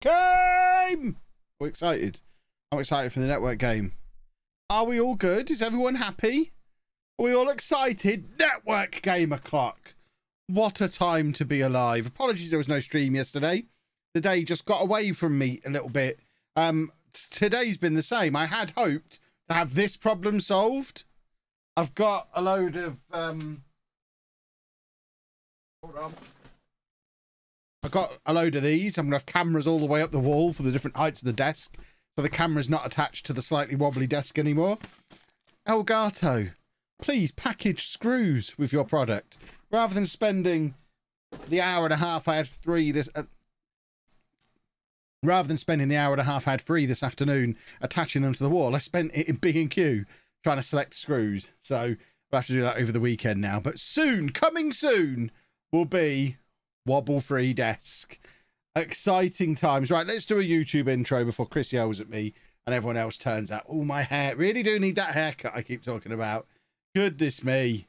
game. We're excited. I'm excited for the network game. Are we all good? Is everyone happy? Are we all excited? Network game o'clock. What a time to be alive. Apologies there was no stream yesterday. The day just got away from me a little bit. Today's been the same. I had hoped to have this problem solved. I've got a load of hold on. I've got a load of these. I'm gonna have cameras all the way up the wall for the different heights of the desk, so the camera's not attached to the slightly wobbly desk anymore. Elgato, please package screws with your product rather than spending the hour and a half I had free this. Rather than spending the hour and a half I had free this afternoon attaching them to the wall, I spent it in B&Q trying to select screws. So we'll have to do that over the weekend now. But soon, coming soon, will be wobble-free desk. Exciting times. Right, let's do a YouTube intro before Chris yells at me and everyone else turns out. Oh, my hair. Really do need that haircut I keep talking about. Goodness me.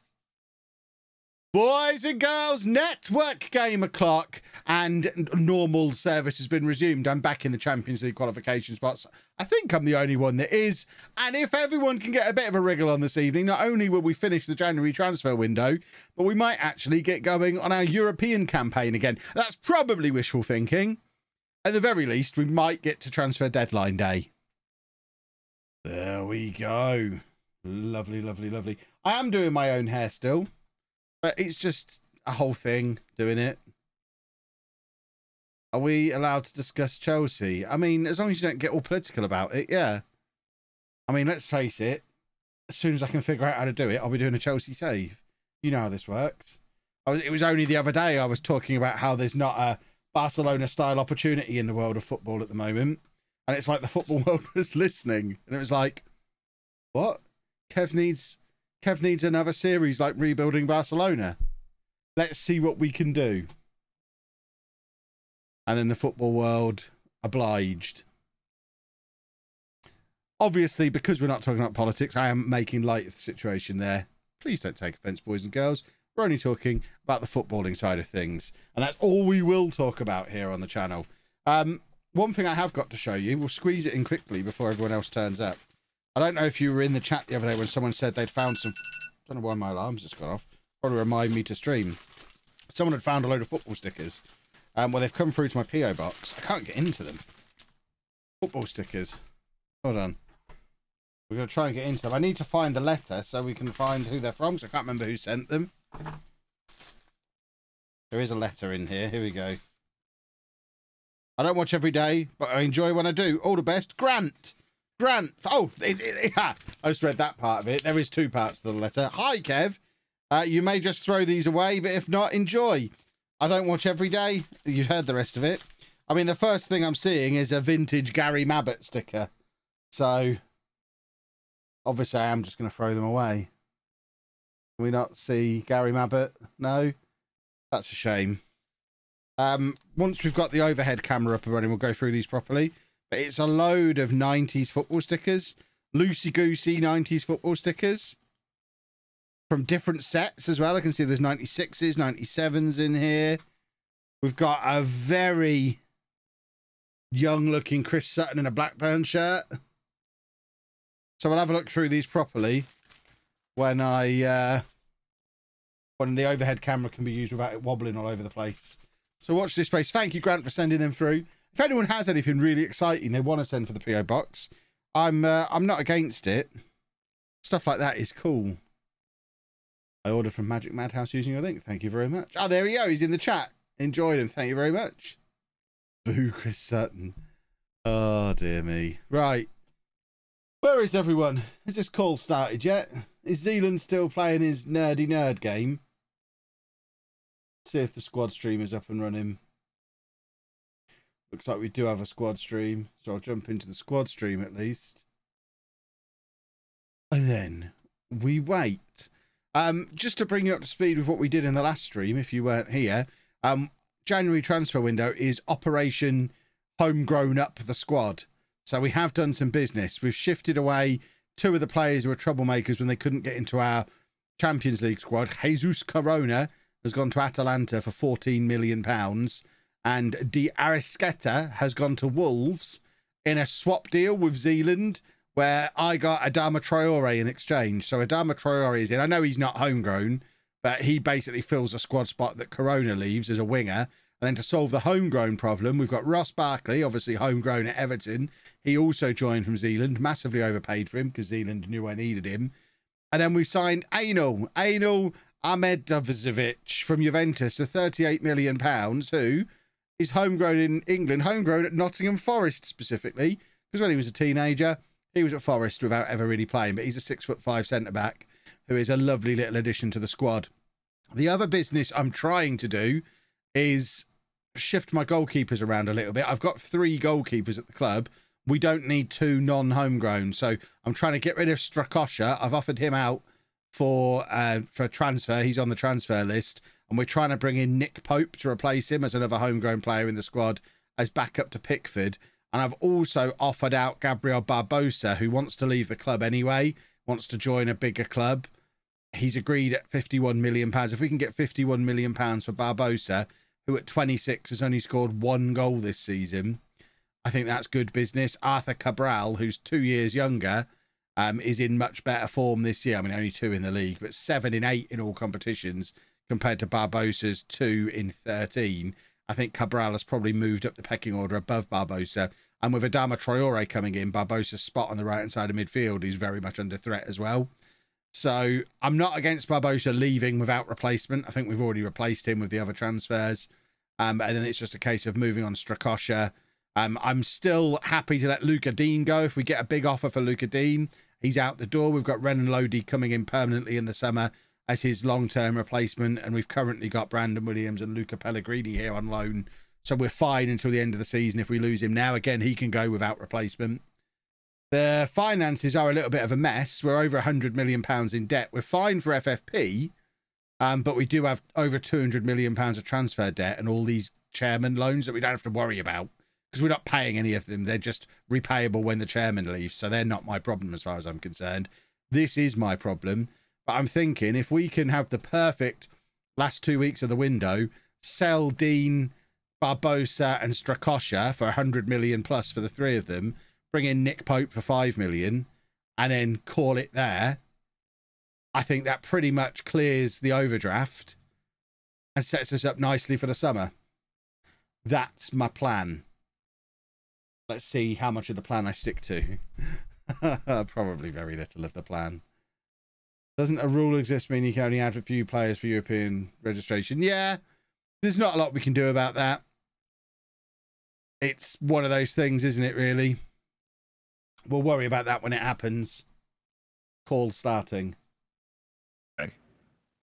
Boys and girls, network game o'clock and normal service has been resumed. I'm back in the Champions League qualification spots. I think I'm the only one that is. And if everyone can get a bit of a wriggle on this evening, not only will we finish the January transfer window, but we might actually get going on our European campaign again. That's probably wishful thinking. At the very least, we might get to transfer deadline day. There we go. Lovely, lovely, lovely. I am doing my own hair still. But it's just a whole thing doing it. Are we allowed to discuss Chelsea? I mean, as long as you don't get all political about it, yeah. I mean, let's face it. As soon as I can figure out how to do it, I'll be doing a Chelsea save. You know how this works. It was only the other day I was talking about how there's not a Barcelona-style opportunity in the world of football at the moment. And it's like the football world was listening. And it was like, what? Kev needs another series like Rebuilding Barcelona. Let's see what we can do. And in the football world, obliged. Obviously, because we're not talking about politics, I am making light of the situation there. Please don't take offence, boys and girls. We're only talking about the footballing side of things. And that's all we will talk about here on the channel. One thing I have got to show you, we'll squeeze it in quickly before everyone else turns up. I don't know if you were in the chat the other day when someone said they'd found some... I don't know why my alarm's just gone off. Probably remind me to stream. Someone had found a load of football stickers. Well, they've come through to my P.O. box. I can't get into them. Football stickers. Hold on. We're going to try and get into them. I need to find the letter so we can find who they're from, because I can't remember who sent them. There is a letter in here. Here we go. I don't watch every day, but I enjoy when I do. All the best. Grant. Oh, I just read that part of it. There is two parts to the letter. Hi, Kev. You may just throw these away, but if not, enjoy. I don't watch every day. You've heard the rest of it. I mean, the first thing I'm seeing is a vintage Gary Mabbott sticker. So, obviously, I am just going to throw them away. Can we not see Gary Mabbott? No? That's a shame. Once we've got the overhead camera up and running, we'll go through these properly. But it's a load of 90s football stickers. Loosey-goosey 90s football stickers. From different sets as well. I can see there's 96s, 97s in here. We've got a very young-looking Chris Sutton in a Blackburn shirt. So we'll have a look through these properly when when the overhead camera can be used without it wobbling all over the place. So watch this space. Thank you, Grant, for sending them through. If anyone has anything really exciting they want to send for the PO box, I'm not against it. Stuff like that is cool. I ordered from Magic Madhouse using your link. Thank you very much. Oh, there he goes. He's in the chat. Enjoyed him. Thank you very much. Boo, Chris Sutton. Oh, dear me. Right. Where is everyone? Has this call started yet? Is Zealand still playing his nerdy nerd game? Let's see if the squad stream is up and running. Looks like we do have a squad stream, so I'll jump into the squad stream at least. And then we wait. Just to bring you up to speed with what we did in the last stream, if you weren't here, January transfer window is Operation Homegrown Up the Squad. So we have done some business. We've shifted away two of the players who were troublemakers when they couldn't get into our Champions League squad. Jesus Corona has gone to Atalanta for £14 million. and Di Arrascaeta has gone to Wolves in a swap deal with Zealand, where I got Adama Traore in exchange. So Adama Traore is in. I know he's not homegrown, but he basically fills a squad spot that Corona leaves as a winger. And then to solve the homegrown problem, we've got Russ Barkley, obviously homegrown at Everton. He also joined from Zealand, massively overpaid for him because Zealand knew I needed him. And then we signed Ainul Ahmedovzovic from Juventus for £38 million, who is homegrown in England, homegrown at Nottingham Forest specifically, because when he was a teenager, he was at Forest without ever really playing, but he's a 6'5" centre-back who is a lovely little addition to the squad. The other business I'm trying to do is shift my goalkeepers around a little bit. I've got 3 goalkeepers at the club. We don't need 2 non-homegrown, so I'm trying to get rid of Strakosha. I've offered him out for transfer. He's on the transfer list, and we're trying to bring in Nick Pope to replace him as another homegrown player in the squad as backup to Pickford. And I've also offered out Gabriel Barbosa, who wants to leave the club anyway, wants to join a bigger club. He's agreed at £51 million. If we can get £51 million for Barbosa, who at 26 has only scored 1 goal this season, I think that's good business. Arthur Cabral, who's 2 years younger, is in much better form this year. I mean, only 2 in the league, but 7 in 8 in all competitions compared to Barbosa's 2 in 13. I think Cabral has probably moved up the pecking order above Barbosa. And with Adama Traore coming in, Barbosa's spot on the right-hand side of midfield is very much under threat as well. So I'm not against Barbosa leaving without replacement. I think we've already replaced him with the other transfers. And then it's just a case of moving on Strakosha. I'm still happy to let Luca Dean go. If we get a big offer for Luca Dean, he's out the door. We've got Renan Lodi coming in permanently in the summer as his long-term replacement. And we've currently got Brandon Williams and Luca Pellegrini here on loan. So we're fine until the end of the season. If we lose him now, again, he can go without replacement. The finances are a little bit of a mess. We're over £100 million in debt. We're fine for FFP, but we do have over £200 million of transfer debt and all these chairman loans that we don't have to worry about because we're not paying any of them. They're just repayable when the chairman leaves. So they're not my problem as far as I'm concerned. This is my problem. But I'm thinking if we can have the perfect last 2 weeks of the window, sell Dean, Barbosa and Strakosha for 100 million plus for the 3 of them, bring in Nick Pope for 5 million and then call it there. I think that pretty much clears the overdraft and sets us up nicely for the summer. That's my plan. Let's see how much of the plan I stick to. Probably very little of the plan. Doesn't a rule exist mean you can only add a few players for European registration? Yeah, there's not a lot we can do about that. It's one of those things, isn't it, really? We'll worry about that when it happens. Call starting. Okay.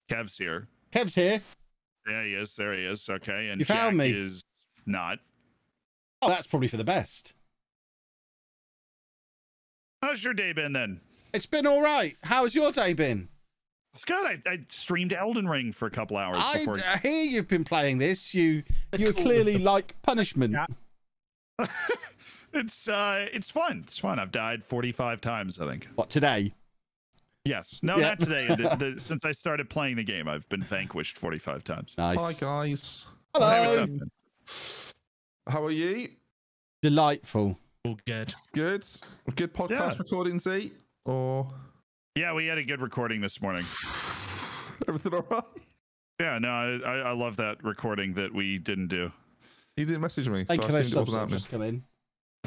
Kev's here. Kev's here. Yeah, he is. There he is. Okay. And you found Jack me. Is not. Oh, that's probably for the best. How's your day been then? It's been all right. How's your day been? It's good. I streamed Elden Ring for a couple hours before. I hear you've been playing this. You clearly like punishment. Yeah. It's fun. It's fun. I've died 45 times, I think. What, today? Yes. No, not today. Since I started playing the game, I've been vanquished 45 times. Nice. Hi, guys. Hello. Hey, what's up? How are you? Delightful. All good. Good. Good podcast recording, Z? Or... Yeah, we had a good recording this morning. Everything all right? Yeah, no, I love that recording that we didn't do. You didn't message me. Thank you, so just come in.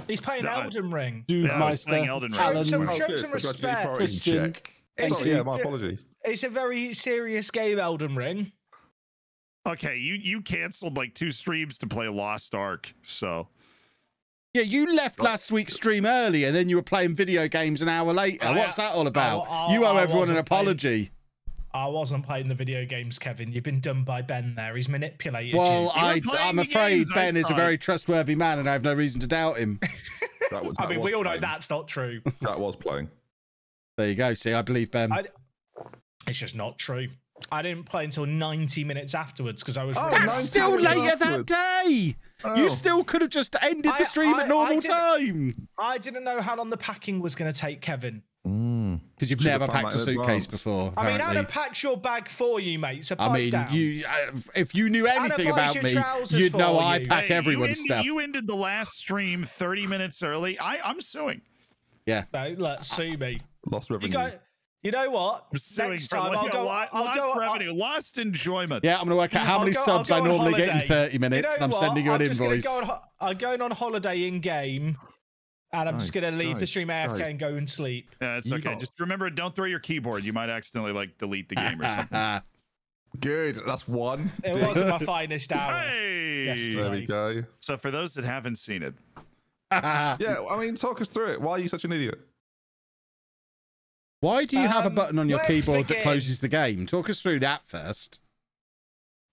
He's playing Elden Ring. Dude, yeah, I was playing Elden Ring. Show some respect. Christian. Sorry, yeah, my apologies. It's a very serious game, Elden Ring. Okay, you canceled like 2 streams to play Lost Ark, so... Yeah, you left last week's stream early and then you were playing video games an hour later. What's that all about? You owe everyone an apology. I wasn't playing the video games, Kevin. You've been done by Ben there. He's manipulated you. Well, I'm afraid Ben is a very trustworthy man and I have no reason to doubt him. I mean, we all know that's not true. That was playing. There you go. See, I believe Ben. It's just not true. I didn't play until 90 minutes afterwards because I was. That's still later that day. You still could have just ended the stream at normal time. I didn't know how long the packing was going to take, Kevin. Because you've never packed a suitcase before. Apparently. I mean, I'd have packed your bag for you, mate. So I mean, if you knew anything about me, you'd know I pack everyone's stuff. You ended the last stream 30 minutes early. I'm suing. Yeah. No, look, sue me. Lost revenue. You know what? Next time I'll go. Lost revenue, lost enjoyment. Yeah, I'm gonna work out how many subs I normally get in 30 minutes, and I'm sending you an invoice. I'm going on holiday in game, and I'm just gonna leave the stream AFK and go and sleep. Yeah, it's okay. Just remember, don't throw your keyboard. You might accidentally like delete the game or something. Good. That's one. It wasn't my finest hour. Hey, there we go. So for those that haven't seen it, yeah, I mean, talk us through it. Why are you such an idiot? Why do you have a button on your keyboard that closes the game? Talk us through that first.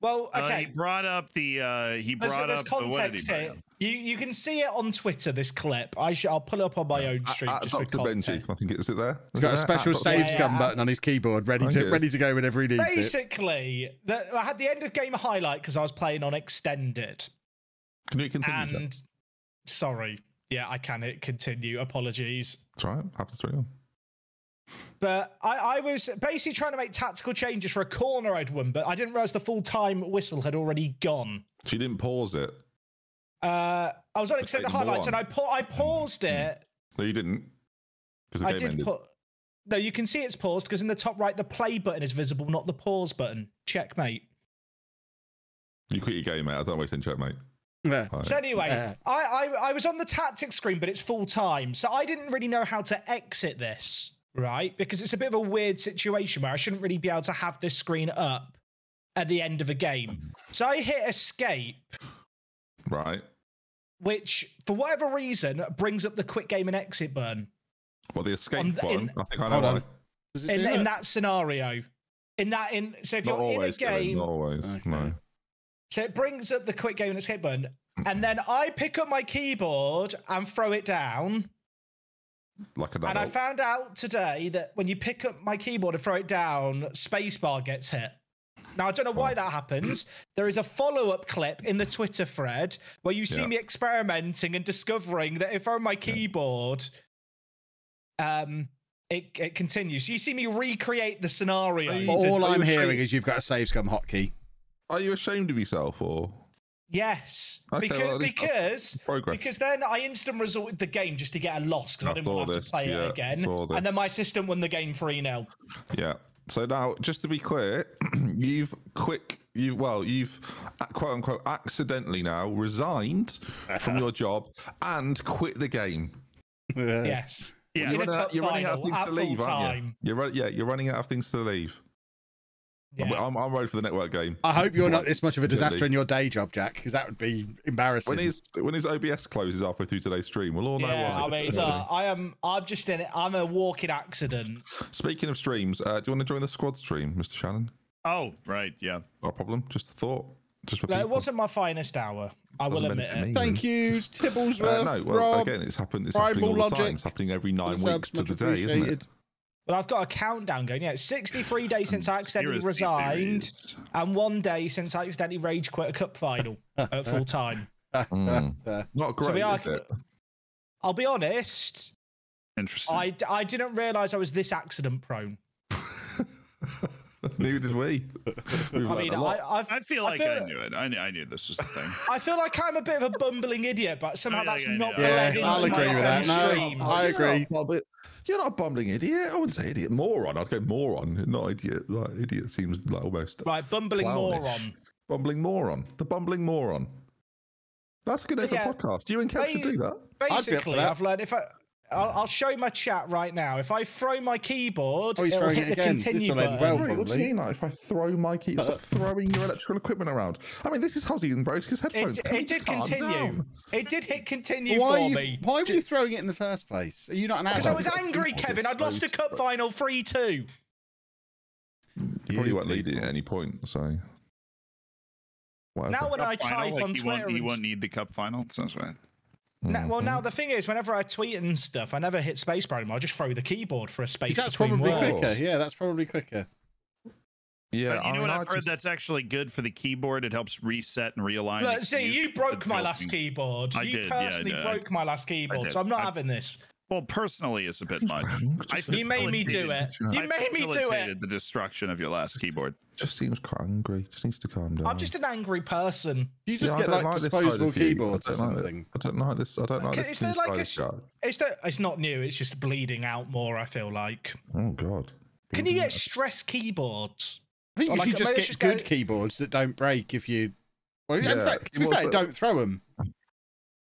Well, okay. He brought up the. There's context here. You can see it on Twitter. This clip. I'll pull it up on my own stream just for context. I think is it there? He's got a special save scum button on his keyboard, ready to go whenever he needs it. Basically, I had the end of game highlight because I was playing on extended. Can you continue? And sorry, yeah, I can continue. Apologies. That's right. Happens to you. But I was basically trying to make tactical changes for a corner I'd won, but I didn't realize the full-time whistle had already gone. So you didn't pause it? I was on extended highlights, and I paused it. No, you didn't. Because the game ended. No, you can see it's paused because in the top right, the play button is visible, not the pause button. Checkmate. You quit your game, mate. I don't waste any checkmate. Yeah. Right. So anyway, I was on the tactics screen, but it's full-time, so I didn't really know how to exit this. Right, because it's a bit of a weird situation where I shouldn't really be able to have this screen up at the end of a game. So I hit escape. Right. Which, for whatever reason, brings up the quick game and exit button. Well, the escape button. I think I know why. In that scenario. So if you're in a game. Not always. Okay. No. So it brings up the quick game and escape button. And then I pick up my keyboard and throw it down. Like an adult. And I found out today that when you pick up my keyboard and throw it down, spacebar gets hit. Now, I don't know why that happens. There is a follow-up clip in the Twitter thread where you see me experimenting and discovering that if on my keyboard, it continues. So you see me recreate the scenario. All I'm hearing is you've got a save scum hotkey. Are you ashamed of yourself, or...? Yes, okay, because then I instant resorted the game just to get a loss because I didn't want to have to play it again, and then my assistant won the game 3-0. Yeah. So now, just to be clear, you've quote unquote accidentally now resigned from your job and quit the game. Yes. Yeah. You're running out of things to leave, aren't you? You're running out of things to leave. Yeah. I'm ready for the network game. I hope you're not this much of a disaster in your day job, Jack, because that would be embarrassing. When his OBS closes halfway through today's stream, we'll all know why. I mean, look, I'm just in it. I'm a walking accident. Speaking of streams, do you want to join the squad stream, Mr. Shannon? Oh, right, yeah. No problem. Just a thought. Just for it wasn't my finest hour. I will admit it. Thank you, Tibblesworth. Rob, again, it's happened all the time. It's happening every 9 weeks to the day, isn't it? But I've got a countdown going. Yeah, it's 63 days since I accidentally resigned, and 1 day since I accidentally rage quit a cup final at full time. Not great, is it? I'll be honest. Interesting. I didn't realise I was this accident prone. Neither did we. I feel like I knew it. I knew this was the thing. I feel like I'm a bit of a bumbling idiot, but somehow that's not bled into my streams. I agree. You're not a bumbling idiot. I wouldn't say idiot. Moron. I'd go moron, not idiot. Like, idiot seems like almost bumbling clownish. Moron. Bumbling moron. The bumbling moron. That's a good name for a podcast. You and Kev should do that. Basically, I've learned I'll show my chat right now. If I throw my keyboard, it'll hit the continue button. What do you mean? Like, if I throw my keyboard, stop throwing your electrical equipment around. I mean, this is Huzzy and Bro's headphones. It did continue. It did hit continue me. Why were you throwing it in the first place? Are you not an adult? Because I was angry, Kevin. I'd lost a cup final 3-2. You probably weren't leading at any point, so... Now when I type on Twitter... You won't need the cup final? Sounds right. Now the thing is, whenever I tweet and stuff, I never hit spacebar anymore. I just throw the keyboard for a space. That's probably quicker. Yeah, that's probably quicker. Yeah, but you know what I've heard that's actually good for the keyboard. It helps reset and realign. Look, see, you broke my last keyboard. You personally broke my last keyboard, so I'm not having this. Well, personally, it's a bit much. You made me do it. You made me do it. The destruction of your last keyboard. Just seems quite angry. Just needs to calm down. I'm just an angry person. You just get like disposable keyboards or something. I don't like this. I don't like this. Is there like it's not new. It's just bleeding out more. I feel like. Oh God. Can you get stress keyboards? I think you should just get good keyboards that don't break if you. Well, in fact, to be fair, don't throw them.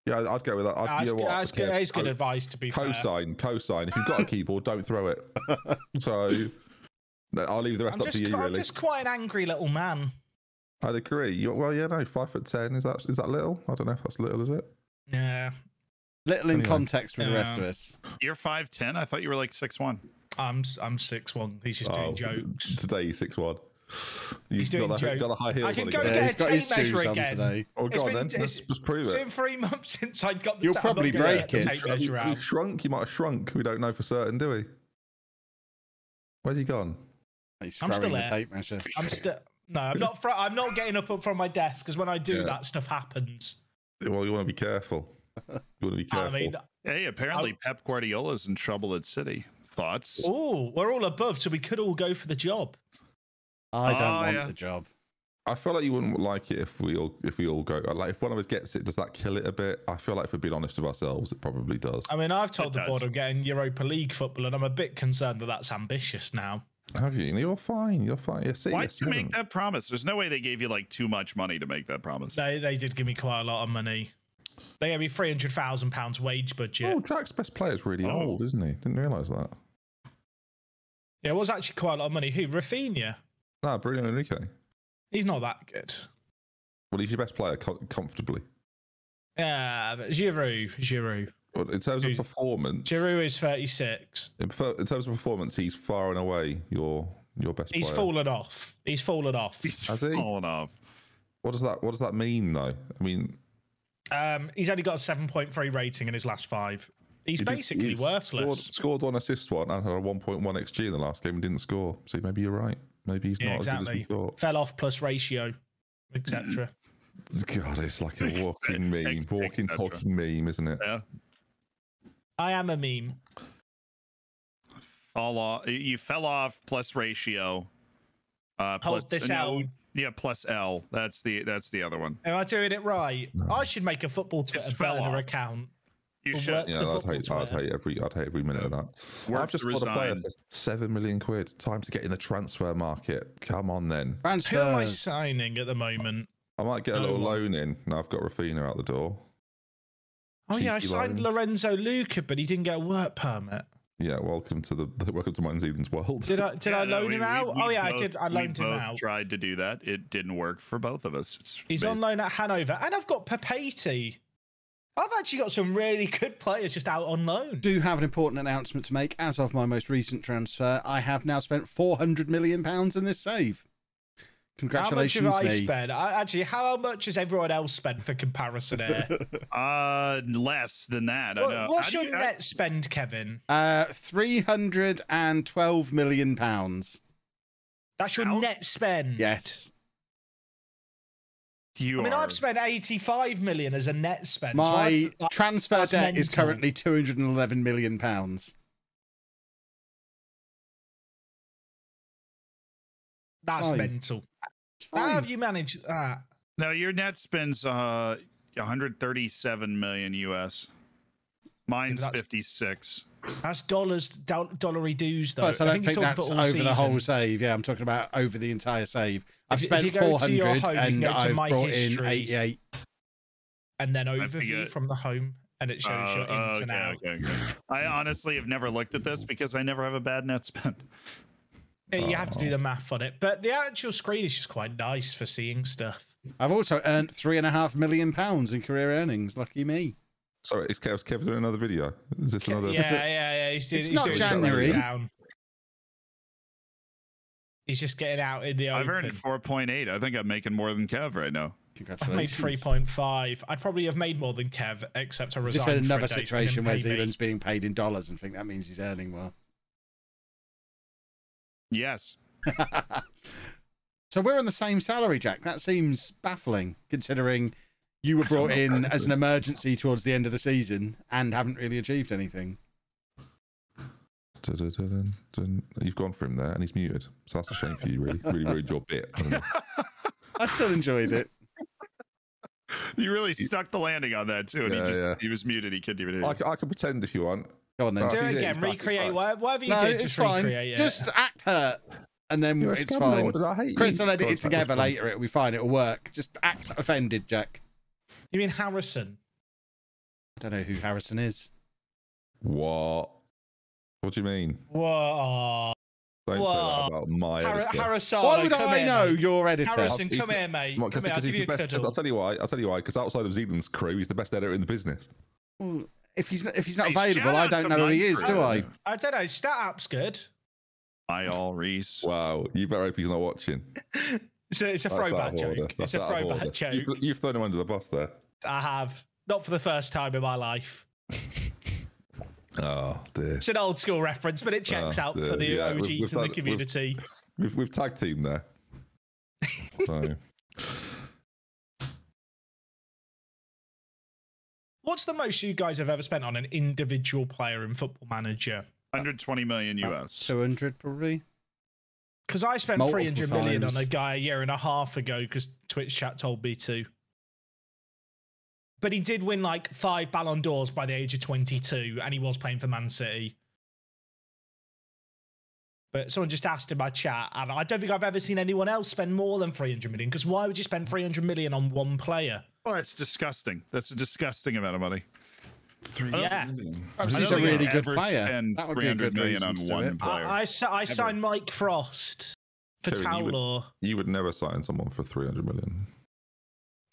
Yeah, I'd go with that. That's good advice, to be fair. Cosine. If you've got a keyboard, don't throw it. So I'll leave the rest up to you, really. I'm just quite an angry little man. I'd agree. Well, yeah, no, 5'10". Is that little? I don't know if that's little, is it? Yeah. Little in context with the rest of us. You're 5'10". I thought you were like 6'1". I'm 6'1". He's just doing jokes. Today he's 6'1". He's doing jokes. Got a high heel. I can go get a tape measure again. Today. Oh, go on then. Let's prove it. It's been 3 months since I got the You'll probably break it. He shrunk. He might have shrunk. We don't know for certain, do we? Where's he gone? He's throwing the tape measure. I'm still. No, I'm not. I'm not getting up from my desk because when I do that stuff happens. Well, you want to be careful. You want to be careful. I mean, hey, apparently Pep Guardiola's in trouble at City. Thoughts? Oh, we're all above, so we could all go for the job. I don't want the job. I feel like you wouldn't like it if we all go. Like if one of us gets it, does that kill it a bit? I feel like if we're being honest with ourselves, it probably does. I mean, I've told the board I'm getting Europa League football, and I'm a bit concerned that that's ambitious now. Have you? You're fine. You're fine. Why did you make that promise? There's no way they gave you like too much money to make that promise. They did give me quite a lot of money. They gave me £300,000 wage budget. Oh, Jack's best player is really old, isn't he? Didn't realise that. Yeah, it was actually quite a lot of money. Who? Rafinha? No, Bruno Enrique. He's not that good. Well, he's your best player comfortably. Yeah, but Giroud. Well, in terms of performance, Giroud is 36. In terms of performance, he's far and away your best player. He's fallen off. Has he? Fallen off. What does that mean, though? I mean, he's only got a 7.3 rating in his last 5. He's basically worthless. Scored 1 assist and had a 1.1 XG in the last game and didn't score. So maybe you're right. Maybe he's not as good as we thought. Fell off plus ratio, etc. God, it's like a walking meme, talking meme, isn't it? Yeah. I am a meme. You fell off plus ratio. Hold this L. Yeah, plus L. That's the other one. Am I doing it right? No. I should make a football Twitter burner account. You should. Yeah, I'd hate every minute of that. I've just got a player for £7 million. Time to get in the transfer market. Come on, then. Who am I signing at the moment? I might get a little loan in. Now I've got Rafinha out the door. Oh yeah, I signed Lorenzo Luca, but he didn't get a work permit. Yeah, welcome to my New Zealand's world. Did I loan him out? I did. I loaned him out. Tried to do that. It didn't work for both of us. He's on loan at Hanover, and I've got Papeti. I've actually got some really good players just out on loan. Do have an important announcement to make. As of my most recent transfer, I have now spent £400 million in this save. Congratulations, how much have I spent? Actually, how much has everyone else spent for comparison here? Less than that. What's your net spend, Kevin? £312 million. That's your net spend? Yes. I've spent 85 million as a net spend. My transfer debt is currently £211 million. That's mental. How have you managed that? No, your net spends 137 million US. Mine's 56. That's dollary dues, though. Plus, I don't think that's over the whole save. Yeah, I'm talking about over the entire save. I've spent 400 and I've brought in 88. And then overview from the home, and it shows your ins and outs. Okay. I honestly have never looked at this because I never have a bad net spend. You have to do the math on it, but the actual screen is just quite nice for seeing stuff. I've also earned £3.5 million in career earnings. Lucky me. Sorry, is Kev doing another video? Is this another? Yeah. He's not doing January. He's just getting out in the open. I've earned 4.8. I think I'm making more than Kev right now. Congratulations. I've made 3.5. I'd probably have made more than Kev, except I resigned. Is this another situation where Zealand's being paid in dollars and think that means he's earning well? Yes. So we're on the same salary, Jack. That seems baffling, considering you were brought in as an emergency towards the end of the season and haven't really achieved anything. You've gone for him there, and he's muted. So that's a shame for you. Really ruined your bit. I still enjoyed it. You really stuck the landing on that too, and he was muted. He couldn't even hear you. I can pretend if you want. Go on then. Do it again. Recreate whatever you did. Just recreate it. Just act hurt, and then it's fine. Chris will edit it together later. It'll be fine. It'll work. Just act offended, Jack. You mean Harrison? I don't know who Harrison is. What? What do you mean? What? Don't say that about my editor. Harrison, why would I know your editor? Harrison, come here, mate. Come here, I'll give you a cuddle. I'll tell you why. Because outside of Zealand's crew, he's the best editor in the business. Well, if he's not available, I don't know who he is, do I? I don't know. Stat app's good. Hi, all Reese. Wow, you better hope he's not watching. It's a throwback joke. It's a throwback joke. You've thrown him under the bus there. I have. Not for the first time in my life. Oh dear. It's an old school reference, but it checks out for the OGs in the community. We've tag team there. So. What's the most you guys have ever spent on an individual player in Football Manager? 120 million US. 200 probably. Because I spent 300 million on a guy a year and a half ago because Twitch chat told me to. But he did win like 5 Ballon d'Ors by the age of 22, and he was playing for Man City. But someone just asked in my chat, and I don't think I've ever seen anyone else spend more than 300 million, because why would you spend 300 million on one player? Well, that's disgusting. That's a disgusting amount of money. 300 million. Perhaps he's a really good player. That would be a good million on one player. I signed Mike Frost for Towler. You would never sign someone for 300 million.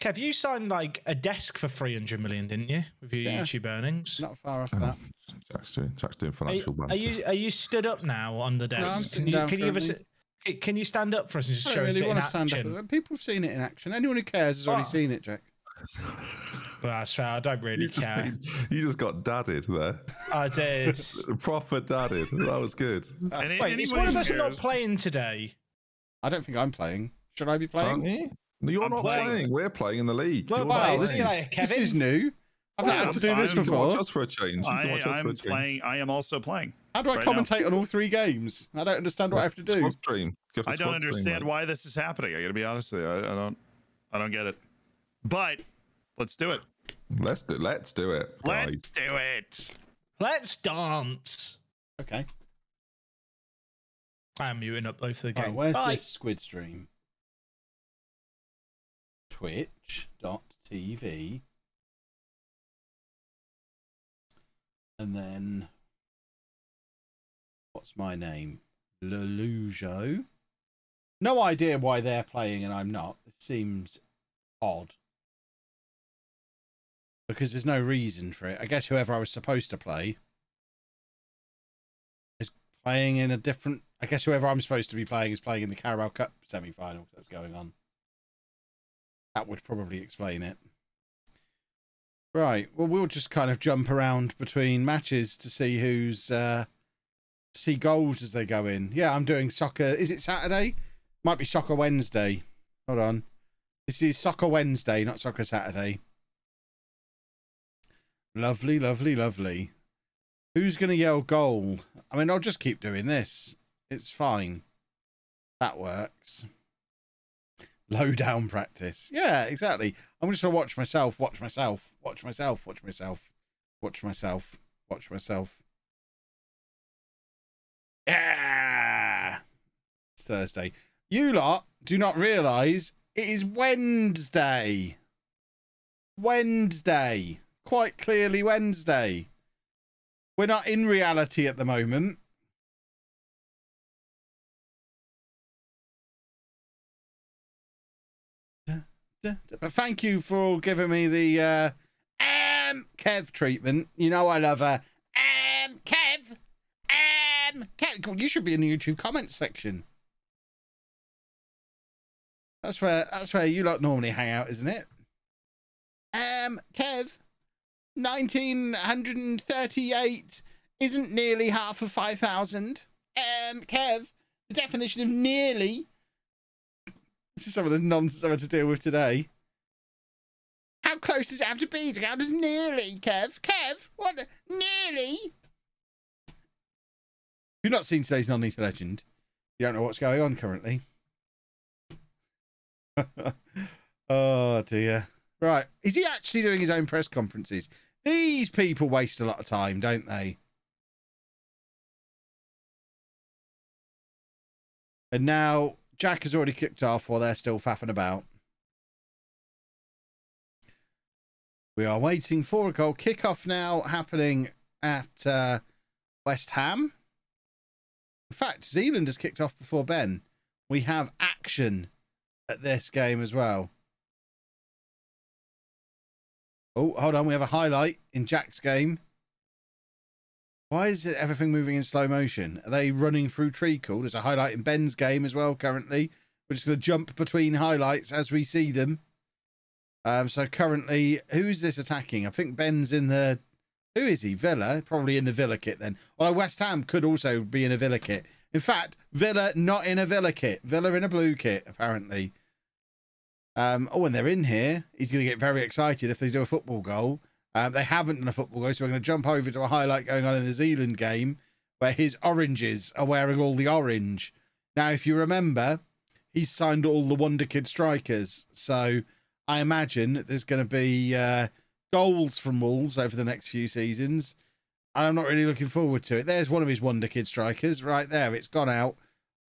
Kev, you signed like a desk for 300 million, didn't you? With your YouTube earnings. Not far off that. Jack's doing financial banter. Are you stood up now on the desk? No, can you stand up for us and just show us it in action? People have seen it in action. Anyone who cares has already seen it, Jack. Well, that's fair. I don't really care. You just got dadded there. I did. Proper dadded. That was good. Wait, is one of us not playing today? I don't think I'm playing. Should I be playing? No, you're not playing. We're playing in the league. Well, this is new. I've not had to do this before. Just for a change. I'm playing. I am also playing. How do I commentate on all 3 games? I don't understand what I have to do. I don't understand why this is happening. I got to be honest with you. I don't get it. But let's do it. Let's do it. Let's do it. Let's dance. Okay. I am muting up both of the games. Where's this squid stream? Twitch.tv. And then what's my name? LOLLUJO. No idea why they're playing and I'm not. It seems odd. Because there's no reason for it. I guess whoever I was supposed to play is playing in a different... I guess whoever I'm supposed to be playing is playing in the Carabao Cup semi-final that's going on. That would probably explain it. Right. Well, we'll just kind of jump around between matches to see who's... see goals as they go in. Yeah, I'm doing soccer... Is it Saturday? Might be Soccer Wednesday. Hold on. This is Soccer Wednesday, not Soccer Saturday. Lovely, lovely, lovely. Who's going to yell goal? I mean, I'll just keep doing this. It's fine. That works. Low down practice. Yeah, exactly. I'm just going to watch myself, watch myself, watch myself, watch myself, watch myself, watch myself. Yeah! It's Thursday. You lot do not realise it is Wednesday. Wednesday. Quite clearly Wednesday. We're not in reality at the moment. But thank you for giving me the Kev treatment. You know I love her. Kev. Kev. You should be in the YouTube comments section. That's where you lot normally hang out, isn't it? Kev. 1938 isn't nearly half of 5,000. Kev, the definition of nearly This is some of the nonsense I've had to deal with today. How close does it have to be to count as nearly, Kev? Kev, what? Nearly? If you've not seen today's Non-League Legend, you don't know what's going on currently. Oh, dear. Right. Is he actually doing his own press conferences? These people waste a lot of time, don't they? And now Jack has already kicked off while they're still faffing about. We are waiting for a goal. Kickoff now happening at West Ham. In fact, Zealand has kicked off before Ben. We have action at this game as well. Oh, hold on. We have a highlight in Jack's game. Why is it everything moving in slow motion? Are they running through treacle? There's a highlight in Ben's game as well currently. We're just going to jump between highlights as we see them. So currently, who's this attacking? I think Ben's in the... Who is he? Villa? Probably in the Villa kit then. Although West Ham could also be in a Villa kit. In fact, Villa not in a Villa kit. Villa in a blue kit, apparently. Oh, and they're in here. He's going to get very excited if they do a football goal. They haven't done a football goal, so we're going to jump over to a highlight going on in the Zealand game where his oranges are wearing all the orange. Now, if you remember, he's signed all the Wonder Kid strikers. So I imagine there's going to be goals from Wolves over the next few seasons. And I'm not really looking forward to it. There's one of his Wonder Kid strikers right there. It's gone out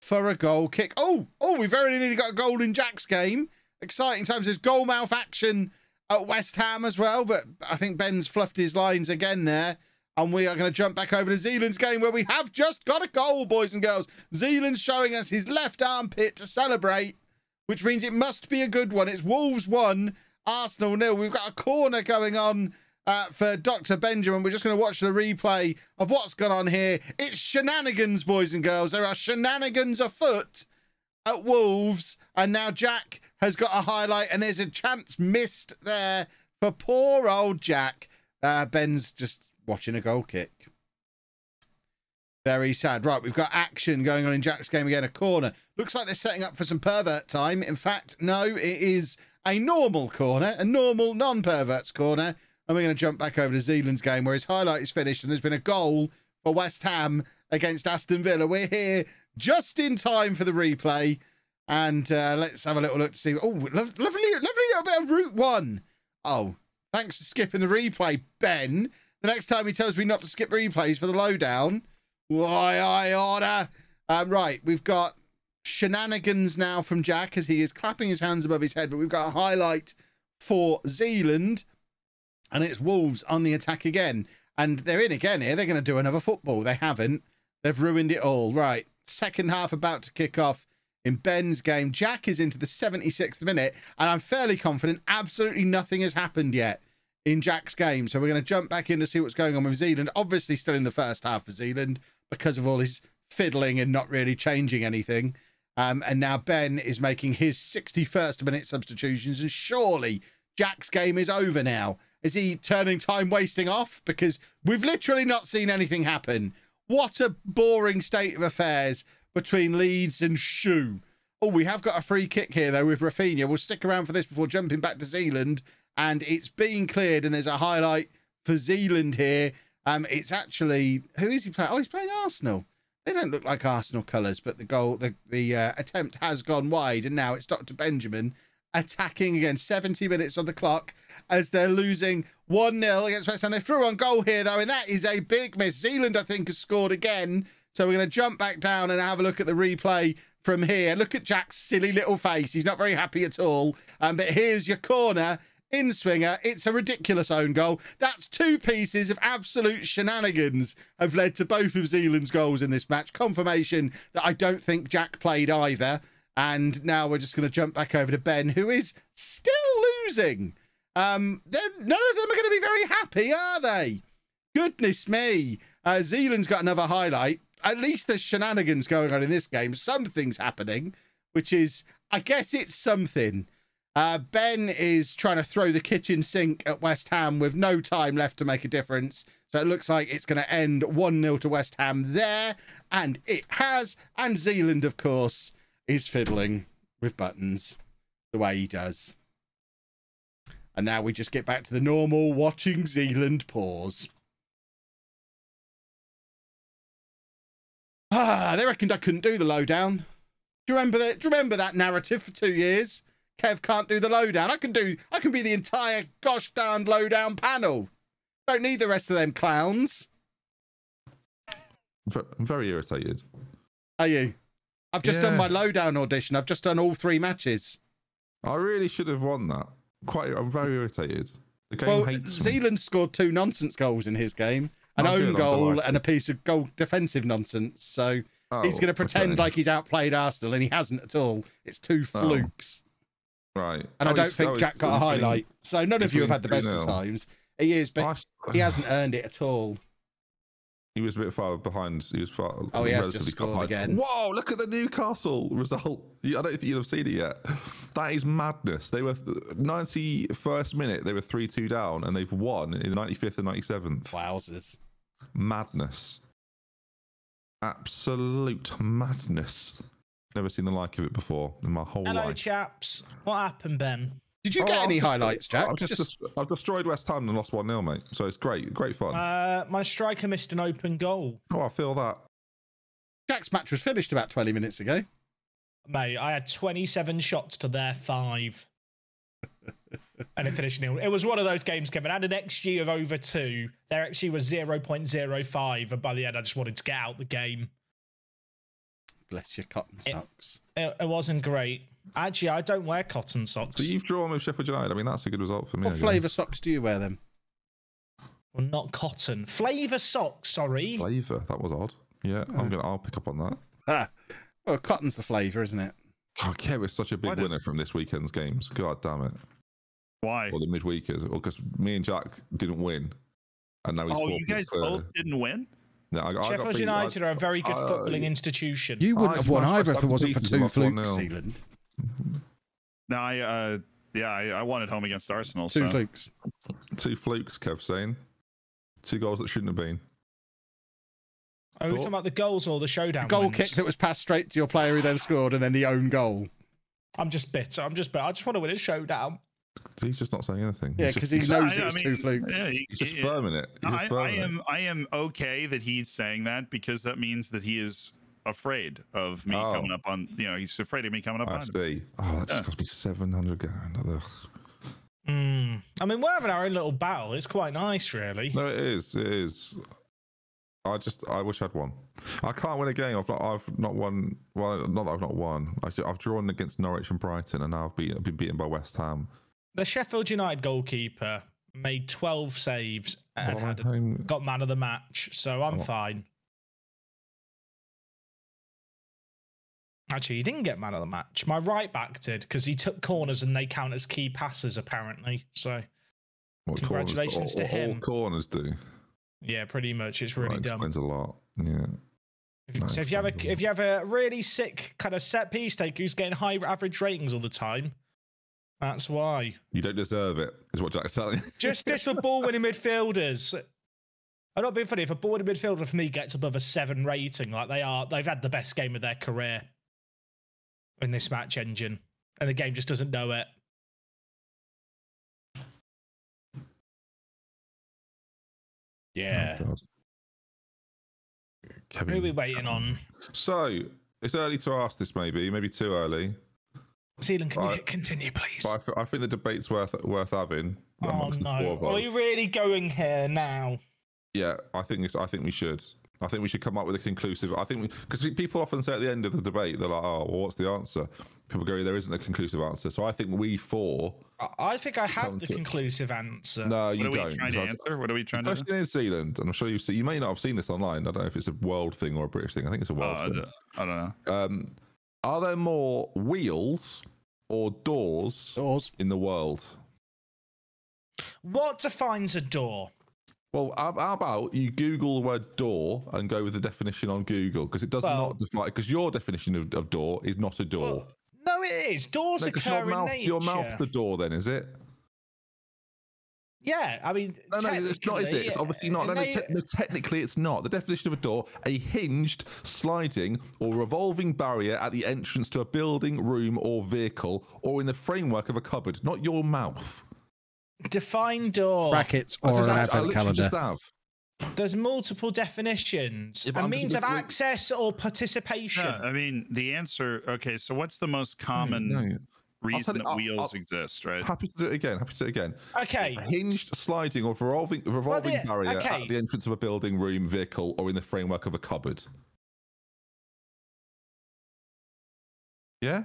for a goal kick. Oh, we've very nearly got a goal in Jack's game. Exciting times. There's goal mouth action at West Ham as well. But I think Ben's fluffed his lines again there. And we are going to jump back over to Zealand's game where we have just got a goal, boys and girls. Zealand's showing us his left armpit to celebrate, which means it must be a good one. It's Wolves 1, Arsenal 0. We've got a corner going on for Dr. Benjamin. We're just going to watch the replay of what's gone on here. It's shenanigans, boys and girls. There are shenanigans afoot at Wolves. And now Jack has got a highlight, and there's a chance missed there for poor old Jack. Ben's just watching a goal kick. Very sad. Right, we've got action going on in Jack's game again. A corner. Looks like they're setting up for some pervert time. In fact, no, it is a normal corner, a normal non-perverts corner. And we're going to jump back over to Zealand's game where his highlight is finished and there's been a goal for West Ham against Aston Villa. We're here just in time for the replay. And let's have a little look to see. Oh, lovely little bit of Route 1. Oh, thanks for skipping the replay, Ben. The next time he tells me not to skip replays for the lowdown. Why, I order. Right, we've got shenanigans now from Jack as he is clapping his hands above his head. But we've got a highlight for Zealand. And it's Wolves on the attack again. And they're in again here. They're going to do another football. They haven't. They've ruined it all. Right, second half about to kick off in Ben's game. Jack is into the 76th minute. And I'm fairly confident absolutely nothing has happened yet in Jack's game. So we're going to jump back in to see what's going on with Zealand. Obviously still in the first half for Zealand because of all his fiddling and not really changing anything. And now Ben is making his 61st minute substitutions. And surely Jack's game is over now. Is he turning time wasting off? Because we've literally not seen anything happen. What a boring state of affairs between Leeds and Shoe. Oh, we have got a free kick here, though, with Rafinha. We'll stick around for this before jumping back to Zealand. And it's being cleared, and there's a highlight for Zealand here. It's actually... Who is he playing? Oh, he's playing Arsenal. They don't look like Arsenal colours, but the goal, the attempt has gone wide, and now it's Dr. Benjamin attacking again. 70 minutes on the clock as they're losing 1-0 against West Ham. They threw on goal here, though, and that is a big miss. Zealand, I think, has scored again. So we're going to jump back down and have a look at the replay from here. Look at Jack's silly little face. He's not very happy at all. But here's your corner. In-swinger. It's a ridiculous own goal. That's two pieces of absolute shenanigans have led to both of Zealand's goals in this match. Confirmation that I don't think Jack played either. And now we're just going to jump back over to Ben, who is still losing. None of them are going to be very happy, are they? Goodness me. Zealand's got another highlight. At least there's shenanigans going on in this game. Something's happening, which is, I guess it's something. Ben is trying to throw the kitchen sink at West Ham with no time left to make a difference. So it looks like it's going to end 1-0 to West Ham there. And it has. And Zealand, of course, is fiddling. with buttons the way he does. And now we just get back to the normal watching Zealand pause. They reckoned I couldn't do the lowdown. Do you remember that? Do you remember that narrative for 2 years? Kev can't do the lowdown. I can be the entire gosh darn lowdown panel. Don't need the rest of them clowns. I'm very irritated. Are you? I've just done my lowdown audition. I've just done all 3 matches. I really should have won that. I'm very irritated. The game hates Zealand scored 2 nonsense goals in his game. An own goal and a piece of goal defensive nonsense. So he's going to pretend like he's outplayed Arsenal, and he hasn't at all. It's 2 flukes. Right. And I don't think Jack got a highlight. So none of you have had the best of times. He is, but he hasn't earned it at all. He was a bit far behind. He was far. Oh, he has just scored again. Whoa, look at the Newcastle result. I don't think you'll have seen it yet. That is madness. They were 91st minute, they were 3-2 down, and they've won in the 95th and 97th. Wowzers. Madness. Absolute madness. Never seen the like of it before in my whole life. Hello, chaps. What happened, Ben? Did you get any highlights, Jack? I've destroyed West Ham and lost 1-0, mate. So it's great fun. My striker missed an open goal. Oh, I feel that. Jack's match was finished about 20 minutes ago. Mate, I had 27 shots to their 5. And it finished 0. It was one of those games, Kevin. I had an XG of over 2. Their XG was 0.05. And by the end, I just wanted to get out the game. Bless your cotton socks. It wasn't great. Actually, I don't wear cotton socks. So you've drawn with Sheffield United. I mean, that's a good result for me. What flavour socks do you wear then? Well, not cotton. Flavour socks, sorry. Flavour. That was odd. Yeah, I'll pick up on that. Well, cotton's the flavour, isn't it? Oh, Kev was such a big winner from this weekend's games. God damn it. Why? Or the midweekers. Or because me and Jack didn't win. And now he's you guys both didn't win? No, Sheffield United are a very good footballing institution. You wouldn't have won either if it wasn't for 2 flukes, Zealand. No, I won at home against Arsenal. 2 flukes. 2 flukes, Kev saying. 2 goals that shouldn't have been. Are we talking about the goals or the showdown? Goal kick that was passed straight to your player who then scored, and then the own goal. I'm just bitter. I just want to win a showdown. He's just not saying anything. Yeah, because he knows it was 2 flukes. Yeah, he's just firming it. I am okay that he's saying that, because that means that he is afraid of me coming up on. He's afraid of me coming up on. I see. Oh, that just cost me 700 grand. I mean, we're having our own little battle. It's quite nice, really. No, it is. It is. I wish I'd won. I can't win a game. I've not won. Well, not that I've not won. I've drawn against Norwich and Brighton, and now I've been beaten by West Ham. The Sheffield United goalkeeper made 12 saves and got man of the match, so I'm fine. Actually, he didn't get man of the match. My right back did, because he took corners and they count as key passes, apparently. So, congratulations to him. All corners do. Yeah, pretty much. It's really dumb. Explains a lot. Yeah. So if you have a really sick kind of set piece taker who's getting high average ratings all the time, that's why. You don't deserve it, is what Jack's telling you. Just for ball-winning midfielders. I'm not being funny. If a ball-winning midfielder for me gets above a 7 rating, like they've had the best game of their career in this match engine, and the game just doesn't know it. Yeah. Oh, Who are we waiting on? So, it's early to ask this, maybe too early. Zealand, can you continue, please? But I think the debate's worth having amongst the 4 of us. Are we really going here now? Yeah, I think we should. I think we should come up with a conclusive. Because people often say at the end of the debate, they're like, "Oh, well, what's the answer?" People go, "There isn't a conclusive answer." So I think we 4. I think I have the conclusive answer. No, you don't. What are we trying to answer? What are we trying to do? Especially in Zealand, and I'm sure you may not have seen this online. I don't know if it's a world thing or a British thing. I think it's a world thing. I don't know. Are there more wheels or doors in the world? What defines a door? Well, how about you Google the word door and go with the definition on Google, because it does not define. Because your definition of door is not a door. Well, no, it is. Doors occur in nature. Your mouth's a door, then, is it? Yeah, I mean, No, it's not, is it? It's obviously not. No, technically it's not. The definition of a door, a hinged, sliding or revolving barrier at the entrance to a building, room or vehicle, or in the framework of a cupboard, not your mouth. Define door. Brackets or an advent calendar. Just have. There's multiple definitions. Yeah, a means of access or participation. Yeah, I mean, the answer, okay, so what's the most common reason that wheels exist, right? Happy to do it again. Okay. A hinged, sliding or revolving barrier at the entrance of a building, room, vehicle, or in the framework of a cupboard. Yeah?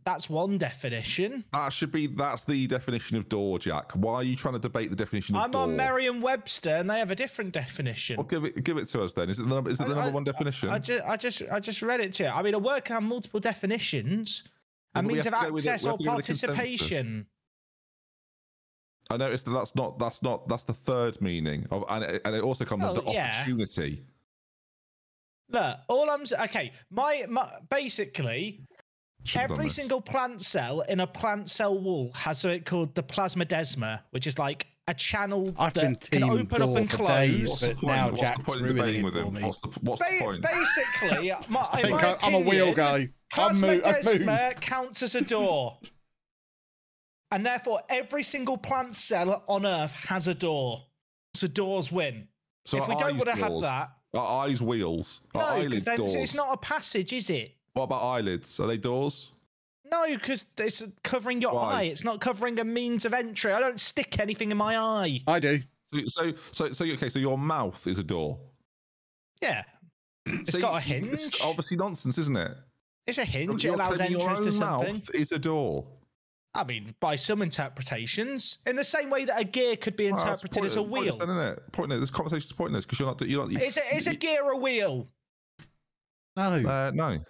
That's one definition. That's the definition of door, Jack. Why are you trying to debate the definition of door? I'm on Merriam-Webster, and they have a different definition. Well, give it to us then. Is it the number one definition? I just read it to you. I mean, a word can have multiple definitions. A means of access or participation. I noticed that's the third meaning of, and it also comes under opportunity. Look, my basically. Every single plant cell in a plant cell wall has something called the plasmodesma, which is like a channel that can open up and close. Days, but now Jack's ruining it for me. What's the point? Basically, I'm a wheel guy. Plasmodesma counts as a door. And therefore, every single plant cell on Earth has a door. So doors win. So if we don't want to have that... Are eyes wheels? No, because then it's not a passage, is it? What about eyelids? Are they doors? No, because it's covering your eye. It's not covering a means of entry. I don't stick anything in my eye. I do. So your mouth is a door. Yeah. It's got a hinge. It's obviously nonsense, isn't it? It's a hinge. It allows entrance to something. Mouth is a door. I mean, by some interpretations, in the same way that a gear could be interpreted as a wheel. Pointless, isn't it? Pointless. This conversation's pointless because you're not. Is a gear a wheel? No.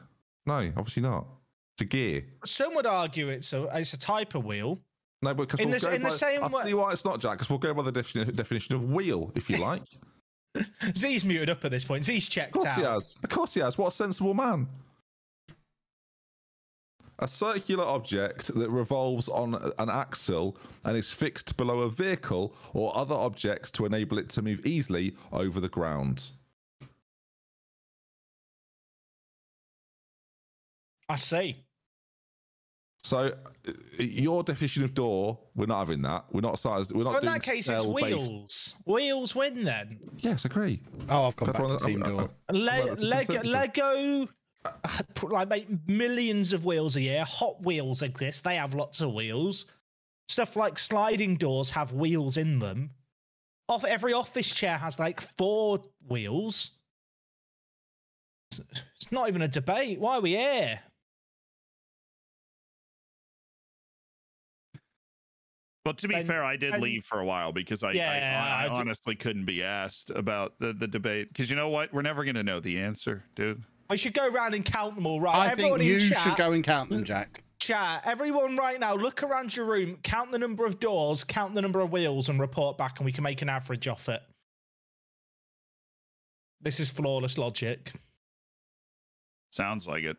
No, obviously not. It's a gear. Some would argue it's a type of wheel. No, but because I'll tell you why it's not, Jack. Because we'll go by the definition of wheel, if you like. Z's muted up at this point. Z's checked out. Of course he has. What a sensible man. A circular object that revolves on an axle and is fixed below a vehicle or other objects to enable it to move easily over the ground. I see. So, your definition of door, we're not having that. We're not sized. We're not. Well, in that case, it's wheels. Wheels win then. Yes, agree. Oh, I've gone back to team door. Lego, like make millions of wheels a year. Hot Wheels exist. They have lots of wheels. Stuff like sliding doors have wheels in them. Every office chair has like 4 wheels. It's not even a debate. Why are we here? Well, to be fair, I did leave for a while because I honestly couldn't be asked about the debate. Because you know what? We're never going to know the answer, dude. We should go around and count them all, right? I think you should go and count them, Jack. Chat, everyone right now, look around your room, count the number of doors, count the number of wheels, and report back, and we can make an average off it. This is flawless logic. Sounds like it.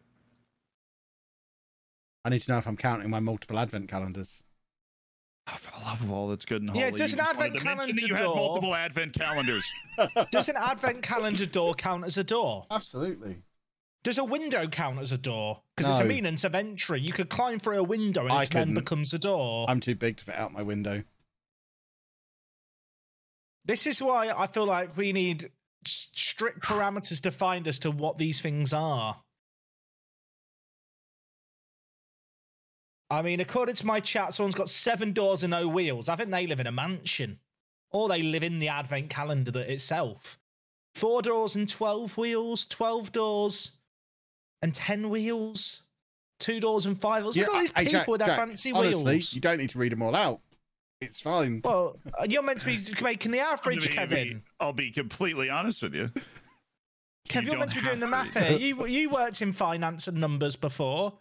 I need to know if I'm counting my multiple advent calendars. Oh, for the love of all that's good and holy. Yeah, does an advent calendar door... You had multiple advent calendars. Does an advent calendar door count as a door? Absolutely. Does a window count as a door? Because it's a means of entry. You could climb through a window and it then becomes a door. I'm too big to fit out my window. This is why I feel like we need strict parameters defined as to what these things are. I mean, according to my chat, someone's got 7 doors and no wheels. I think they live in a mansion. Or they live in the advent calendar itself. 4 doors and 12 wheels, 12 doors and 10 wheels, 2 doors and 5 wheels. Look at all these people with their fancy wheels. Honestly, you don't need to read them all out. It's fine. Well, you're meant to be making the average, Kevin. I'll be completely honest with you. Kev, you're meant to be doing the math here. You worked in finance and numbers before.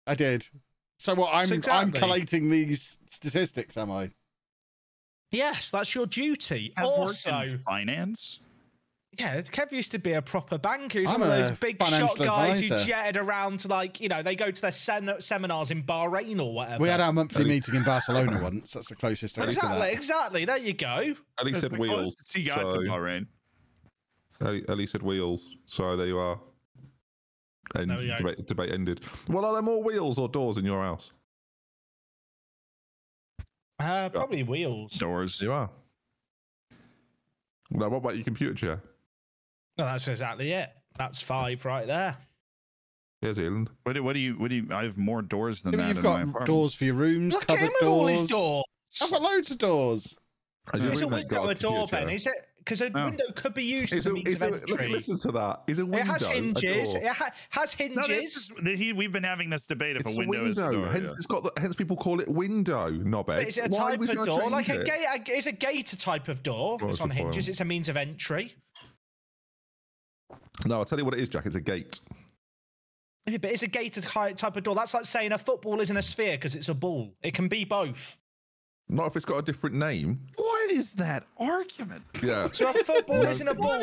I did. So what? I'm collating these statistics, am I? Yes, that's your duty. Also, finance. Yeah, Kev used to be a proper banker. He's one of those big shot guys who jetted around to, like, you know, they go to their seminars in Bahrain or whatever. We had our monthly meeting in Barcelona once. That's the closest I got to that. Exactly. There you go. At least said wheels. He got to Bahrain. At least said wheels. So there you are. And debate ended. Well, are there more wheels or doors in your house? Probably wheels. Doors. You are. Now, what about your computer chair? No, that's exactly it. That's 5 right there. Here's Zealand. What do you? I have more doors than that. You've got doors for your rooms, Look cupboard at him with all his doors. I've got loads of doors. Is a window a door, Ben? Is it? Because a window could be used as a means of entry. Listen to that. Is a window? It has hinges. It has hinges. No, we've been having this debate if a window is a door. Hence, people call it window, knobhead. But is it a type of door? Like a gate? Is a gate a type of door? It's on hinges. It's a means of entry. No, I'll tell you what it is, Jack. It's a gate. Yeah, but it's a gate a type of door. That's like saying a football isn't a sphere because it's a ball. It can be both. Not if it's got a different name. What is that argument? Yeah. So a football isn't a ball.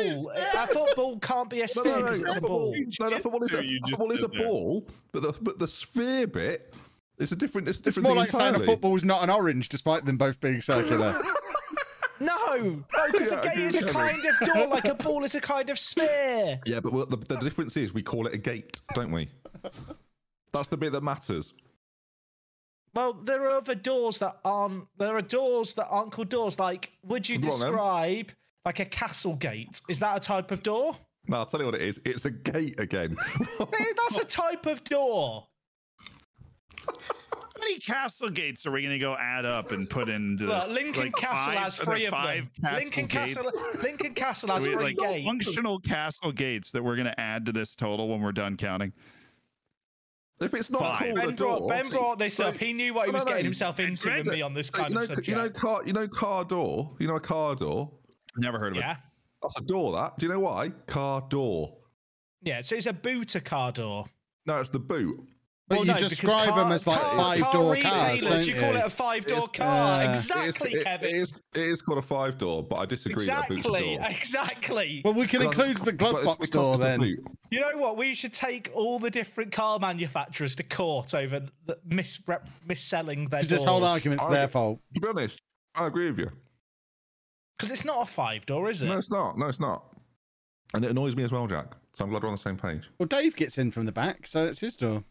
A football can't be a sphere because it's a ball. No, that football is a ball, but the sphere bit is a different. It's more like saying a football is not an orange, despite them both being circular. No, because a gate is a kind of door, like a ball is a kind of sphere. Yeah, but the difference is we call it a gate, don't we? That's the bit that matters. Well, there are other doors that aren't. There are doors that aren't called doors. Like, would you describe like a castle gate? Is that a type of door? No, I'll tell you what it is. It's a gate again. That's a type of door. How many castle gates are we going to go add up and put into this? Lincoln Castle has 3 of them. Lincoln Castle has 3 gates. Functional castle gates that we're going to add to this total when we're done counting. If it's not called a door, Ben brought this up. He knew what he was getting himself into with me on this kind of subject. You know car door? You know a car door? Never heard of it. That's a door, that. Do you know why? Car door. Yeah, so it's a boot a car door. No, it's the boot. But you describe them as like 5-door cars, don't you? You call it a 5-door car. Exactly, Kevin. It is called a 5-door, but I disagree. Exactly. Well, we can include the glove box door then. You know what? We should take all the different car manufacturers to court over the mis-selling their doors. This whole argument's their fault. To be honest, I agree with you. Because it's not a 5-door, is it? No, it's not. No, it's not. And it annoys me as well, Jack. So I'm glad we're on the same page. Well, Dave gets in from the back, so it's his door.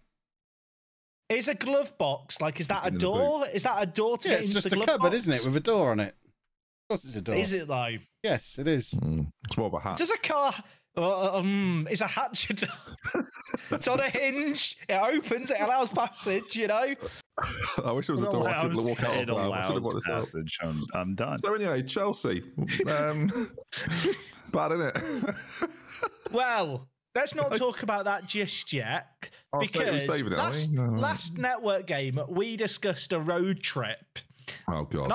It's a glove box. Like, is that a door? Is that a door to get into the glove box? It's just a cupboard, isn't it, with a door on it? Of course it's a door. Is it, though? Yes, it is. It's more of a hat. Does a car... is a hatch a door? It's on a hinge. It opens. It allows passage, you know? I wish it was a door I could walk out of. It allows passage. I'm done. So anyway, Chelsea. Bad, isn't it? Well... Let's not talk about that just yet, because last network game we discussed a road trip. Oh God! And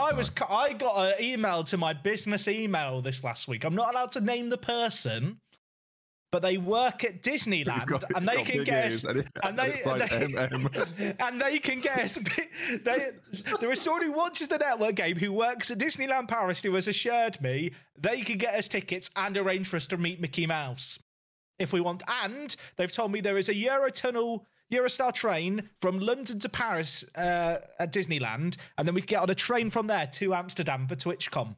I got an email to my business email this last week. I'm not allowed to name the person, but they work at Disneyland, and they can get us. And they can get us. There is someone who watches the network game who works at Disneyland Paris who has assured me they can get us tickets and arrange for us to meet Mickey Mouse. If we want, and they've told me there is a Eurostar train from London to Paris at Disneyland, and then we can get on a train from there to Amsterdam for TwitchCon.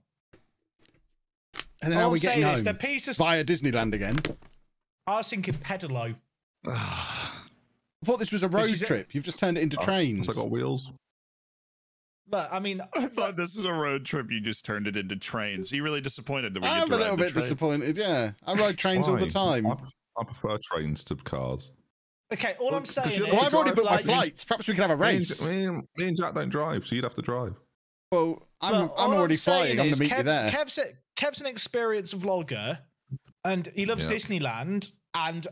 And then how are we getting home? Via Disneyland again? I was thinking pedalo. I thought this was a road trip. You've just turned it into trains. I got wheels. But I mean, I thought this was a road trip. You just turned it into trains. Are you really disappointed that we I'm a little bit disappointed. Yeah, I ride trains all the time. I prefer trains to cars. Okay, all I'm saying is, I've already booked my flights. Perhaps we can have a race. Me and Jack don't drive, so you'd have to drive. Well, I'm already flying. I'm going to meet you there. Kev's an experienced vlogger, and he loves Disneyland, and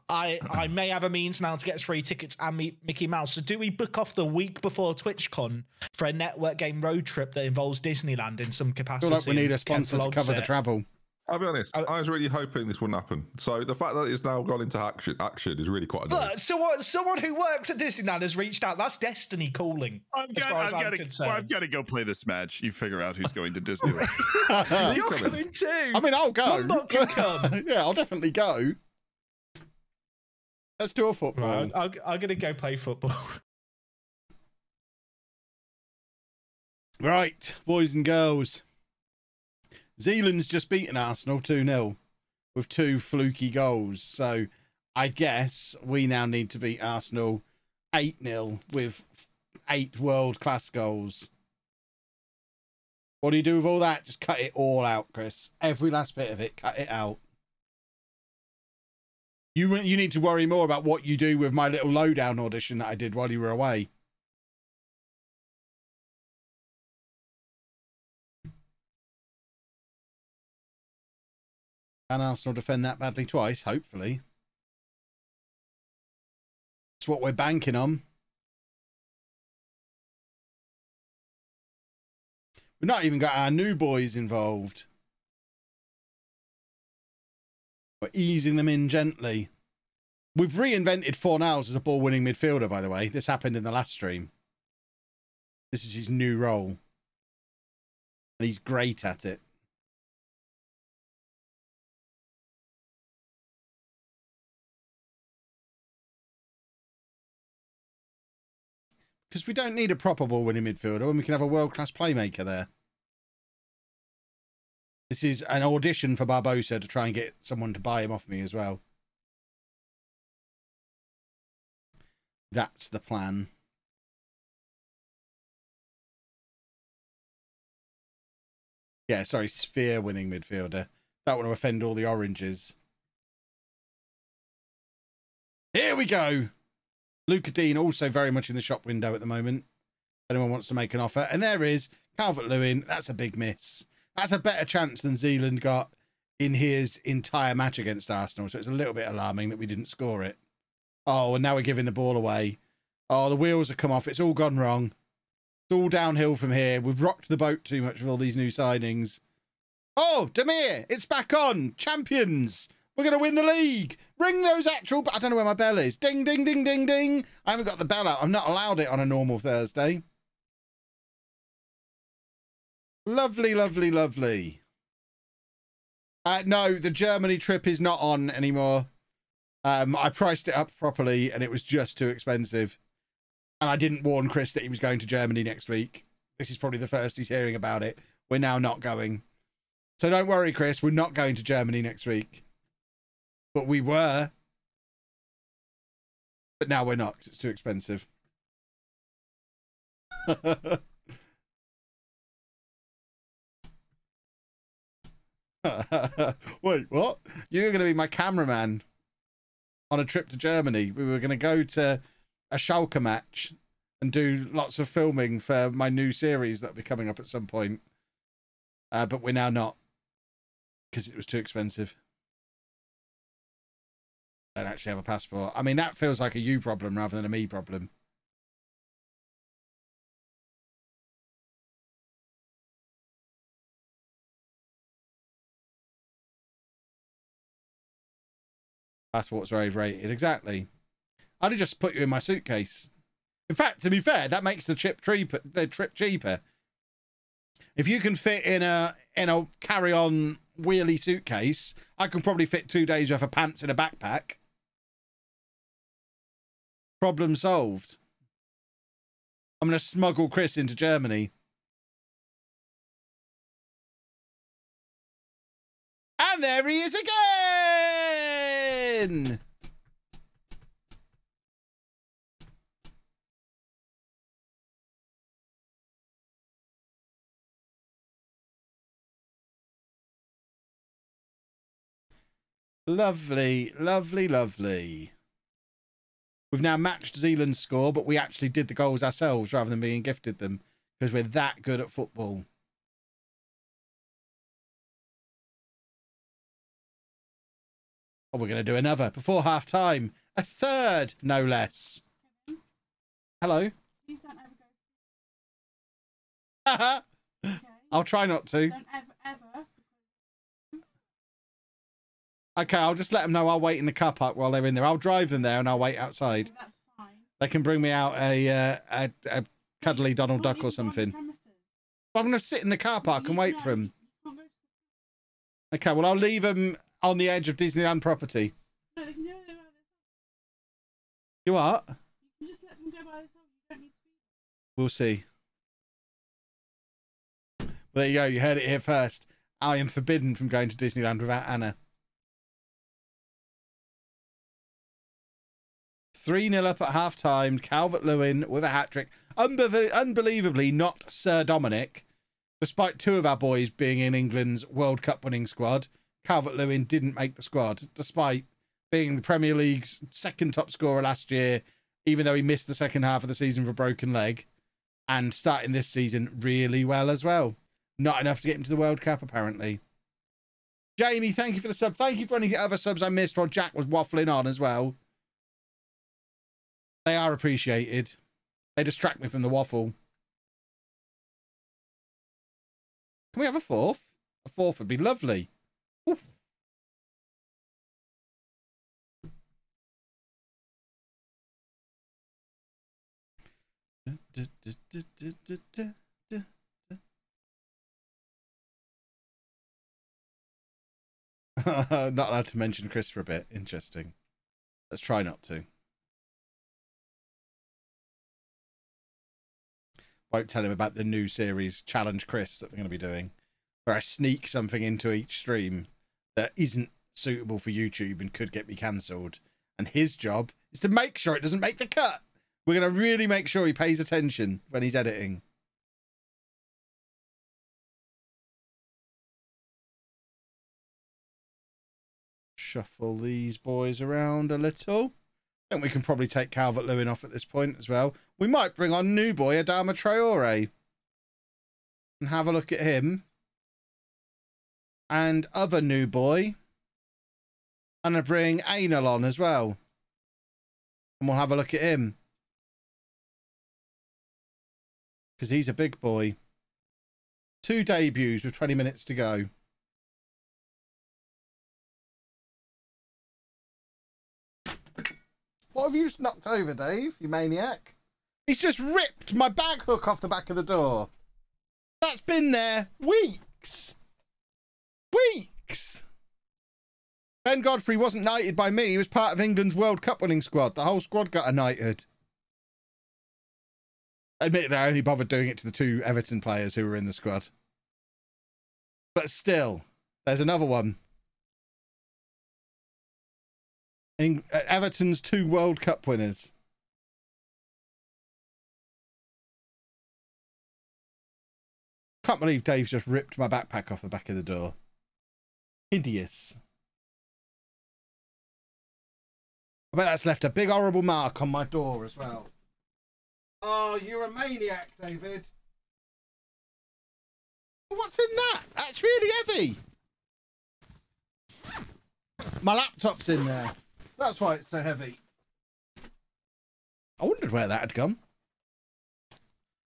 I may have a means now to get us free tickets and meet Mickey Mouse. So do we book off the week before TwitchCon for a network game road trip that involves Disneyland in some capacity? I feel like we need a sponsor to cover the travel. I'll be honest. I was really hoping this wouldn't happen. So the fact that it's now gone into action is really quite annoying. Look, someone who works at Disneyland has reached out. That's destiny calling. I've got to go play this match. You figure out who's going to Disneyland. You're coming too. I mean, I'll go. Not can come. Yeah, I'll definitely go. Let's do a football. Right, I'm going to go play football. Right, boys and girls. Zealand's just beaten Arsenal 2-0 with 2 fluky goals. So I guess we now need to beat Arsenal 8-0 with 8 world-class goals. What do you do with all that? Just cut it all out, Chris. Every last bit of it, cut it out. You need to worry more about what you do with my little lowdown audition that I did while you were away. Can Arsenal defend that badly twice? Hopefully. It's what we're banking on. We've not even got our new boys involved. We're easing them in gently. We've reinvented Fornals as a ball-winning midfielder, by the way. This happened in the last stream. This is his new role. And he's great at it. Because we don't need a proper ball-winning midfielder when we can have a world-class playmaker there. This is an audition for Barbosa to try and get someone to buy him off me as well. That's the plan. Yeah, sorry, sphere-winning midfielder. Don't want to offend all the oranges. Here we go. Luca Dean also very much in the shop window at the moment. Anyone wants to make an offer. And there is Calvert-Lewin. That's a big miss. That's a better chance than Zealand got in his entire match against Arsenal. So it's a little bit alarming that we didn't score it. Oh, and now we're giving the ball away. Oh, the wheels have come off. It's all gone wrong. It's all downhill from here. We've rocked the boat too much with all these new signings. Oh, Demir, it's back on. Champions. We're going to win the league. Ring those actual... I don't know where my bell is. Ding, ding, ding, ding, ding. I haven't got the bell out. I'm not allowed it on a normal Thursday. Lovely, lovely, lovely. No, the Germany trip is not on anymore. I priced it up properly and it was just too expensive. And I didn't warn Chris that he was going to Germany next week. This is probably the first he's hearing about it. We're now not going. So don't worry, Chris. We're not going to Germany next week. But we were. But now we're not because it's too expensive. Wait, what? You're going to be my cameraman on a trip to Germany. We were going to go to a Schalke match and do lots of filming for my new series that'll be coming up at some point. But we're now not because it was too expensive. I don't actually have a passport. I mean, that feels like a you problem rather than a me problem. Passports are overrated. Exactly. I'd have just put you in my suitcase. In fact, to be fair, that makes the trip cheaper. If you can fit in a carry-on wheelie suitcase, I can probably fit 2 days worth of pants in a backpack. Problem solved. I'm going to smuggle Chris into Germany. And there he is again! Lovely, lovely, lovely. We've now matched Zealand's score, but we actually did the goals ourselves rather than being gifted them because we're that good at football. Oh, we're going to do another before half time. A third, no less. Hello. Please don't ever go. Okay. I'll try not to. Don't ever. Okay, I'll just let them know I'll wait in the car park while they're in there. I'll drive them there and I'll wait outside. That's fine. They can bring me out a cuddly Donald Duck or something. I'm going to sit in the car park and wait for them. Okay, well, I'll leave them on the edge of Disneyland property. No, they can go there by themselves. You what? You can just let them go by themselves. You don't need to be. We'll see. Well, there you go. You heard it here first. I am forbidden from going to Disneyland without Anna. 3-0 up at half-time. Calvert-Lewin with a hat-trick. Unbelievably not Sir Dominic. Despite 2 of our boys being in England's World Cup winning squad, Calvert-Lewin didn't make the squad, despite being the Premier League's second top scorer last year, even though he missed the second half of the season for a broken leg, and starting this season really well as well. Not enough to get him to the World Cup, apparently. Jamie, thank you for the sub. Thank you for any other subs I missed while Jack was waffling on as well. They are appreciated. They distract me from the waffle. Can we have a 4th? A 4th would be lovely. Oof. Not allowed to mention Chris for a bit. Interesting. Let's try not to. Won't tell him about the new series Challenge Chris that we're going to be doing, where I sneak something into each stream that isn't suitable for YouTube and could get me cancelled. And his job is to make sure it doesn't make the cut. We're going to really make sure he pays attention when he's editing. Shuffle these boys around a little. I think we can probably take Calvert-Lewin off at this point as well. We might bring on new boy Adama Traore and have a look at him. And other new boy. And I bring Anal on as well. And we'll have a look at him. Because he's a big boy. 2 debuts with 20 minutes to go. What have you just knocked over, Dave, you maniac? He's just ripped my bag hook off the back of the door. That's been there weeks. Weeks. Ben Godfrey wasn't knighted by me. He was part of England's World Cup winning squad. The whole squad got a knighted. Admittedly, I only bothered doing it to the 2 Everton players who were in the squad. But still, there's another one. Everton's 2 World Cup winners. Can't believe Dave's just ripped my backpack off the back of the door. Hideous. I bet that's left a big horrible mark on my door as well. Oh, you're a maniac, David. What's in that? That's really heavy. My laptop's in there. That's why it's so heavy. I wondered where that had gone.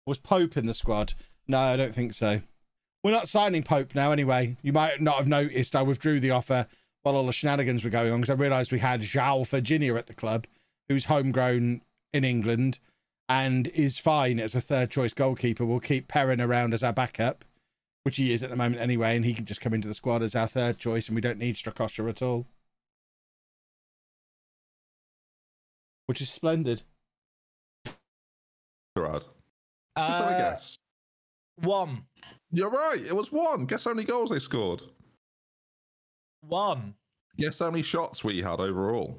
Was Pope in the squad? No, I don't think so. We're not signing Pope now anyway. You might not have noticed I withdrew the offer while all the shenanigans were going on because I realised we had João Virginia at the club, who's homegrown in England and is fine as a 3rd choice goalkeeper. We'll keep Perrin around as our backup, which he is at the moment anyway, and he can just come into the squad as our 3rd choice and we don't need Strakosha at all. Which is splendid. Gerard. I guess. 1. You're right. It was 1. Guess how many goals they scored? 1. Guess how many shots we had overall?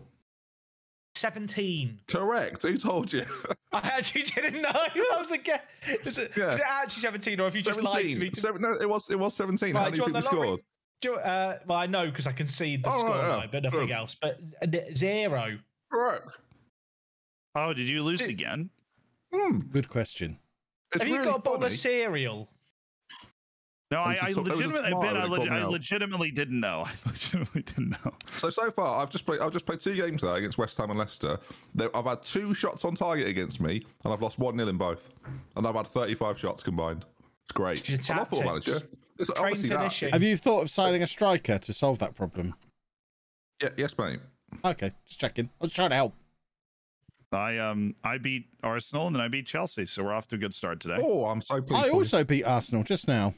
17. Correct. Who told you? I actually didn't know. That was a guess. Is it actually 17, or if you just 17. lied to me? No, it was 17. Right, how many people scored? Well, I know because I can see the scoreline, but nothing else. But 0. Correct. Oh, did you lose again? Good question. Have you got a bowl of cereal? No, I legitimately didn't know. I legitimately didn't know. So far, I've just played 2 games there against West Ham and Leicester. I've had 2 shots on target against me, and I've lost 1-0 in both. And I've had 35 shots combined. It's great. I'm not full manager. Have you thought of signing a striker to solve that problem? Yeah, yes, mate. Okay, just checking. I was trying to help. I beat Arsenal and then I beat Chelsea, so we're off to a good start today. Oh, I'm so pleased. I also beat Arsenal just now.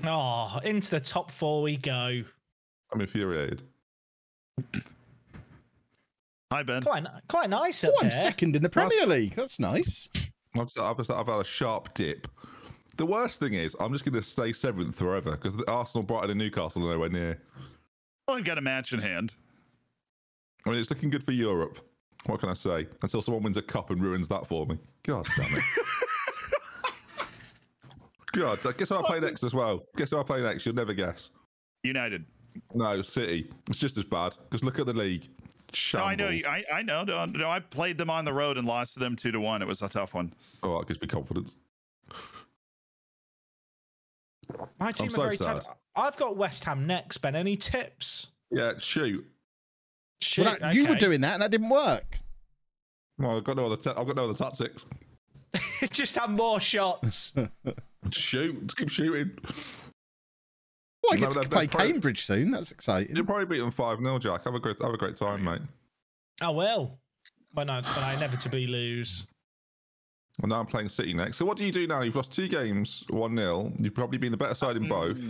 Oh, into the top 4 we go. I'm infuriated. Hi, Ben. Quite nice up I'm here. second in the Premier League. That's nice. I've had a sharp dip. The worst thing is, I'm just going to stay 7th forever because Arsenal, Brighton, and Newcastle are nowhere near. Well, I've got a match in hand. I mean, it's looking good for Europe. What can I say? Until someone wins a cup and ruins that for me. God damn it. God, guess who I play next as well? Guess who I play next? You'll never guess. United. No, City. It's just as bad. Because look at the league. Shambles. No, I know. No, I played them on the road and lost to them 2-1. It was a tough one. Oh, that gives me confidence. My team are very talented. I've got West Ham next, Ben. Any tips? Yeah, shoot. Well, you were doing that and that didn't work. Well, I've got no other tactics. Just have more shots. Shoot. Just keep shooting. Well, I get to play Cambridge soon. That's exciting. You'll probably beat them 5-0, Jack. Have a great time, mate. I will. But I inevitably lose. Well, now I'm playing City next. So what do you do now? You've lost 2 games, 1-0. You've probably been the better side in both.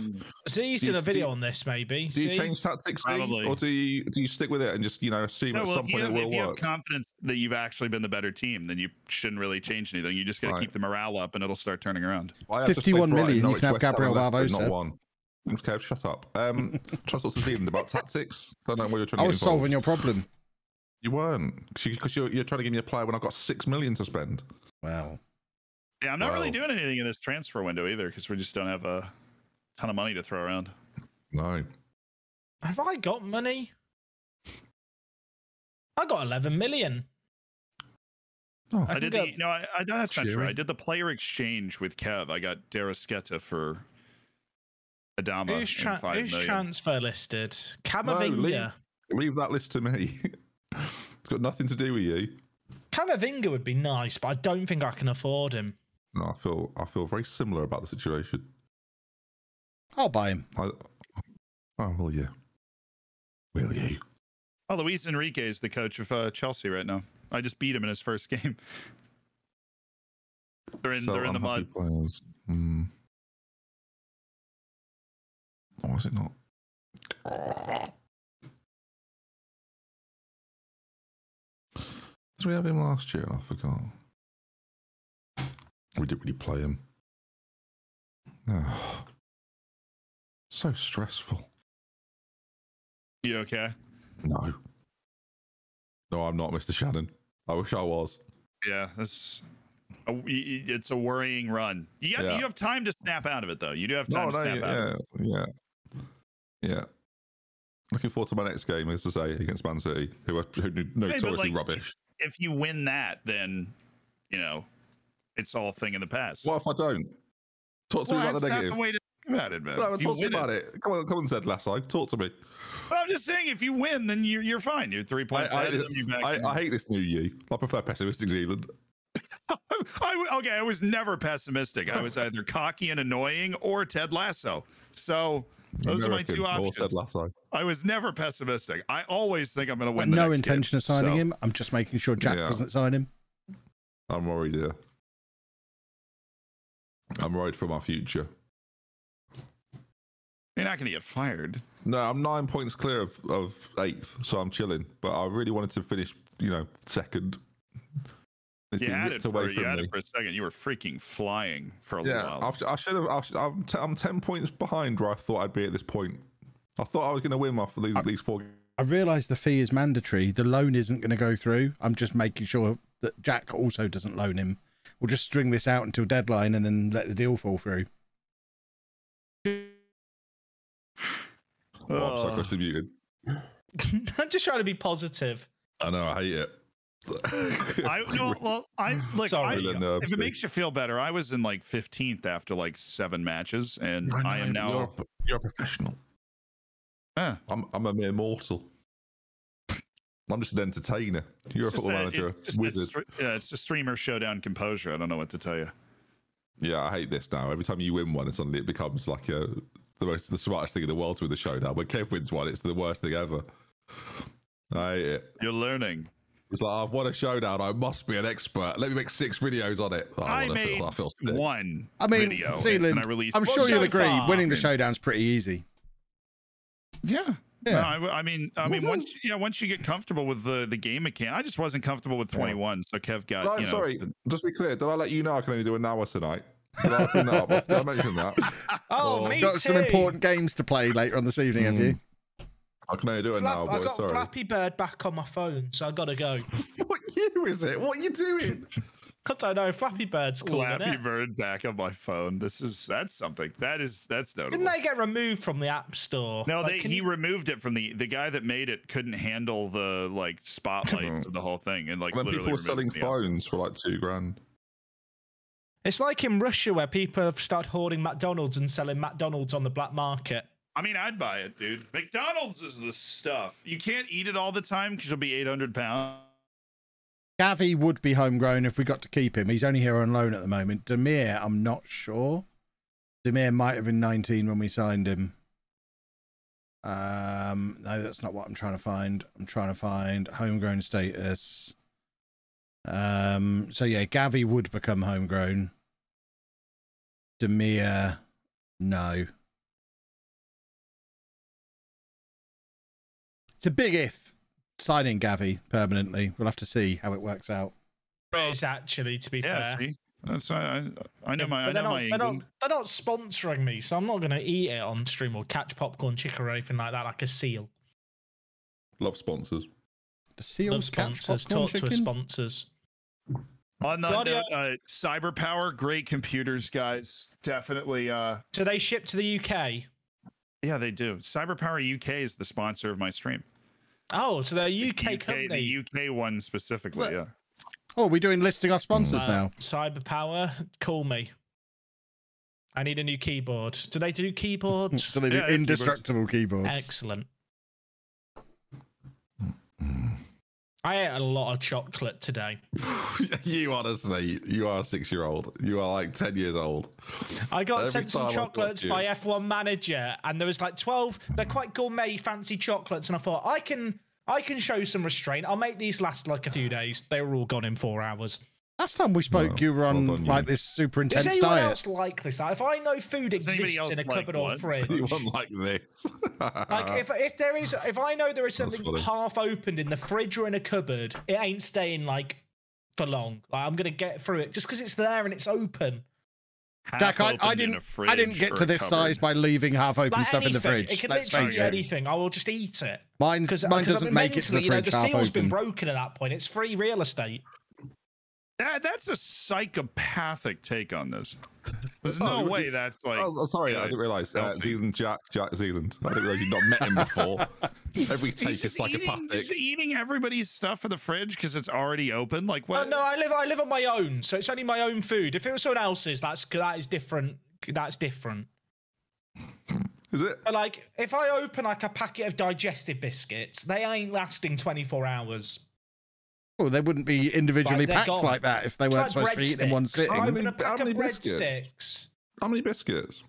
Z's done a video on this, maybe. Do you change tactics, probably, or do you stick with it and just assume at some point it will work? If you have confidence that you've actually been the better team, then you shouldn't really change anything. You just got to keep the morale up, and it'll start turning around. 51 million. You can have Gabriel Barbosa. Not one. Thanks, Kev. Shut up. Try to talk to Zealand about tactics. Don't know what you're trying to get I was solving your problem. You weren't, because you're trying to give me a player when I've got 6 million to spend. Wow. Yeah, I'm not really doing anything in this transfer window either because we just don't have a ton of money to throw around. No. Have I got money? I got 11 million. Oh, I did that's not true. I did the player exchange with Kev. I got Darasketa for Adama. Who's transfer listed? Camavinga. Leave that list to me. It's got nothing to do with you. Camavinga would be nice, but I don't think I can afford him. No, I feel very similar about the situation. I'll buy him. Will you? Will you? Oh, Luis Enrique is the coach of Chelsea right now. I just beat him in his first game. They're in the mud. Players. Or is it not? Did we have him last year? I forgot. We didn't really play him. Oh, so stressful. You okay? No, I'm not, Mr. Shannon. I wish I was. Yeah, it's a worrying run. You have time to snap out of it, though. You do have time to snap out of it. Yeah. Looking forward to my next game, as I say, against Man City, who are notoriously rubbish. If you win that, then it's all a thing in the past. What if I don't? Talk to me about the negative. That's not the way to think about it, man. No, talk to me about it. Come on, Zed Lasso. Talk to me. Well, I'm just saying, if you win, then you're fine. You're 3 points ahead. I hate this new you. I prefer pessimistic Zealand. I was never pessimistic. I was either cocky and annoying or Ted Lasso. So those are my 2 options. Ted Lasso. I was never pessimistic. I always think I'm going to win. No intention of signing him. I'm just making sure Jack doesn't sign him. I'm worried, yeah. I'm worried for my future. You're not going to get fired. No, I'm 9 points clear of 8th, so I'm chilling. But I really wanted to finish, second. You had it for a second. You were freaking flying for a little while. I should have. I'm 10 points behind where I thought I'd be at this point. I thought I was going to win off these 4 games. I realise the fee is mandatory. The loan isn't going to go through. I'm just making sure that Jack also doesn't loan him. We'll just string this out until deadline and then let the deal fall through. I'm so close to muted. I'm just trying to be positive. I know, I hate it. If it makes you feel better, I was in 15th after 7 matches, and I am now. You're a professional. Yeah. I'm a mere mortal. I'm just an entertainer. You're a football manager, wizard. It's a streamer showdown composure. I don't know what to tell you. Yeah, I hate this now. Every time you win one, suddenly it becomes like the the smartest thing in the world to win the showdown. When Kev wins one, it's the worst thing ever. I hate it. You're learning. It's like, I've won a showdown. I must be an expert. Let me make 6 videos on it. Oh, I made one video. Zealand, I'm sure you'll agree. Winning the showdown's pretty easy. Yeah. No, I mean, once you get comfortable with the game mechanic, I just wasn't comfortable with 21, so Kev got. Right, sorry, just to be clear, did I let you know I can only do an hour tonight? Did I bring that up? Did I mention that? Oh, me got too. some important games to play later on this evening, have you? I can only do it now, boys. I got sorry. Flappy Bird back on my phone, so I gotta go. What year is it? What are you doing? I don't know. Flappy Bird's cool. Flappy Bird back on my phone. That's something. That's notable. Didn't they get removed from the App Store? No, he removed it from the guy that made it couldn't handle the spotlight of the whole thing, and when people were selling phones for like $2,000. It's like in Russia where people have started hoarding McDonald's and selling McDonald's on the black market. I mean, I'd buy it, dude. McDonald's is the stuff. You can't eat it all the time because you'll be 800 pounds. Gavi would be homegrown if we got to keep him. He's only here on loan at the moment. Demir, I'm not sure. Demir might have been 19 when we signed him. No, that's not what I'm trying to find. I'm trying to find homegrown status. So yeah, Gavi would become homegrown. Demir, no. It's a big if. Signing Gavi permanently. We'll have to see how it works out. It is actually, to be fair. See? That's I know my. But they're not sponsoring me, so I'm not going to eat it on stream or catch popcorn chicken or anything like that, like a seal. Love sponsors. The seals love sponsors. Talk to us, sponsors. On that note, Cyber Power, great computers, guys. Definitely. Do they ship to the UK? Yeah, they do. Cyber Power UK is the sponsor of my stream. Oh, so they're a UK company. The UK one specifically, yeah. Oh, we're doing listing off sponsors now. Cyber Power, call me. I need a new keyboard. Do they do keyboards? Do they do indestructible keyboards? Excellent. I ate a lot of chocolate today. You honestly, you are a 6-year-old. You are like 10 years old. I got sent some chocolates by F1 Manager, and there was like 12. They're quite gourmet, fancy chocolates, and I thought I can show some restraint. I'll make these last like a few days. They were all gone in 4 hours. Last time we spoke, you were on like this super intense diet. Is anyone else like this? Like, if I know food exists in a cupboard or fridge, anyone like this? Like if I know there is something half opened in the fridge or in a cupboard, it ain't staying like for long. Like, I'm gonna get through it just because it's there and it's open. Jack, I didn't get to this size by leaving half open like stuff anything. in the fridge. It can literally be anything. I will just eat it. Mine doesn't make it to the fridge the half seal's open. been broken at that point. It's free real estate. That's a psychopathic take on this. There's no way that's like. Oh, sorry, I didn't realize. Zealand Jack Zealand. I didn't realize you'd not met him before. Every take is psychopathic. He's eating everybody's stuff in the fridge because it's already open. Like what? No, I live on my own, so it's only my own food. If it was someone else's, that is different. That's different. Is it? But like, if I open like a packet of digestive biscuits, they ain't lasting 24 hours. Oh, they wouldn't be individually packed like that if they weren't supposed to be eaten in one sitting. I'm in a pack of breadsticks. How many biscuits?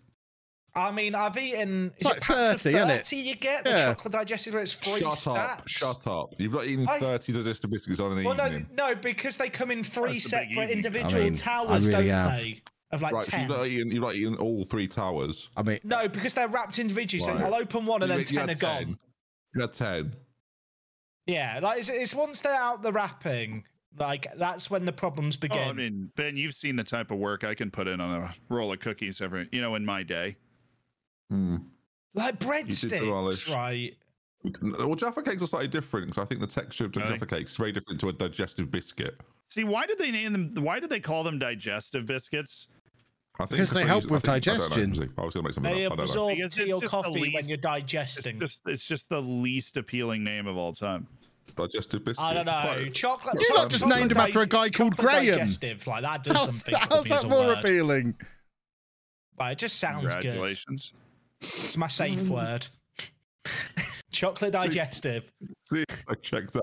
I mean, I've eaten. It's like 30, isn't it? You get the chocolate digestive, it's 3 stacks. Shut up! You've not eaten 30 digestive biscuits on an evening. No, because they come in 3 separate individual towers, don't they? Of like 10. So you've not eaten all 3 towers. I mean, no, because they're wrapped individually. So I'll open one and then 10 are gone. You had 10. Yeah, like it's once they're out the wrapping, like that's when the problems begin. Oh, I mean, Ben, you've seen the type of work I can put in on a roll of cookies in my day. Like breadsticks, right? Well, Jaffa cakes are slightly different because I think the texture of the Jaffa cakes is very different to a digestive biscuit. See, why did they name them? Why did they call them digestive biscuits? Because they help with digestion. I was going to make something they up. I don't know. absorb tea or coffee when you're digesting. It's just the least appealing name of all time. Digestive biscuits. I don't know. Chocolate. You're not just named him after a guy called Graham. Digestive, like that does something. How's that more appealing? Like, it just sounds Congratulations. Good. It's my safe word. Chocolate digestive. See, I checked that.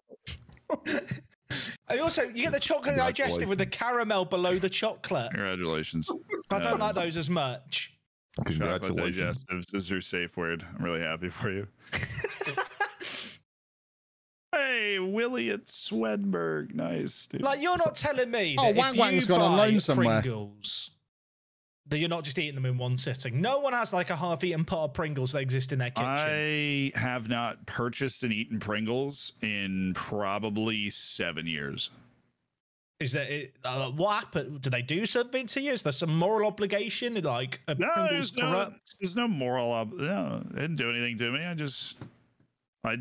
And also, you get the chocolate digestive with the caramel below the chocolate. Congratulations. I don't like those as much. Chocolate digestives is your safe word. I'm really happy for you. Hey, Willie at Swedberg. Nice, dude. Like, you're not telling me Oh, that Wang if Wang's you gone on buy loan somewhere. Pringles, that you're not just eating them in one sitting. No one has like a half-eaten pot of Pringles that exist in their kitchen. I have not purchased and eaten Pringles in probably 7 years. Is that what happened? Do they do something to you? Is there some moral obligation? Like, Pringles corrupt? There's no moral. No, they didn't do anything to me. I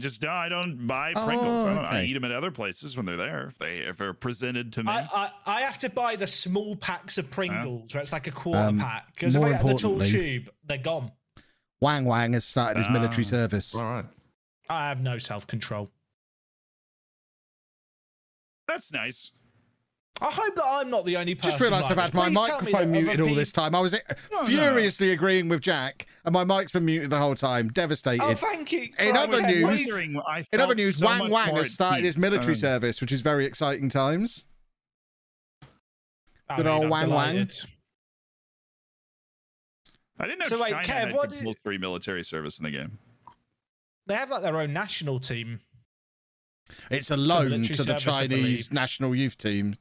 don't buy Pringles. I eat them at other places when they're there. If they're presented to me, I have to buy the small packs of Pringles where it's like a quarter pack, because if I get the tall tube, they're gone. Wang Wang has started his military service. All right. I have no self-control. That's nice. I hope that I'm not the only person. Just realised I've had my microphone muted all this time. I was furiously agreeing with Jack, and my mic's been muted the whole time. Devastated. Oh, thank you. In other news, Wang Wang has started his military service, which is very exciting times. Good old Wang Wang. I didn't know China had compulsory military service in the game. They have like their own national team. It's a loan to the Chinese national youth team.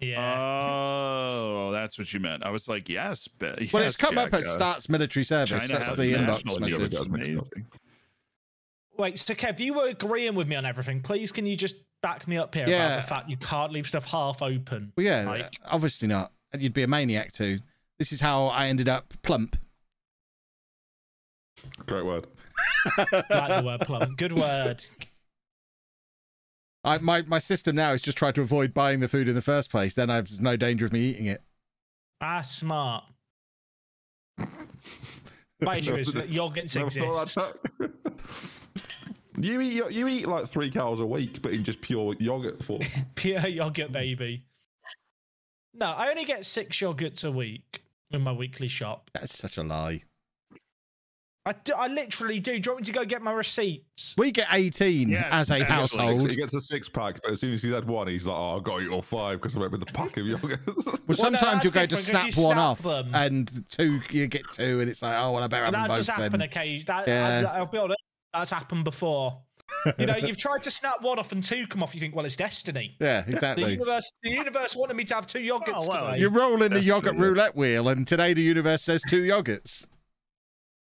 Yeah. Oh, that's what you meant. I was like, yes. Well, it's come up as starts military service. That's the inbox message. Amazing. Wait, so Kev, you were agreeing with me on everything. Please, can you just back me up here about the fact you can't leave stuff half open? Well, yeah, obviously not. And you'd be a maniac too. This is how I ended up plump. Great word. Like the word plump. Good word. My system now is just try to avoid buying the food in the first place. Then there's no danger of me eating it. Smart. My issue is that yogurts exist. You eat like 3 cows a week, but in just pure yogurt form. Pure yogurt, baby. No, I only get 6 yogurts a week in my weekly shop. That's such a lie. I literally do. Do you want me to go get my receipts? We get 18 as a household. He gets a 6-pack, but as soon as he's had one, he's like, "Oh, I've got 8 or 5 because I went with the pack of yogurts." Well, sometimes you'll go to snap one off, and 2 you get 2, and it's like, "Oh, well, I better have them both." That does happen occasionally. I'll be honest, that's happened before. You know, you've tried to snap one off and 2 come off. You think, well, it's destiny. Yeah, exactly. The universe wanted me to have 2 yogurts today. You're rolling the yogurt roulette wheel, and today the universe says 2 yogurts.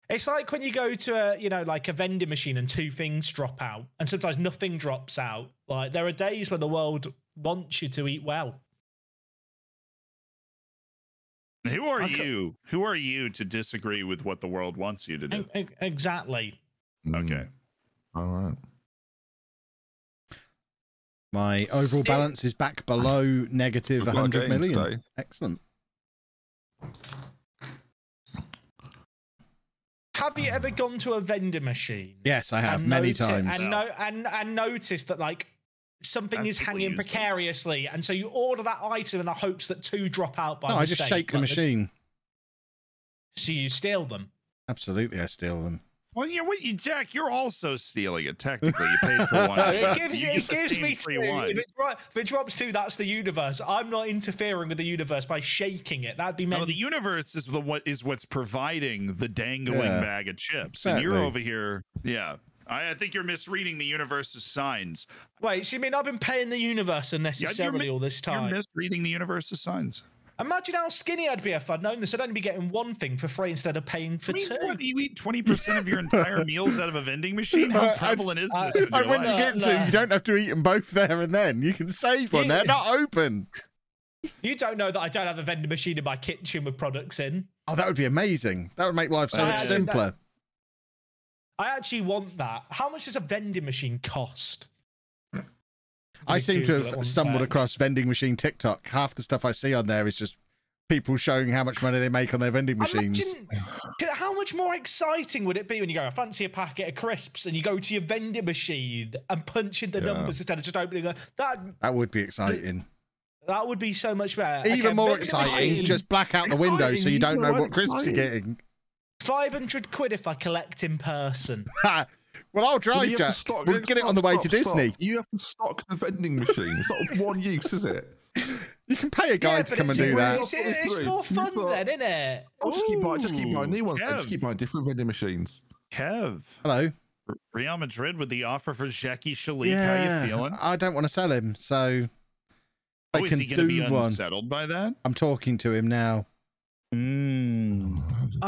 It's like when you go to like a vending machine and 2 things drop out, and sometimes nothing drops out. Like, there are days when the world wants you to eat well. Who are you? Who are you to disagree with what the world wants you to do? Exactly. Okay. All right. My overall balance is back below negative 100 million. Today. Excellent. Have you ever gone to a vending machine? Yes, I have many times. And noticed that like something is hanging precariously, and so you order that item in the hopes that 2 drop out by mistake. I just shake the machine. So you steal them? Absolutely, I steal them. Well, Jack, you're also stealing it. Technically, you paid for 1. It gives me 2. If it drops 2, that's the universe. I'm not interfering with the universe by shaking it. That'd be meant. No, the universe is what's providing the dangling bag of chips, and you're over here. Yeah, I think you're misreading the universe's signs. Wait, so you mean I've been paying the universe unnecessarily all this time? You're misreading the universe's signs. Imagine how skinny I'd be if I'd known this. I'd only be getting 1 thing for free instead of paying for 2. What, you eat 20% of your entire meals out of a vending machine? How prevalent is this? I wouldn't get to. You don't have to eat them both there and then. You can save one. They're not open. You don't know that I don't have a vending machine in my kitchen with products in. Oh, that would be amazing. That would make life so much simpler. I actually want that. How much does a vending machine cost? I seem to have stumbled across vending machine TikTok. Half the stuff I see on there is just people showing how much money they make on their vending machines. How much more exciting would it be when you go, I fancy a packet of crisps, and you go to your vending machine and punch in the numbers instead of just opening it? That would be exciting. That would be so much better. Even more exciting, just black out the window so you don't know what crisps you're getting. 500 quid if I collect in person. Well, I'll drive, Jack. We'll get it on the way to Disney. You have to stock the vending machine. It's not one use, is it? You can pay a guy to come and do that. It's more fun then, isn't it? I'll just keep buying new ones. Just keep buying different vending machines. Kev. Hello. Real Madrid with the offer for Zeki Shalik. Yeah, How you feeling? I don't want to sell him, so is he going to be unsettled by that? I'm talking to him now. I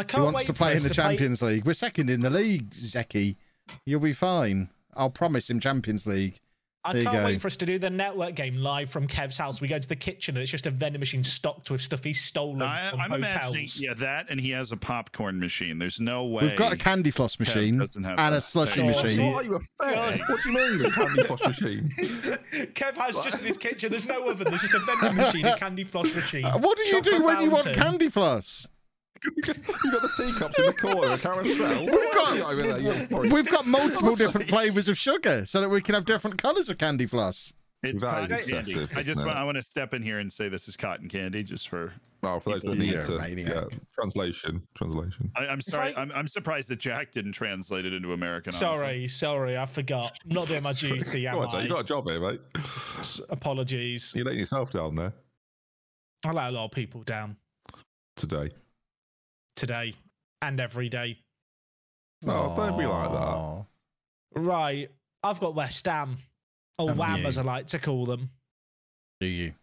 can't he wants to play in the Champions League. We're second in the league, Zeki. You'll be fine. I'll promise him Champions League. I can't wait for us to do the network game live from Kev's house. We go to the kitchen and it's just a vending machine stocked with stuff he's stolen from I'm hotels. Imagining, that, and he has a popcorn machine. There's no way. We've got a candy floss machine and a slushy machine. What are you What do you mean a candy floss machine? Kev has just in his kitchen. There's no oven. There's just a vending machine, a candy floss machine. What do you do when you want candy floss? You've got the teacups in the corner, a carousel. We've got multiple different flavours of sugar so that we can have different colours of candy floss. It's cotton candy. I want to step in here and say this is cotton candy, just for for those that need to translation. I'm sorry. I'm surprised that Jack didn't translate it into American. Sorry, I forgot. I'm not doing my duty. You got a job here, mate. Apologies. You're letting yourself down there. I let a lot of people down today and every day. Oh, don't be like that. Right, I've got West Ham, or Wham as I like to call them. Do you?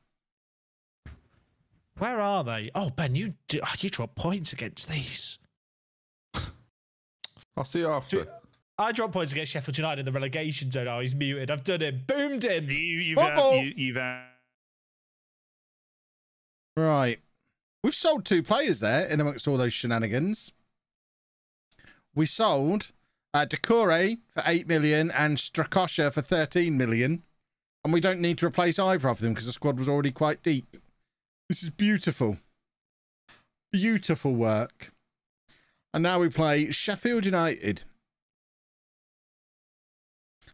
Where are they? Oh, Ben, you drop points against these. I'll see you after. I dropped points against Sheffield United in the relegation zone. Oh, he's muted. I've done him. Boomed him. You've Right. We've sold 2 players there in amongst all those shenanigans. We sold Decore for 8 million and Strakosha for 13 million. And we don't need to replace either of them because the squad was already quite deep. This is beautiful. Beautiful work. And now we play Sheffield United.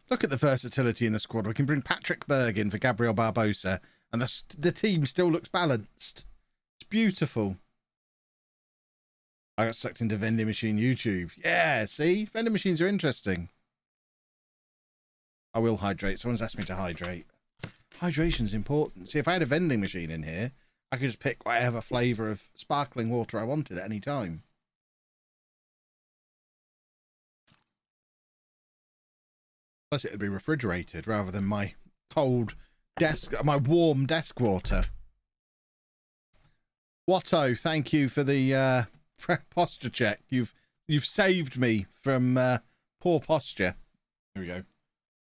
Look at the versatility in the squad. We can bring Patrick Berg in for Gabriel Barbosa. And the team still looks balanced. It's beautiful. I got sucked into vending machine YouTube. Yeah, see? Vending machines are interesting. I will hydrate. Someone's asked me to hydrate. Hydration's important. See, if I had a vending machine in here, I could just pick whatever flavour of sparkling water I wanted at any time. Plus, it would be refrigerated rather than my cold desk, my warm desk water. Watto, thank you for the posture check. You've saved me from poor posture. Here we go.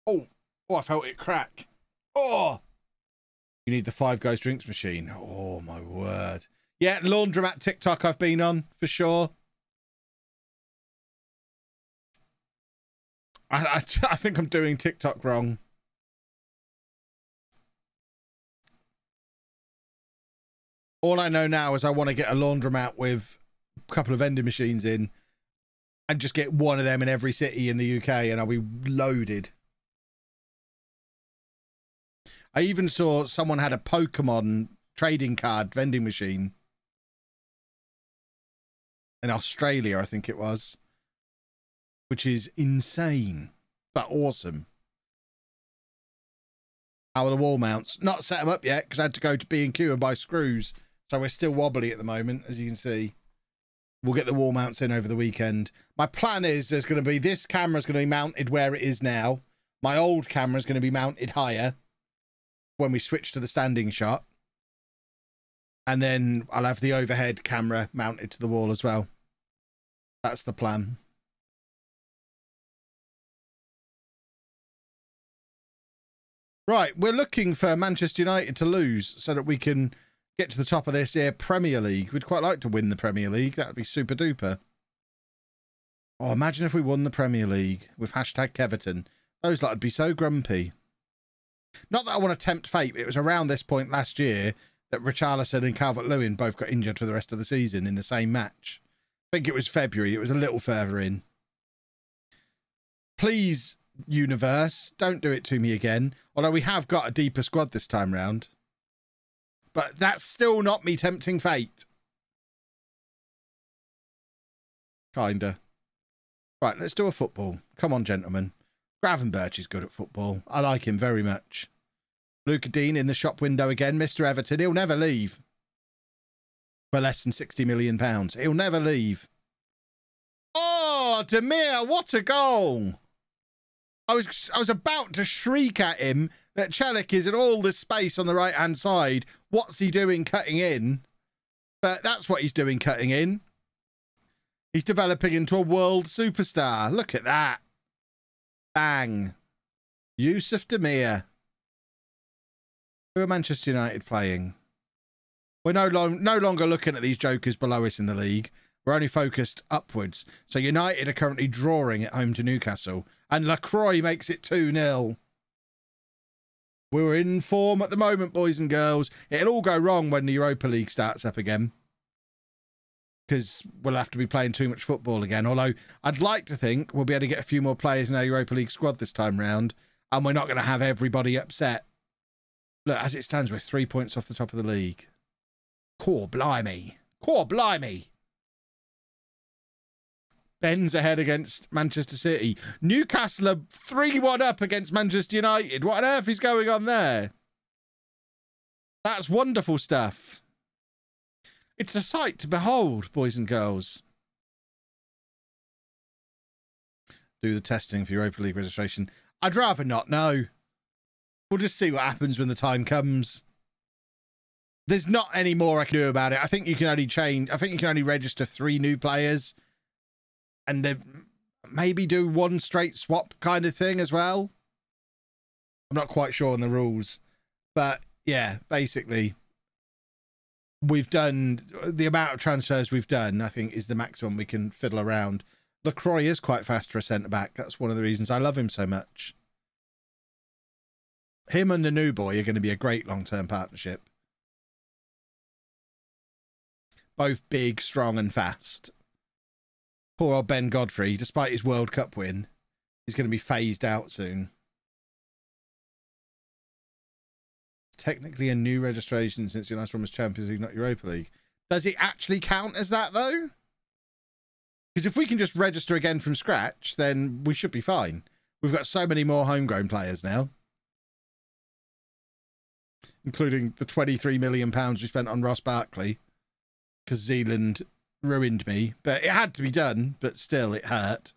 Oh, I felt it crack. Oh, you need the Five Guys drinks machine. Oh my word. Yeah, laundromat TikTok I've been on for sure. I think I'm doing TikTok wrong. All I know now is I want to get a laundromat with a couple of vending machines in and just get one of them in every city in the UK and I'll be loaded. I even saw someone had a Pokemon trading card vending machine in Australia, I think it was, which is insane, but awesome. How are the wall mounts? Not set them up yet because I had to go to B&Q and buy screws. So we're still wobbly at the moment, as you can see. We'll get the wall mounts in over the weekend. My plan is there's going to be, this camera's going to be mounted where it is now. My old camera's going to be mounted higher when we switch to the standing shot. And then I'll have the overhead camera mounted to the wall as well. That's the plan. Right, we're looking for Manchester United to lose so that we can get to the top of this here Premier League. We'd quite like to win the Premier League. That would be super duper. Oh, imagine if we won the Premier League with hashtag Keverton. Those lot would be so grumpy. Not that I want to tempt fate. It was around this point last year that Richarlison and Calvert-Lewin both got injured for the rest of the season in the same match. I think it was February. It was a little further in. Please, universe, don't do it to me again. Although we have got a deeper squad this time round. But that's still not me tempting fate. Kinda. Right, let's do a football. Come on, gentlemen. Gravenberch is good at football. I like him very much. Luca Dean in the shop window again. Mr. Everton, he'll never leave. For less than £60 million. He'll never leave. Oh, Demir, what a goal. I was about to shriek at him that Celik is in all this space on the right-hand side. What's he doing cutting in? But that's what he's doing cutting in. He's developing into a world superstar. Look at that. Bang. Yusuf Demir. Who are Manchester United playing? We're no longer looking at these jokers below us in the league. We're only focused upwards. So United are currently drawing at home to Newcastle. And Lacroix makes it 2-0. We're in form at the moment, boys and girls. It'll all go wrong when the Europa League starts up again. Because we'll have to be playing too much football again. Although I'd like to think we'll be able to get a few more players in our Europa League squad this time round. And we're not going to have everybody upset. Look, as it stands, we're 3 points off the top of the league. Core blimey. Core blimey. Ben's ahead against Manchester City. Newcastle are 3-1 up against Manchester United. What on earth is going on there? That's wonderful stuff. It's a sight to behold, boys and girls. Do the testing for Europa League registration. I'd rather not know. We'll just see what happens when the time comes. There's not any more I can do about it. I think you can only register 3 new players. And then maybe do 1 straight swap kind of thing as well. I'm not quite sure on the rules. But yeah, basically, we've done the amount of transfers we've done, I think, is the maximum we can fiddle around. Lacroix is quite fast for a centre-back. That's one of the reasons I love him so much. Him and the new boy are going to be a great long-term partnership. Both big, strong and fast. Poor old Ben Godfrey, despite his World Cup win, he's going to be phased out soon. It's technically a new registration since your last one was Champions League, not Europa League. Does it actually count as that, though? Because if we can just register again from scratch, then we should be fine. We've got so many more homegrown players now. Including the £23 million we spent on Russ Barkley. Because Zealand ruined me. But it had to be done, but still it hurt.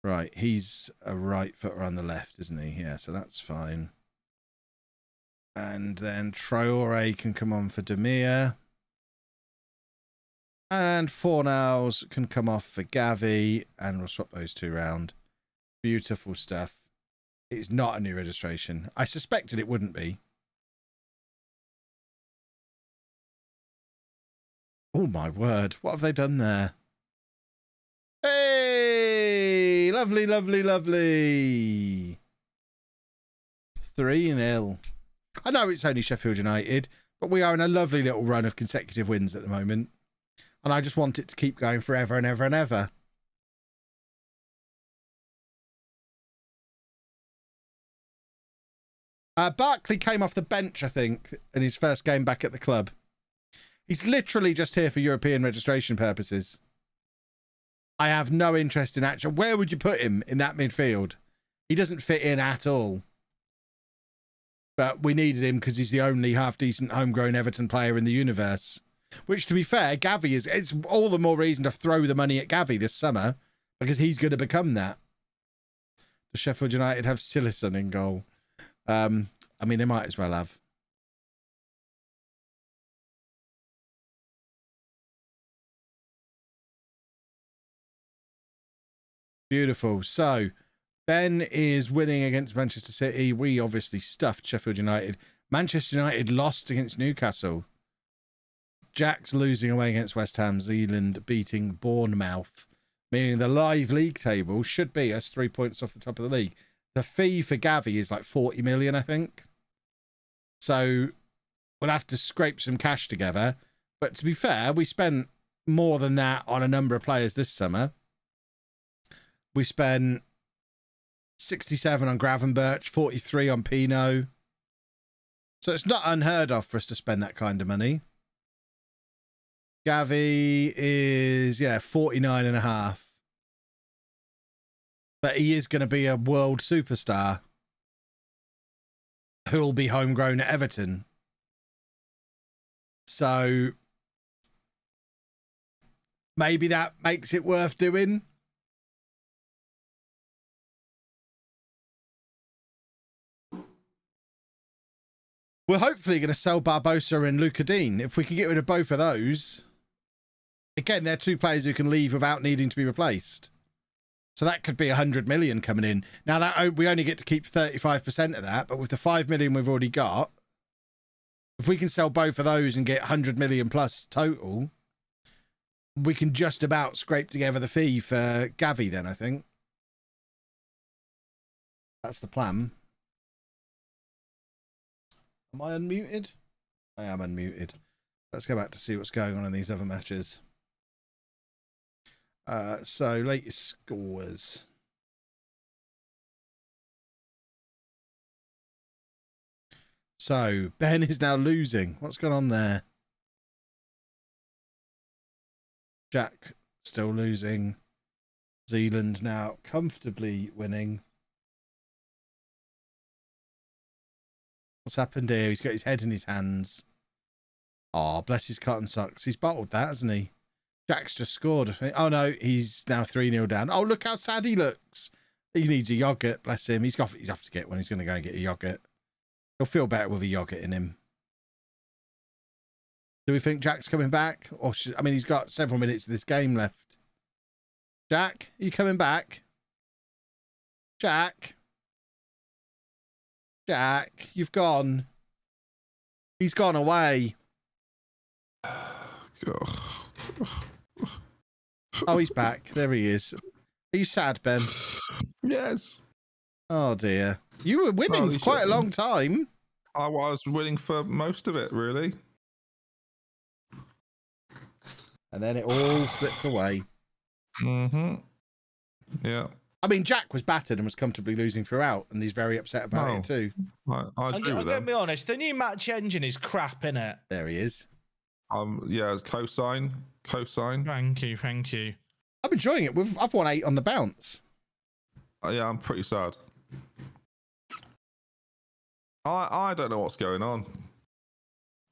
Right, he's a right footer on the left, isn't he? Yeah, so that's fine. And then Traore can come on for Demir. And Fornals can come off for Gavi. And we'll swap those 2 round. Beautiful stuff. It's not a new registration. I suspected it wouldn't be. Oh, my word. What have they done there? Hey! Lovely, lovely, lovely. 3-0. I know it's only Sheffield United, but we are in a lovely little run of consecutive wins at the moment. And I just want it to keep going forever and ever and ever. Barkley came off the bench, I think, in his first game back at the club. He's literally just here for European registration purposes. I have no interest in action. Where would you put him in that midfield? He doesn't fit in at all. But we needed him because he's the only half-decent homegrown Everton player in the universe. Which, to be fair, Gavi is... It's all the more reason to throw the money at Gavi this summer because he's going to become that. Does Sheffield United have Silisson in goal? I mean, they might as well have. Beautiful. So, Ben is winning against Manchester City. We obviously stuffed Sheffield United. Manchester United lost against Newcastle. Jack's losing away against West Ham. Zealand beating Bournemouth. Meaning the live league table should be us 3 points off the top of the league. The fee for Gavi is like 40 million, I think. So we'll have to scrape some cash together. But to be fair, we spent more than that on a number of players this summer. We spent 67 on Gravenberch, 43 on Pino. So it's not unheard of for us to spend that kind of money. Gavi is, 49.5. But he is going to be a world superstar who'll be homegrown at Everton. So maybe that makes it worth doing. We're hopefully going to sell Barbosa and Luca Dean. If we can get rid of both of those, again, they're two players who can leave without needing to be replaced. So that could be 100 million coming in. Now that we only get to keep 35% of that, but with the 5 million we've already got, if we can sell both of those and get 100 million plus total, we can just about scrape together the fee for Gavi then, I think. That's the plan. Am I unmuted? I am unmuted. Let's go back to see what's going on in these other matches. So, latest scores. So, Ben is now losing. What's going on there? Jack still losing. Zealand now comfortably winning. What's happened here? He's got his head in his hands. Oh, bless his cotton socks. He's bottled that, hasn't he? Jack's just scored. Oh, no, he's now 3-0 down. Oh, look how sad he looks. He needs a yogurt, bless him. He's off to get one. He's going to go and get a yogurt. He'll feel better with a yogurt in him. Do we think Jack's coming back? Or I mean, he's got several minutes of this game left. Jack, are you coming back? Jack? Jack, you've gone. He's gone away. Oh, he's back. There he is. Are you sad, Ben? Yes. Oh, dear. You were winning for quite a long time. I was winning for most of it, really. And then it all slipped away. Mm-hmm. Yeah. I mean, Jack was battered and was comfortably losing throughout, and he's very upset about it too. I agree with I'm going to be honest. The new match engine is crap, innit? There he is. Yeah, cosine. Thank you. I'm enjoying it. I've won 8 on the bounce. Yeah, I'm pretty sad. I don't know what's going on.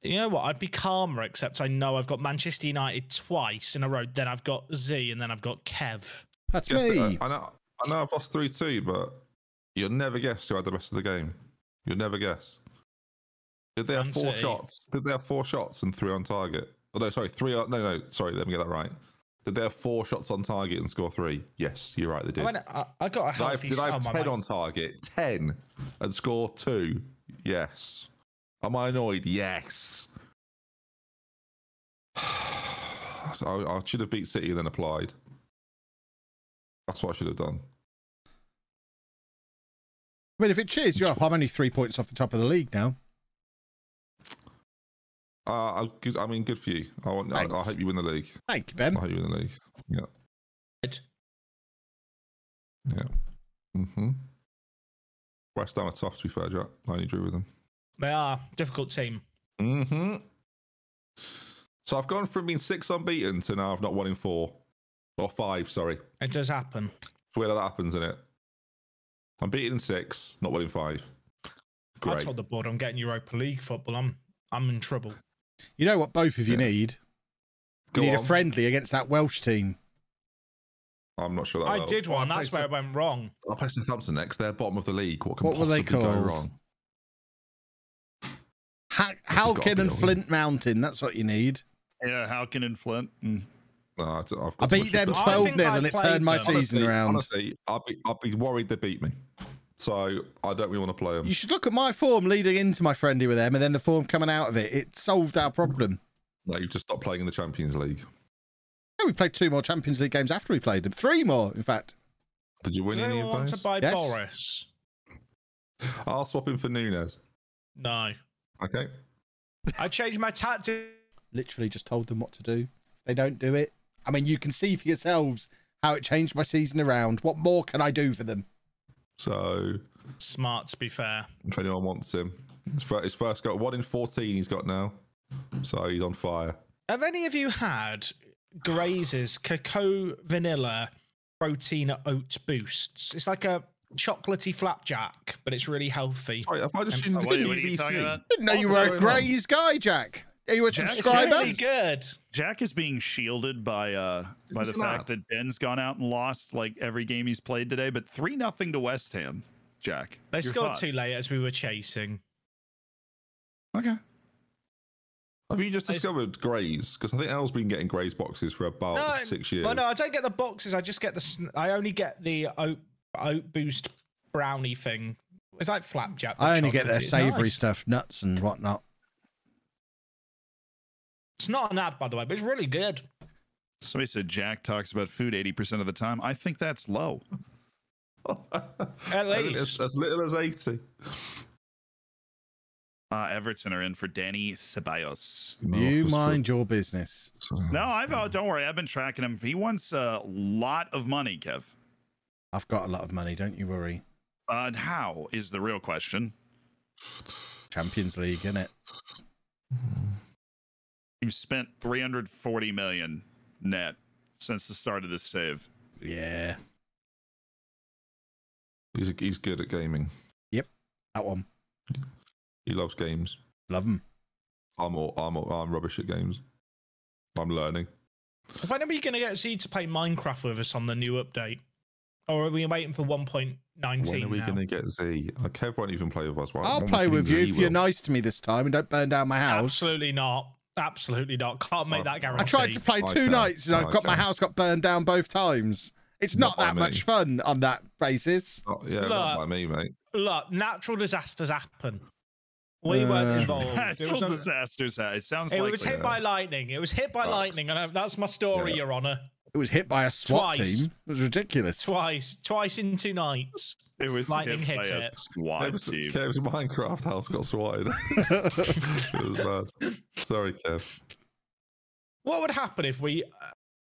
You know what? I'd be calmer, except I know I've got Manchester United twice in a row. Then I've got Z, and then I've got Kev. That's me. I know I've lost 3-2, but you'll never guess who had the rest of the game. You'll never guess. Did they have 4 shots? Did they have 4 shots and 3 on target? Oh, no, sorry, 3. No, sorry, let me get that right. Did they have 4 shots on target and score 3? Yes, you're right, they did. I got a healthy Did I have 10 on target? 10 and score 2? Yes. Am I annoyed? Yes. I should have beat City and then applied. That's what I should have done. I mean, if it cheers you up, I'm only 3 points off the top of the league now. I mean, good for you. I hope you win the league. Thank you, Ben. I hope you win the league. Yeah. Yeah. Mm-hmm. West Ham are tough, to be fair, Jack. I only drew with them. They are. Difficult team. Mm-hmm. So I've gone from being 6 unbeaten to now I've not won in 4. Or 5, sorry. It does happen. It's weird how that happens, isn't it? I'm beaten in 6, not winning 5. Great. I told the board I'm getting Europa League football. I'm in trouble. You know what both of you need? You need a friendly against that Welsh team. I'm not sure that I did one. That's where it went wrong. I'll play Southampton next. They're bottom of the league. What were they called? Go wrong? Halkin and Flint Mountain. That's what you need. Yeah, Halkin and Flint. No, I beat them 12-0 and it turned my season around. Honestly, I'd be worried they beat me. So I don't really want to play them. You should look at my form leading into my friendly with them and then the form coming out of it. It solved our problem. No, you just stopped playing in the Champions League. Yeah, we played 2 more Champions League games after we played them. 3 more, in fact. Did you win any of those? Want to buy Boris? I'll swap him for Nunes. No. Okay. I changed my tactic. Literally just told them what to do. If they don't do it, I mean, you can see for yourselves how it changed my season around. What more can I do for them? So smart, to be fair. If anyone wants him, his first goal, 1 in 14 he's got now. So he's on fire. Have any of you had Graze's Cocoa Vanilla protein oat boosts. It's like a chocolatey flapjack, but it's really healthy. Sorry, if I just tuned what are you talking about? Didn't know you were a Grays guy, Jack. Are you a subscriber? Really good. Jack is being shielded by the fact that Ben's gone out and lost like every game he's played today, but 3-0 to West Ham. Jack, They scored too late as we were chasing. Okay. Have you just discovered Grays? Because I think El's been getting Grays boxes for about 6 years. Well, no, I don't get the boxes. I just get the. I only get the oat boost brownie thing. It's like flapjack. I only get their savoury stuff, nuts and whatnot. It's not an ad, by the way, but it's really good. Somebody said Jack talks about food 80% of the time. I think that's low. At least. As little as 80. Everton are in for Danny Ceballos. You mind your business. No, don't worry. I've been tracking him. He wants a lot of money, Kev. I've got a lot of money. Don't you worry. How is the real question? Champions League, innit? You've spent 340 million net since the start of this save. Yeah. He's good at gaming. Yep, that one. He loves games. Love him. I'm rubbish at games. I'm learning. When are we going to get Z to play Minecraft with us on the new update? Or are we waiting for 1.19? When are we going to get Z? Kev won't even play with us. I'll play with you if you're nice to me this time and don't burn down my house. Absolutely not. Absolutely not. Can't make that guarantee. I tried to play two nights and my house got burned down both times. It's not that much fun on that basis. Not by me, mate. Look, natural disasters happen. We weren't involved. Natural disasters. It sounds like it was hit by lightning. It was hit by lightning, and that's my story, Your Honour. It was hit by a SWAT team. It was ridiculous. Twice in 2 nights. It was lightning hit hit it. SWAT team. Kev's Minecraft house got swatted. It was bad. Sorry, Kev. What would happen if we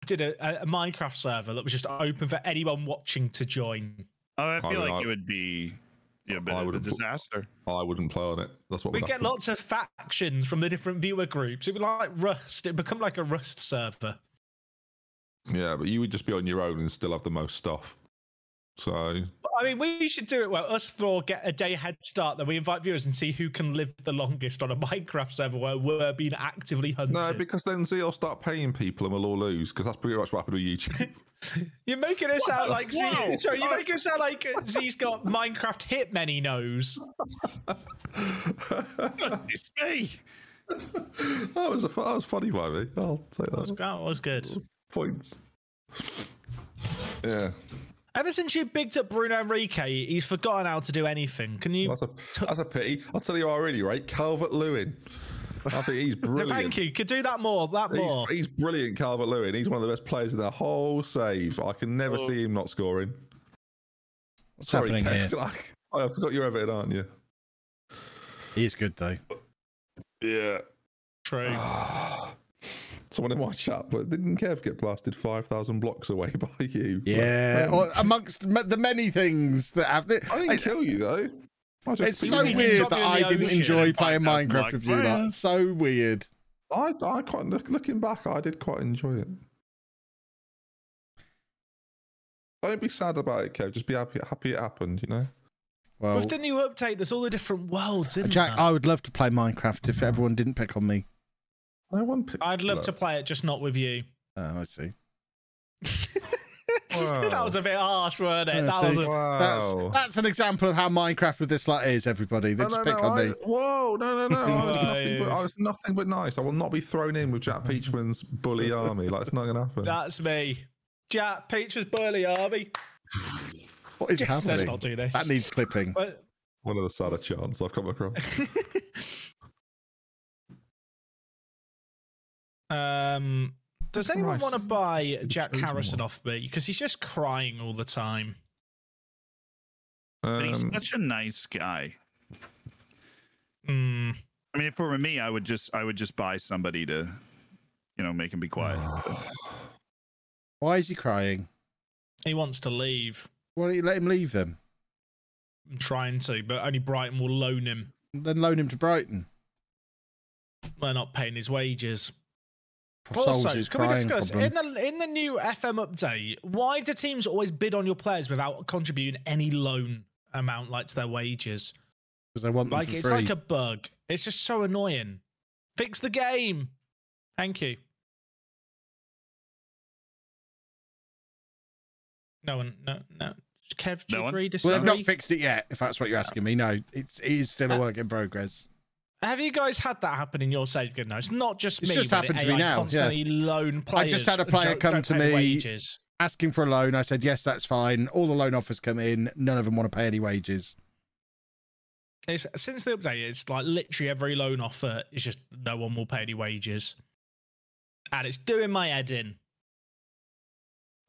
did a Minecraft server that was just open for anyone watching to join? I feel like it would be a bit of a disaster. I wouldn't play on it. That's what we'd get lots of factions from the different viewer groups. It'd be like Rust. It'd become like a Rust server. Yeah, but you would just be on your own and still have the most stuff. So I mean, we should do it where us four get a day head start. Then we invite viewers and see who can live the longest on a Minecraft server where we're being actively hunted. No, because then Z will start paying people and we'll all lose. Because that's pretty much what happened with YouTube. You're making it sound like Z. Sorry, you're making it sound like Z's got Minecraft hitmen he knows. It's me. That was funny by me. I'll say that. That was good. Points. Yeah. Ever since you bigged up Bruno Enrique, he's forgotten how to do anything. Can you? That's a pity. I'll tell you what I really rate Calvert-Lewin. I think he's brilliant. Thank you. Could do that more. He's brilliant, Calvert-Lewin. He's one of the best players in the whole save. I can never see him not scoring. What's happening here? I forgot you're Everton, aren't you? He's good though. Yeah. True. Someone in my chat, but didn't Kev get blasted 5,000 blocks away by you? Yeah, or amongst the many things that have. I didn't kill you though. It's so weird that I didn't enjoy playing Minecraft with you. That's so weird. I quite looking back, I did quite enjoy it. Don't be sad about it, Kev. Just be happy it happened. You know. Well, with the new update, there's all the different worlds, isn't Jack, there? I would love to play Minecraft if everyone didn't pick on me. No one picked. I'd love to play it, just not with you. Oh, I see. Wow. That was a bit harsh, wasn't it? That's an example of how Minecraft with this lot is, everybody. They just pick on me. Whoa, no. I was nothing but nice. I will not be thrown in with Jack Peachman's bully army. Like, it's not going to happen. That's me. Jack Peachman's bully army. What is happening? Let's not do this. That needs clipping. One of the sadder chants I've come across. Does anyone want to buy Jack Harrison off me? Because he's just crying all the time. But he's such a nice guy. I mean, if it were me, I would just buy somebody to, make him be quiet. Why is he crying? He wants to leave. Why don't you let him leave then? I'm trying to, but only Brighton will loan him. Then loan him to Brighton. They're not paying his wages. Also, Soldiers can we crying discuss problem. in the new FM update? Why do teams always bid on your players without contributing any loan amount like to their wages? Because they want them Like for it's free. like a bug. It's just so annoying. Fix the game. Thank you. No one. No. Kev, do you agree? Well, they've Disagree? not fixed it yet. If that's what you're asking me, no, it is still a work in progress. Have you guys had that happen in your save? Good, no, it's not just It's me. just but happened to AI me now, Constantly loan I players. just had a player come to pay me wages. asking for a loan. I said, yes, that's fine. All the loan offers come in. None of them want to pay any wages. Since the update, it's like literally every loan offer is just no one will pay any wages, and it's doing my head in.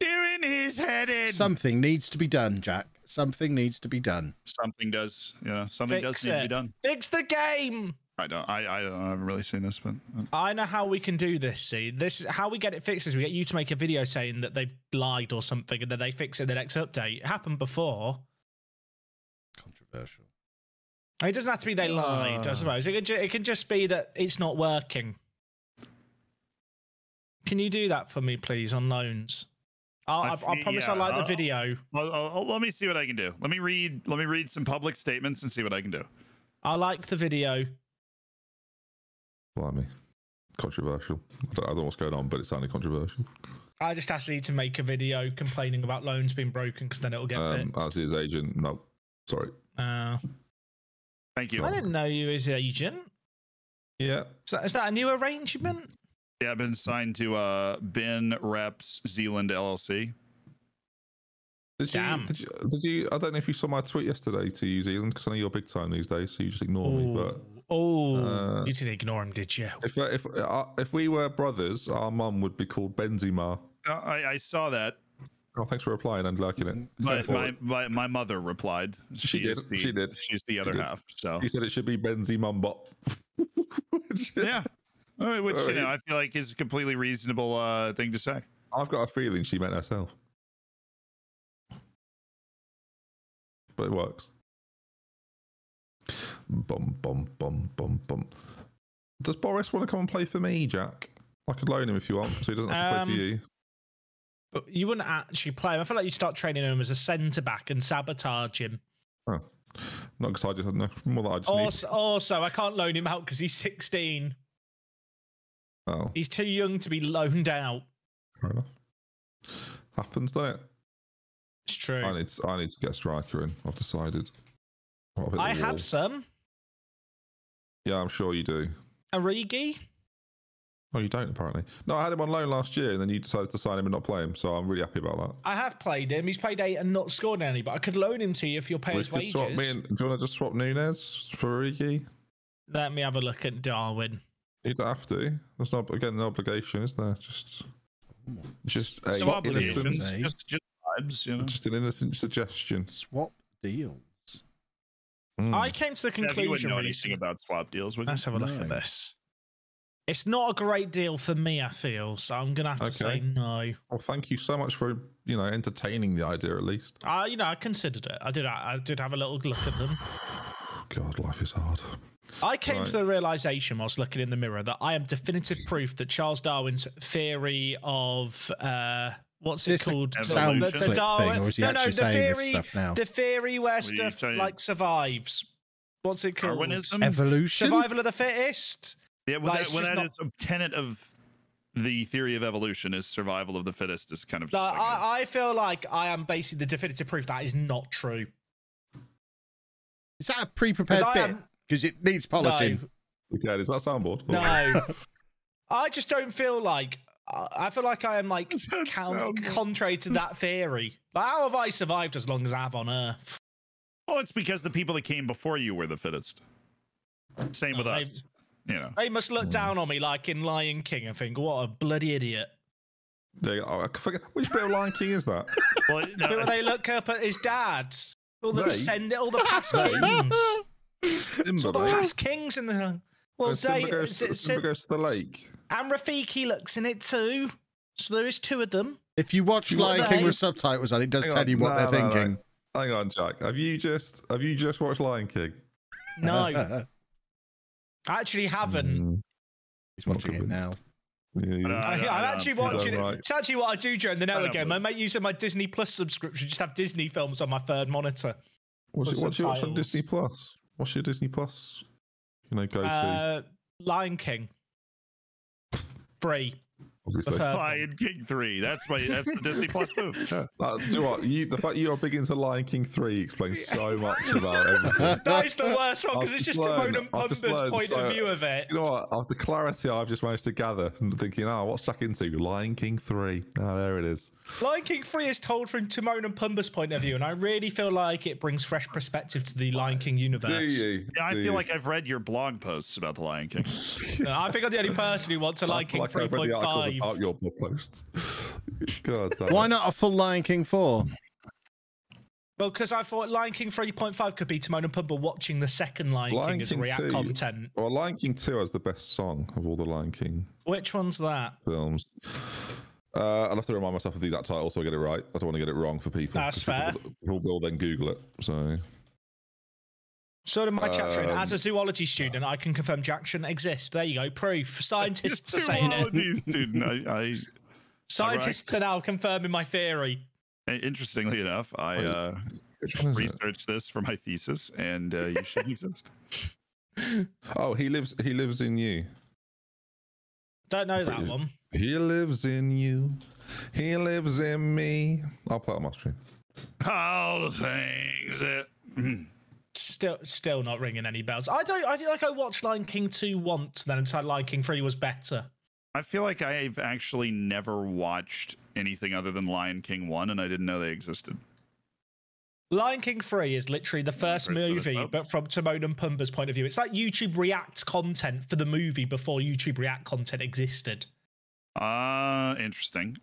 Doing his head in. Something needs to be done, Jack. Something needs to be done. Something does. Something Fix does need to it. be done. Fix the game. I haven't really seen this, but I know how we can do this. See, this is how we get it fixed. Is we get you to make a video saying that they've lied or something, and then they fix it in the next update. It happened before. Controversial. It doesn't have to be they lied, I suppose. It can just be that it's not working. Can you do that for me, please, on loans? I promise I'll like the video. Let me see what I can do. Let me read some public statements and see what I can do. I like the video. Blimey. Controversial. I don't know what's going on, but it sounded controversial. I just actually need to make a video complaining about loans being broken because then it'll get fixed. As his agent, no. Sorry. Thank you. I didn't know you as agent. Yeah. Is that a new arrangement? Yeah, I've been signed to Ben Reps Zealand LLC. Did you? I don't know if you saw my tweet yesterday to New Zealand because I know you're big time these days, so you just ignore me. But you didn't ignore him, did you? If we were brothers, our mum would be called Benzema. I saw that. Oh, thanks for replying and liking it. But my mother replied. She did. She's the other half. So he said it should be Benzimumbot. Yeah. Which I feel like is a completely reasonable thing to say. I've got a feeling she meant herself. But it works. Bum bum bum bum bum. Does Boris want to come and play for me, Jack? I could loan him if you want, so he doesn't have to play for you. But you wouldn't actually play him. I feel like you'd start training him as a centre back and sabotage him. Oh, not because I just had no more than I just need. Also, I can't loan him out because he's 16. Oh, he's too young to be loaned out. Fair enough. Happens, doesn't it? It's true. I need to get a striker in. I've decided. I have some. Yeah, I'm sure you do. Origi? Oh, you don't apparently. No, I had him on loan last year, and then you decided to sign him and not play him. So I'm really happy about that. I have played him. He's played 8 and not scored any, but I could loan him to you if you're paying his wages. Do you want to just swap Nunes for Origi? Let me have a look at Darwin. You don't have to. There's not an obligation, is there? Just a swap innocent, just vibes, you know. Just an innocent suggestion. Swap deals. I came to the conclusion. You wouldn't know anything about swap deals, would you? Let's have a look at this. It's not a great deal for me, I feel, so I'm gonna have to say no. Well, thank you so much for entertaining the idea at least. I considered it. I did have a little look at them. God, life is hard. I came to the realization whilst looking in the mirror that I am definitive proof that Charles Darwin's theory of what's it called? The Darwin thing, or is he actually saying this stuff now? The theory where stuff like survives. What's it called? Darwinism? Evolution? Survival of the fittest? Yeah, well, that is a tenet of the theory of evolution is survival of the fittest is kind of just I feel like I am basically the definitive proof that is not true. Is that a pre-prepared bit? Because it needs polishing. No. Okay, is that soundboard? No. I just don't feel like... I feel like I am like contrary to that theory. Like, how have I survived as long as I have on Earth? Well, it's because the people that came before you were the fittest. Same with us. They must look down on me like in Lion King and think, what a bloody idiot. I forget, which bit of Lion King is that? Well, no, they look up at his dad. All the past kings. All the past kings in the... Well, Simba goes to the lake. And Rafiki looks in it too. So there is 2 of them. If you watch Lion King with subtitles on, it does tell you what they're thinking. No. Hang on, Jack. Have you just watched Lion King? No. I actually haven't. He's watching it now. I'm actually watching it. Right. It's actually what I do during the network game. I make use of my Disney Plus subscription. Just have Disney films on my third monitor. What do you watch on Disney Plus? What's your Disney Plus? Go to Lion King. Free. Lion King 3. That's the Disney Plus move. Do you know what? The fact you are big into Lion King 3 explains so much about everything. That is the worst one because it's just Timon and Pumbaa's point of view of it. You know what? After clarity I've just managed to gather, and thinking, what's Jack into? Lion King 3. There it is. Lion King 3 is told from Timon and Pumbaa's point of view, and I really feel like it brings fresh perspective to the Lion King universe. Do you? Yeah, I feel like I've read your blog posts about the Lion King. I think I'm the only person who wants a Lion King 3.5. About your blog posts. God, why not a full Lion King 4? Well, because I thought Lion King 3.5 could be Timon and Pumbaa watching the second Lion King as React content. Well, Lion King 2 has the best song of all the Lion King. Which one's that? Films. I'll have to remind myself of the exact title so I get it right. I don't want to get it wrong for people. That's fair. People will then Google it. So in my chat room, as a zoology student, I can confirm Jack shouldn't exist. There you go, proof. Scientists are saying it. Student. Scientists are now confirming my theory. Interestingly enough, I researched this for my thesis, and you should exist. Oh, he lives in you. Don't know that one. He lives in you. He lives in me. I'll play it on my stream. All the things that... Still not ringing any bells. I feel like I watched Lion King 2 once, then decided Lion King 3 was better. I feel like I've actually never watched anything other than Lion King 1, and I didn't know they existed. Lion King 3 is literally the first movie, but from Timon and Pumbaa's point of view. It's like YouTube React content for the movie before YouTube React content existed. Interesting.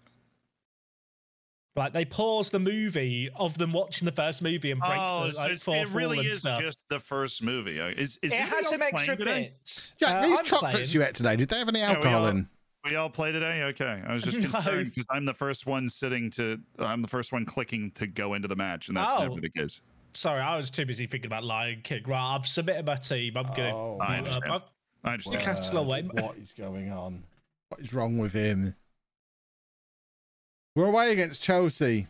Like, they pause the movie of them watching the first movie and break it really is stuff. Just the first movie. It has some extra bits. Jack, these chocolates you ate today, did they have any alcohol in? We all play today? Okay. I was just concerned because I'm the first one I'm the first one clicking to go into the match, and that's never the case. Sorry, I was too busy thinking about Lion King. Right, I've submitted my team. I'm going to... I understand. I understand. What is going on? What is wrong with him? We're away against Chelsea.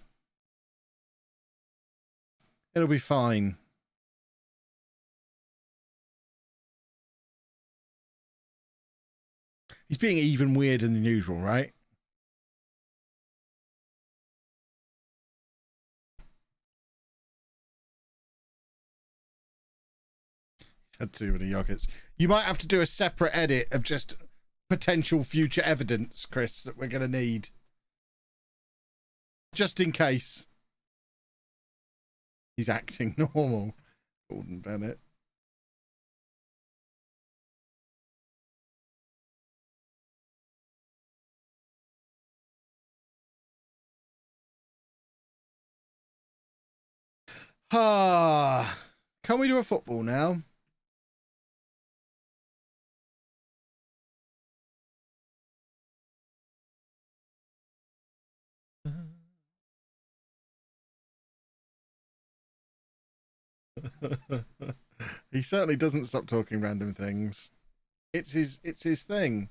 It'll be fine. He's being even weirder than usual, right? He's had too many yogurts. You might have to do a separate edit of just potential future evidence, Chris, that we're going to need. Just in case. He's acting normal. Gordon Bennett. Can we do a football now? He certainly doesn't stop talking random things. It's his thing.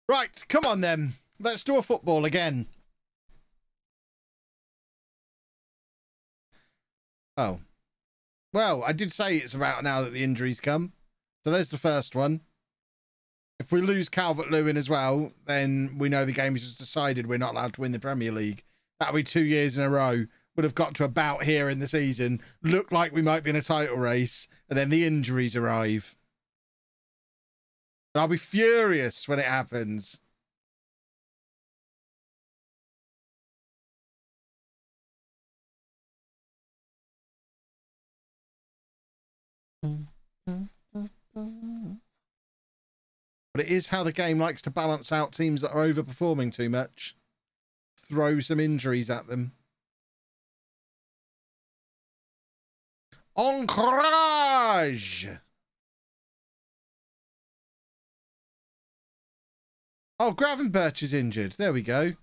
Right, come on then. Let's do a football again. Oh. Well, I did say it's about now that the injuries come. So there's the first one. If we lose Calvert-Lewin as well, then we know the game is just decided we're not allowed to win the Premier League. That'll be 2 years in a row. Would have got to about here in the season. Look like we might be in a title race. And then the injuries arrive. I'll be furious when it happens. But it is how the game likes to balance out teams that are overperforming too much. Throw some injuries at them. Encourage! Oh, Gravenberch is injured. There we go.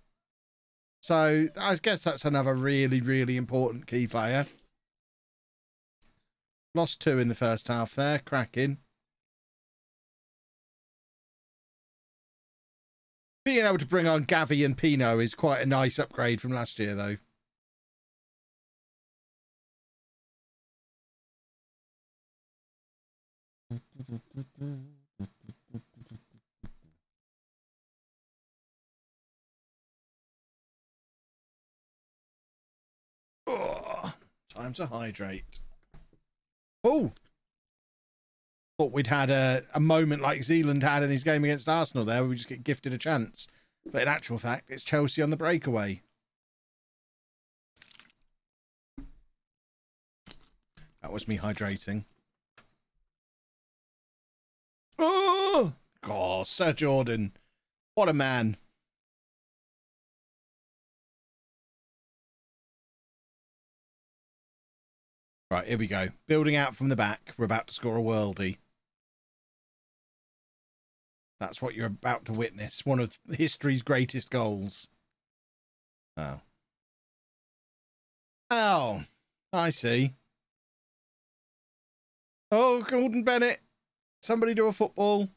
So I guess that's another really, really important key player. Lost 2 in the first half there. Cracking. Being able to bring on Gavi and Pino is quite a nice upgrade from last year, though. Oh, time to hydrate. Oh, thought we'd had a moment like Zealand had in his game against Arsenal there, where we just get gifted a chance. But in actual fact, it's Chelsea on the breakaway. That was me hydrating. Oh, God, Sir Jordan. What a man. Right, here we go. Building out from the back. We're about to score a worldie. That's what you're about to witness. One of history's greatest goals. Oh. Oh, I see. Oh, Gordon Bennett. Somebody do a football.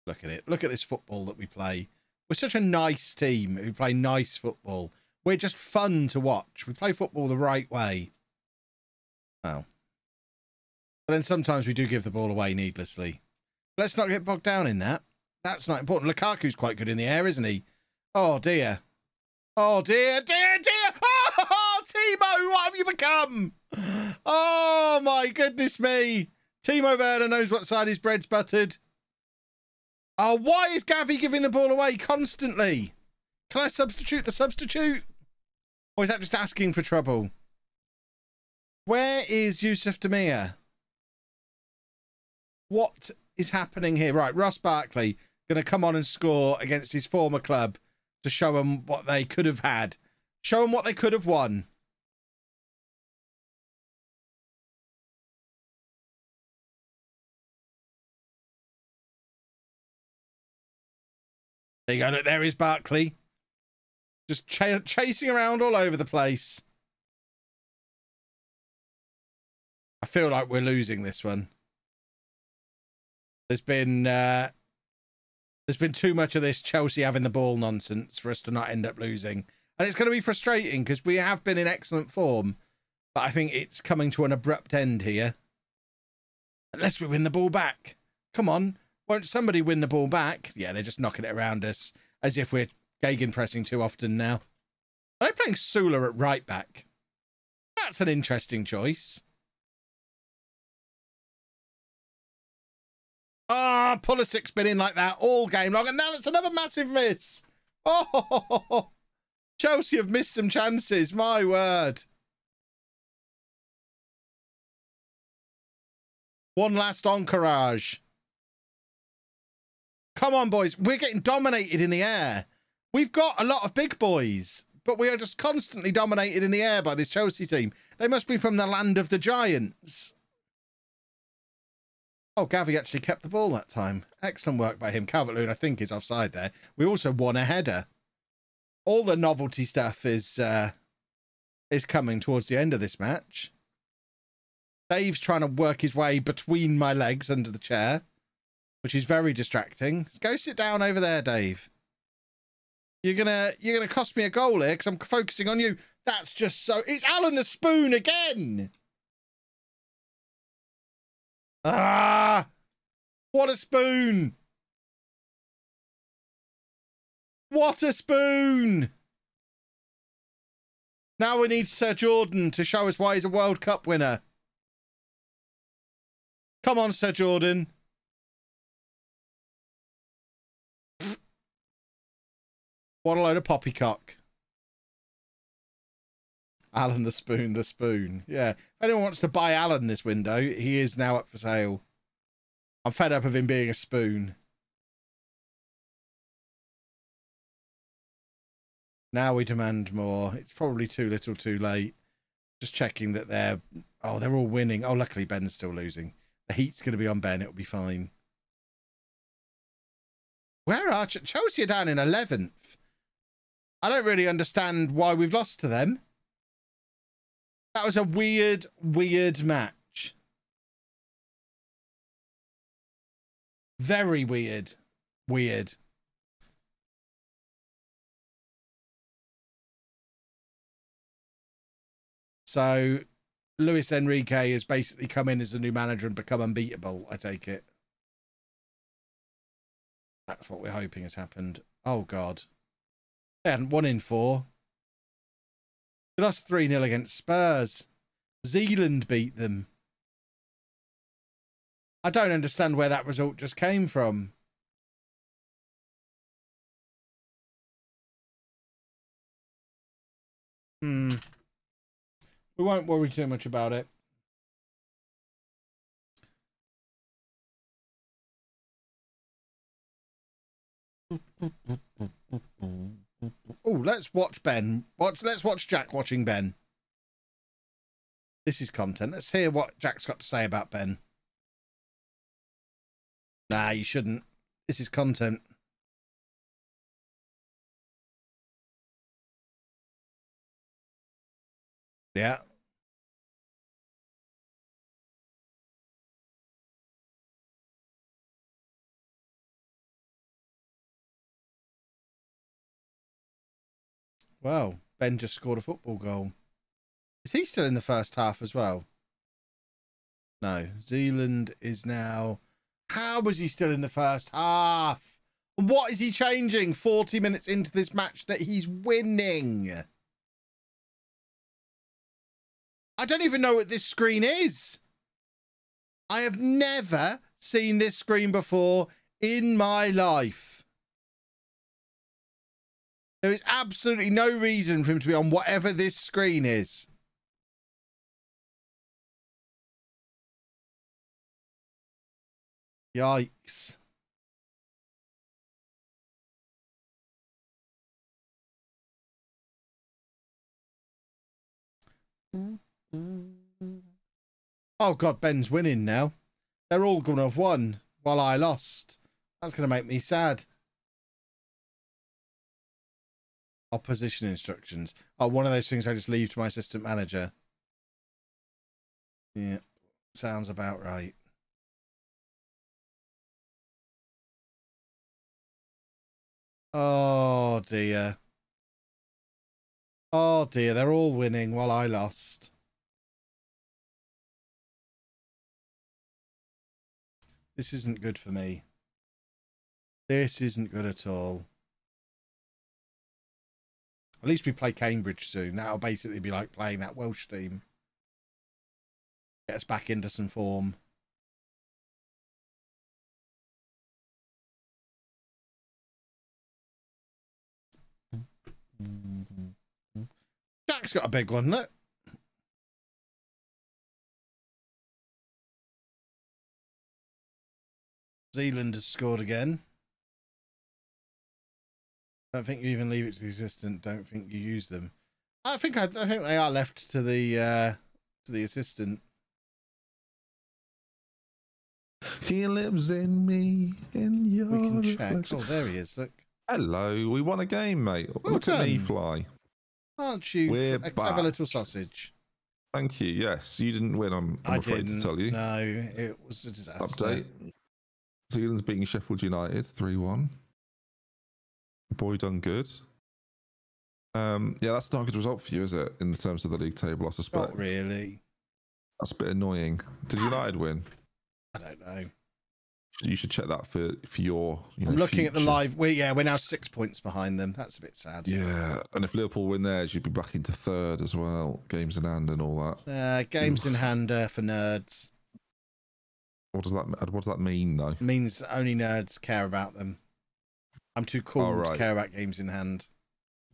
Look at it. Look at this football that we play. We're such a nice team who play nice football. We're just fun to watch. We play football the right way. Oh. But then sometimes we do give the ball away needlessly. Let's not get bogged down in that. That's not important. Lukaku's quite good in the air, isn't he? Oh, dear. Oh, dear, dear, dear. Oh, Timo, what have you become? Oh, my goodness me. Timo Werner knows what side his bread's buttered. Oh, why is Gavi giving the ball away constantly? Can I substitute the substitute? Or is that just asking for trouble? Where is Yusuf Demir? What is happening here? Right, Russ Barkley going to come on and score against his former club to show them what they could have had. Show them what they could have won. There you go. Look, there is Barkley. Just chasing around all over the place. I feel like we're losing this one. There's been too much of this Chelsea having the ball nonsense for us to not end up losing. And it's going to be frustrating because we have been in excellent form. But I think it's coming to an abrupt end here. Unless we win the ball back. Come on. Won't somebody win the ball back? Yeah, they're just knocking it around us as if we're gegenpressing too often now. Are they playing Sula at right back? That's an interesting choice. Ah, oh, Pulisic's been in like that all game long, and now it's another massive miss. Oh, Chelsea have missed some chances. My word. One last encourage. Come on, boys. We're getting dominated in the air. We've got a lot of big boys, but we are just constantly dominated in the air by this Chelsea team. They must be from the land of the giants. Oh, Gavi actually kept the ball that time. Excellent work by him. Calvert-Lewin, I think, is offside there. We also won a header. All the novelty stuff is coming towards the end of this match. Dave's trying to work his way between my legs under the chair, which is very distracting. Go sit down over there, Dave. You're gonna cost me a goal here because I'm focusing on you. That's just so. It's Alan the Spoon again. Ah, what a spoon! What a spoon! Now we need Sir Jordan to show us why he's a World Cup winner. Come on, Sir Jordan. What a load of poppycock. Alan the Spoon, the Spoon. Yeah. If anyone wants to buy Alan this window, he is now up for sale. I'm fed up of him being a spoon. Now we demand more. It's probably too little too late. Just checking that they're all winning. Oh, luckily Ben's still losing. The heat's going to be on Ben. It'll be fine. Where are Chelsea are down in 11th? I don't really understand why we've lost to them. That was a weird, weird match. Very weird. Weird. So, Luis Enrique has basically come in as the new manager and become unbeatable, I take it. That's what we're hoping has happened. Oh, God. They hadn't won in 4. They lost 3-0 against Spurs. Zealand beat them. I don't understand where that result just came from. We won't worry too much about it. Oh, let's watch Ben. Let's watch Jack watching Ben. This is content. Let's hear what Jack's got to say about Ben. Nah, you shouldn't. This is content. Yeah. Wow, Ben just scored a football goal. Is he still in the first half as well? No, Zealand is now... How was he still in the first half? What is he changing 40 minutes into this match that he's winning? I don't even know what this screen is. I have never seen this screen before in my life. There is absolutely no reason for him to be on whatever this screen is. Yikes. Oh, God, Ben's winning now. They're all going to have won while I lost. That's going to make me sad. Opposition instructions. Oh, one of those things I just leave to my assistant manager. Yeah, sounds about right. Oh, dear. Oh, dear. They're all winning while I lost. This isn't good for me. This isn't good at all. At least we play Cambridge soon. That'll basically be like playing that Welsh team. Get us back into some form. Jack's got a big one, look. Zealand has scored again. Don't think you even leave it to the assistant. Don't think you use them. I think they are left to the assistant. He lives in me, in your We can check. reflection. Oh, there he is. Look. Hello, we won a game, mate. Well Look at me done. fly. Aren't you We're a clever little back. sausage? Thank you. Yes, you didn't win. I'm I afraid didn't. to tell you. No, it was a disaster. Update. Zealand's beating Sheffield United 3-1. Boy done good. Yeah, that's not a good result for you, is it? In terms of the league table, I suspect. Not really. That's a bit annoying. Did United win? I don't know. You should check that for your. I'm looking at the future. live. We're now 6 points behind them. That's a bit sad. Yeah, and if Liverpool win theirs, you'd be back into third as well. Games in hand and all that. Games in hand for nerds. What does that mean, though? It means only nerds care about them. I'm too cool Oh, right. to care about games in hand.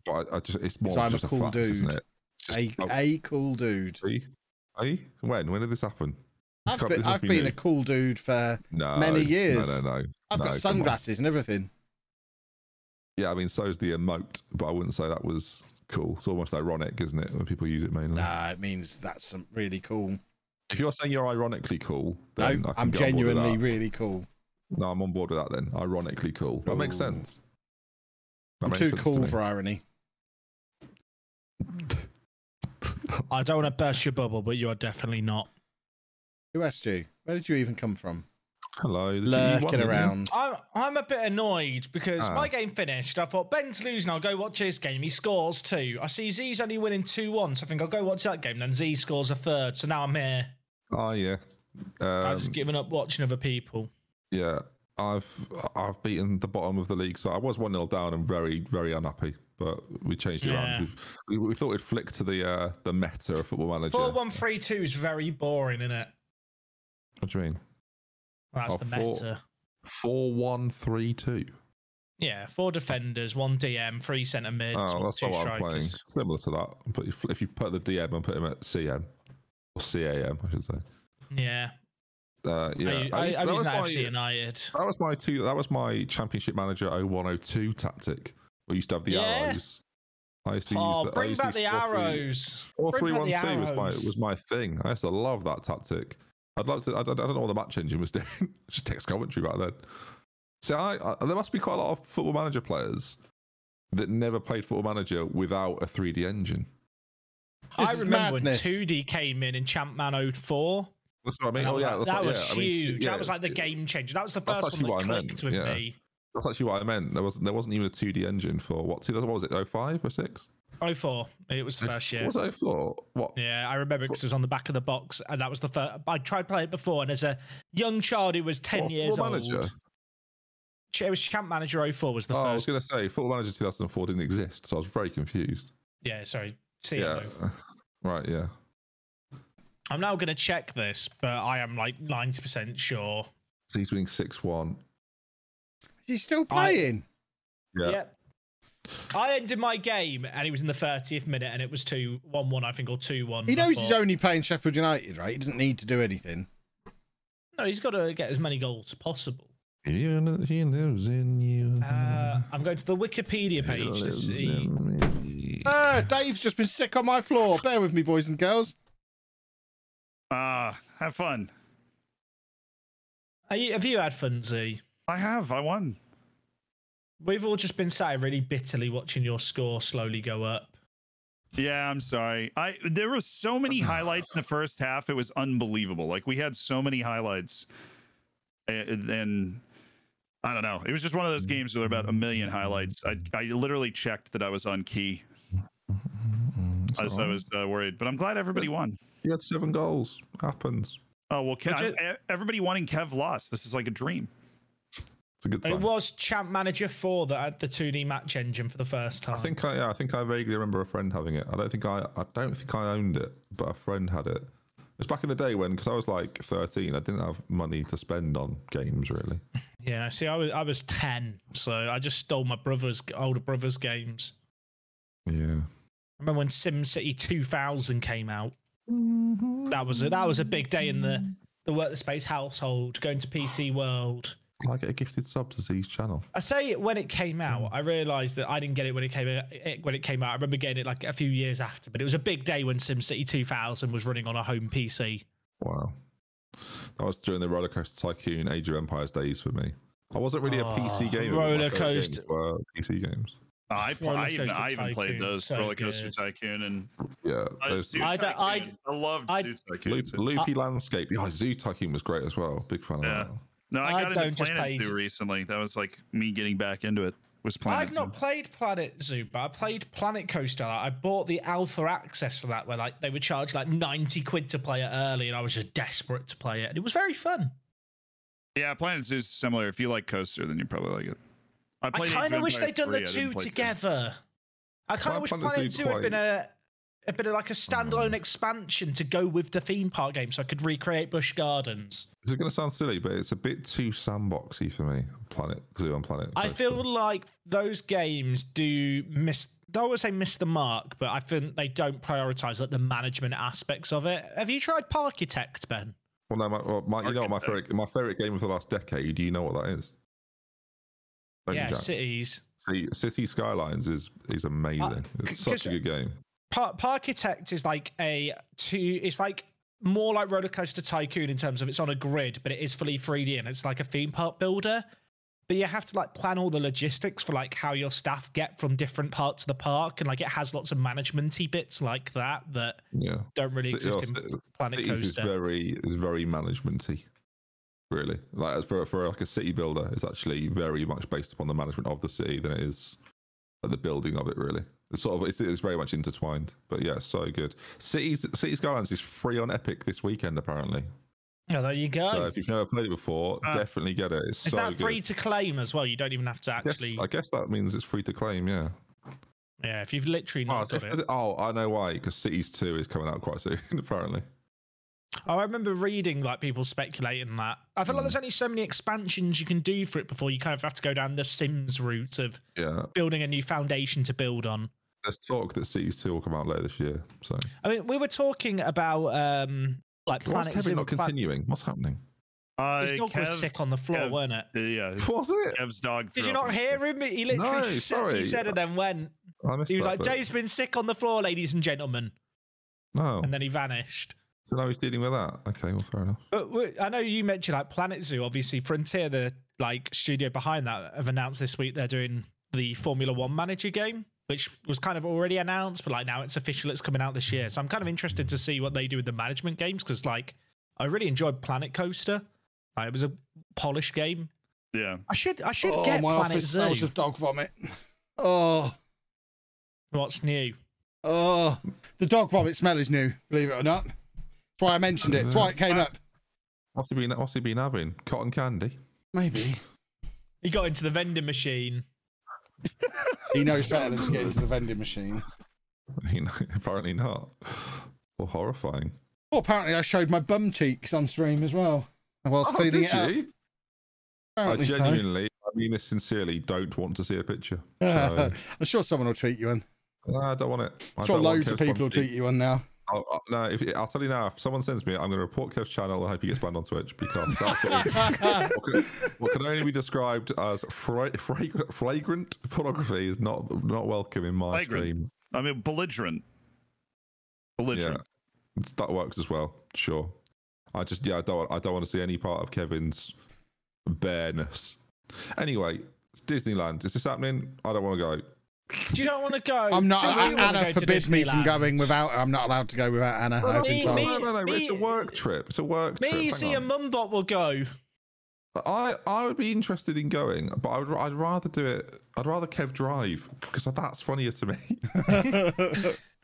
But it's more. So I'm just a cool fact, isn't dude. it? It's just- A cool dude. When did this happen? I've been a cool dude for No, many years. No. I've got come on. sunglasses and everything. Yeah, I mean, so's the emote, but I wouldn't say that was cool. It's almost ironic, isn't it, when people use it mainly? Nah, it means that's really cool. If you're saying you're ironically cool, then No, I can I'm get on board with genuinely that. really cool. No, I'm on board with that then. Ironically cool. That makes Ooh. sense. That I'm makes too sense to cool me. for irony. I don't want to burst your bubble, but you are definitely not. Who asked you? Where did you even come from? Hello. Lurking around. I'm a bit annoyed because my game finished. I thought, Ben's losing, I'll go watch his game. He scores 2. I see Z's only winning 2-1, so I think I'll go watch that game. Then Z scores a 3rd, so now I'm here. Oh, yeah. I've just given up watching other people. Yeah, I've beaten the bottom of the league, so I was 1-0 down and very, very unhappy. But we changed it around. We thought it'd flick to the meta of Football Manager. 4-1-3-2 is very boring, isn't it? What do you mean? That's the meta. 4-1-3-2. Yeah, 4 defenders, 1 DM, 3 centre mids, that's 2 not what strikers. I'm playing. Similar to that, but if you put the DM and put him at CM or CAM, I should say. Yeah. Yeah. I was using FC United. That was my Championship Manager 0102 tactic. We used to have the arrows. I used to use the. Bring back the arrows. 4-3-1-2 was my thing. I used to love that tactic. I'd like to. I don't know what the match engine was doing. Just text commentary back then. So there must be quite a lot of Football Manager players that never played Football Manager without a 3D engine. I remember when 2D came in Champman 04. That's what I mean. That was huge. That was like the game changer. That was the first one that clicked with me. That's actually what I meant. There wasn't even a 2D engine for what was it? 05 or 6? 04. It was the first year. Was it 04? What? Yeah, I remember because it was on the back of the box, and that was the first. I tried playing it before, and as a young child who was 10 years old. Manager? It was Champ Manager 04 was the first. I was going to say Football Manager 2004 didn't exist, so I was very confused. Yeah, sorry. Right, yeah. I'm now going to check this, but I am like 90% sure. So he's winning 6-1. He's still playing? Yeah. I ended my game and he was in the 30th minute and it was 2-1-1, I think, or 2-1. He knows he's only playing Sheffield United, right? He doesn't need to do anything. No, he's got to get as many goals as possible. He lives in you. I'm going to the Wikipedia page to see. Dave's just been sick on my floor. Bear with me, boys and girls. Have fun. Have you had fun, Z? I have. I won. We've all just been sat really bitterly watching your score slowly go up. Yeah, I'm sorry. There were so many highlights in the first half. It was unbelievable. Like, we had so many highlights. And I don't know. It was just one of those games where there were about 1 million highlights. I literally checked that I was on key. I was worried. But I'm glad everybody won. You had 7 goals. Happens. Oh, well, everybody won and Kev lost. This is like a dream. It's a good time. It was Champ Manager 4 that had the 2D match engine for the first time. I think I vaguely remember a friend having it. I don't think I owned it, but a friend had it. It was back in the day when, because I was like 13, I didn't have money to spend on games really. Yeah, see, I was 10, so I just stole my older brother's games. Yeah. I remember when SimCity 2000 came out. That was a big day in the Work the Space household, going to PC World. I get a gifted sub to Z's channel. I say when it came out, I realised that I didn't get it when it came out. I remember getting it like a few years after, but it was a big day when SimCity 2000 was running on a home PC. Wow. That was during the Roller Coaster Tycoon Age of Empires days for me. I wasn't really a PC gamer. Roller Coaster. PC games. I even played those, so Roller Coaster Tycoon and Zoo Tycoon. I loved Zoo Tycoon. Loopy Landscape. Yeah, Zoo Tycoon was great as well. Big fan of that. No, I got into Planet Zoo recently. That was like me getting back into it. I've not played Planet Zoo, but I played Planet Coaster. I bought the alpha access for that, where like they would charge like 90 quid to play it early, and I was just desperate to play it, and it was very fun. Yeah, Planet Zoo is similar. If you like Coaster, then you probably like it. I kind of wish they'd done the two together. I kind of wish Planet Zoo had been like a standalone expansion to go with the theme park game, so I could recreate Busch Gardens. This is going to sound silly, but it's a bit too sandboxy for me. Planet Zoo and Planet. I feel like those games don't always say miss the mark, but I think they don't prioritize like the management aspects of it. Have you tried Parkitect, Ben? Well, no, you know what my favorite game of the last decade. Do you know what that is? Yeah, Cities. See, City Skylines is amazing. It's such a good game. Parkitect is like it's like more like Roller Coaster Tycoon in terms of it's on a grid, but it is fully 3D and it's like a theme park builder. but you have to like plan all the logistics for like how your staff get from different parts of the park, and like it has lots of management-y bits like that don't really exist in Planet Coaster. Is very management-y, really. Like for like a city builder, it's actually very much based upon the management of the city than it is the building of it. Really, it's sort of it's very much intertwined. But yeah, so good. Cities Skylines is free on Epic this weekend apparently. Oh, there you go. So if you've never played it before, definitely get it. It's is so that free good. to claim as well? You don't even have to actually. I guess that means it's free to claim. Yeah. Yeah, if you've literally not got it. Oh, I know why. Because Cities 2 is coming out quite soon, apparently. Oh, I remember reading like people speculating that. I feel like there's only so many expansions you can do for it before you kind of have to go down the Sims route of building a new foundation to build on. There's talk that Cities 2 will come out later this year. So I mean, we were talking about like Planet Kevin Zoo. not continuing? What's happening? His dog was sick on the floor, weren't it? Yeah. Was it? Kev's dog. Did you not hear him? He literally sorry. He said and then went. He was like, Dave's been sick on the floor, ladies and gentlemen. No. And then he vanished. So now he's dealing with that. Okay, well, fair enough. But I know you mentioned like Planet Zoo. Obviously, Frontier, the like studio behind that, have announced this week they're doing the Formula One manager game, which was kind of already announced, but like now it's official. It's coming out this year. So I'm kind of interested to see what they do with the management games because like I really enjoyed Planet Coaster. It was a polished game. Yeah. I should get my Planet office Zoo. smells of dog vomit. Oh. What's new? Oh, the dog vomit smell is new, believe it or not. That's why I mentioned it. That's why it came up. What's he been having? Cotton candy? Maybe. He got into the vending machine. He knows better than to get into the vending machine. Apparently not. Well, horrifying. Well, apparently I showed my bum cheeks on stream as well whilst cleaning it up. I Apparently genuinely, I mean this sincerely, don't want to see a picture. So. I'm sure someone will tweet you on. No, I don't want it. I'm sure loads of people will tweet you on now. No, I'll tell you now. If someone sends me it, I'm going to report Kev's channel and hope he gets banned on Twitch because that's what can only be described as flagrant pornography is not welcome in my stream. I mean, belligerent. Yeah, that works as well. Sure. I don't want to see any part of Kevin's bareness. Anyway, it's Disneyland. Is this happening? I don't want to go. You don't want to go. I'm not. Anna forbids me from going without. I'm not allowed to go without Anna. No, it's a work trip. It's a work trip. Me, see, and Mumbot will go. I would be interested in going, but I'd rather do it. I'd rather Kev drive because that's funnier to me.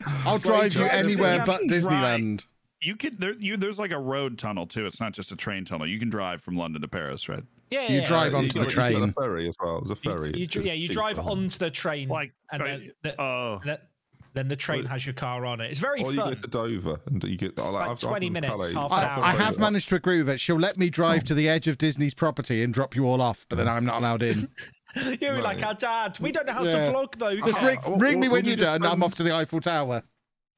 I'll drive you anywhere but Disneyland. You could. There's like a road tunnel too. It's not just a train tunnel. You can drive from London to Paris, right? Yeah, you drive onto the train. There's a ferry as well. There's a ferry. You drive onto the train, and then the train has your car on it. It's very fun. Or you go to Dover and you get like 20 minutes, half an hour. I have managed to agree with it. She'll let me drive to the edge of Disney's property and drop you all off, but then I'm not allowed in. You're like our dad. We don't know how to vlog though. Just ring me when you're done. I'm off to the Eiffel Tower.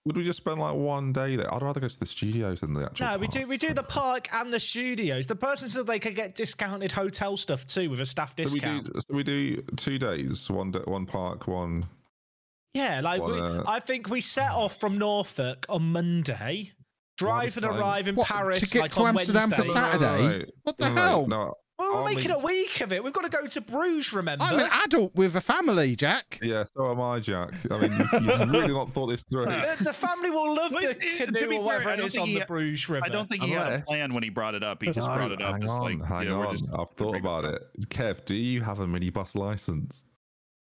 Would we just spend like one day there? I'd rather go to the studios than the actual park. we do the park and the studios. The person said they could get discounted hotel stuff too with a staff discount. So we do 2 days, one park, one. Yeah, I think we set off from Norfolk on Monday, drive and arrive in Paris to get to Amsterdam Wednesday. for Saturday. What the hell? No. Well, we're making a week of it. We've got to go to Bruges, remember? I'm an adult with a family, Jack. Yeah, so am I, Jack. I mean, you've really not thought this through. The family will love the canoe or whatever it is on the Bruges River. I don't think he had a plan when he brought it up. He just brought it up. Hang on. I've thought about it. Kev, do you have a minibus license?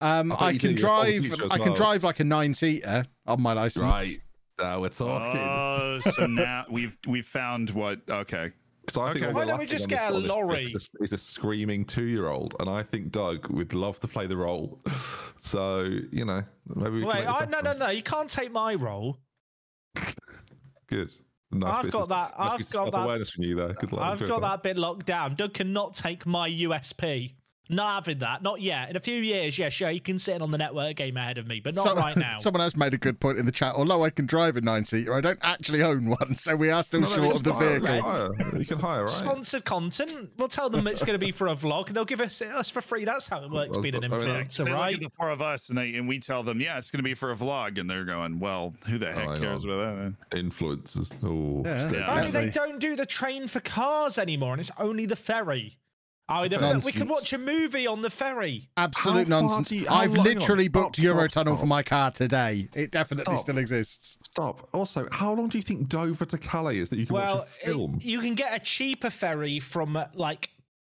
I can drive like a 9-seater on my license. Right. Now we're talking. Oh, so now we've found what? Okay. Why don't we just get a lorry? He's a screaming 2-year-old, and I think Doug would love to play the role. So maybe. No. You can't take my role. Good. Nice. I've got that. I've got that awareness from you there. Good luck. I've got that bit locked down. Doug cannot take my USP. Not having that. Not yet. In a few years, yeah, sure, you can sit in on the network game ahead of me, but not right now. Someone else made a good point in the chat. Although I can drive a 9-seater, I don't actually own one, so we are still short of the vehicle. You can hire, right? Sponsored content. We'll tell them it's going to be for a vlog. They'll give us for free. That's how it works being an influencer, right? Look at the 4 of us, and we tell them, yeah, it's going to be for a vlog, and they're going, well, who the heck cares about that? Man? Influencers. Oh, Only they don't do the train for cars anymore, and it's only the ferry. Oh, we could watch a movie on the ferry. Absolute nonsense. I've literally booked Eurotunnel for my car today. It definitely still exists. Stop. Also, how long do you think Dover to Calais is that you can watch a film? You can get a cheaper ferry from like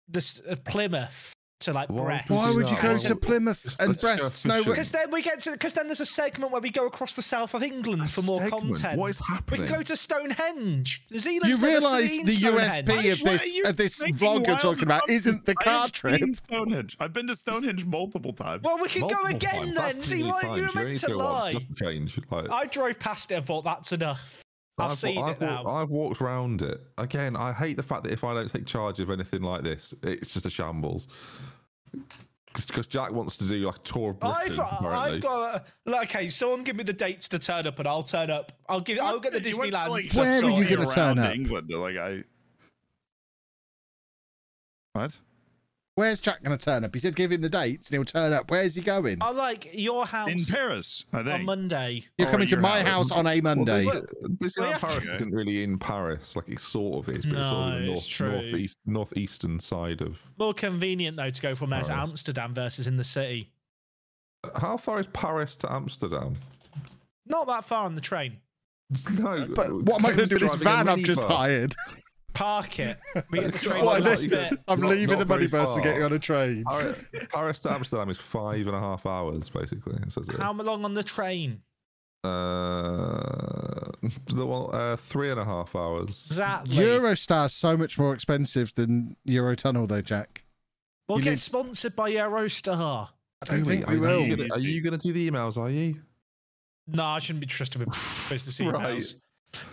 this Plymouth to like Brest. Why would you go to Plymouth and Brest? No, because then there's a segment where we go across the south of England for more content. What is happening? We can go to Stonehenge. You realise the USP of this vlog you're talking about isn't the car trip? Stonehenge. I've been to Stonehenge multiple times. Well, we can go again then. See why you were meant to lie. Just change. I drove past it and thought that's enough. I've seen it now. I've walked around it. Again, I hate the fact that if I don't take charge of anything like this, it's just a shambles. Because Jack wants to do like a tour of Britain. I've got okay. Someone give me the dates to turn up, and I'll turn up. I'll get the Disneyland. Where are you going to turn up? England, What? Where's Jack going to turn up? He said give him the dates and he'll turn up. Where's he going? I like your house. In Paris, I think. On Monday. You're coming to my house on a Monday. Disneyland Paris isn't really in Paris. Like, it sort of is, but it's sort of the northeastern side of... More convenient, though, to go from there to Amsterdam versus in the city. How far is Paris to Amsterdam? Not that far on the train. No. But what am I going to do with this van I've just hired? Park it. We get the train. I'm leaving the money bus to get you on a train. Paris to Amsterdam is 5.5 hours, basically. How long on the train? 3.5 hours. Exactly. Eurostar's so much more expensive than Eurotunnel, though, Jack. We'll get sponsored by Eurostar. I don't think we will. Are you going to do the emails, are you? No, I shouldn't be trusted with business emails.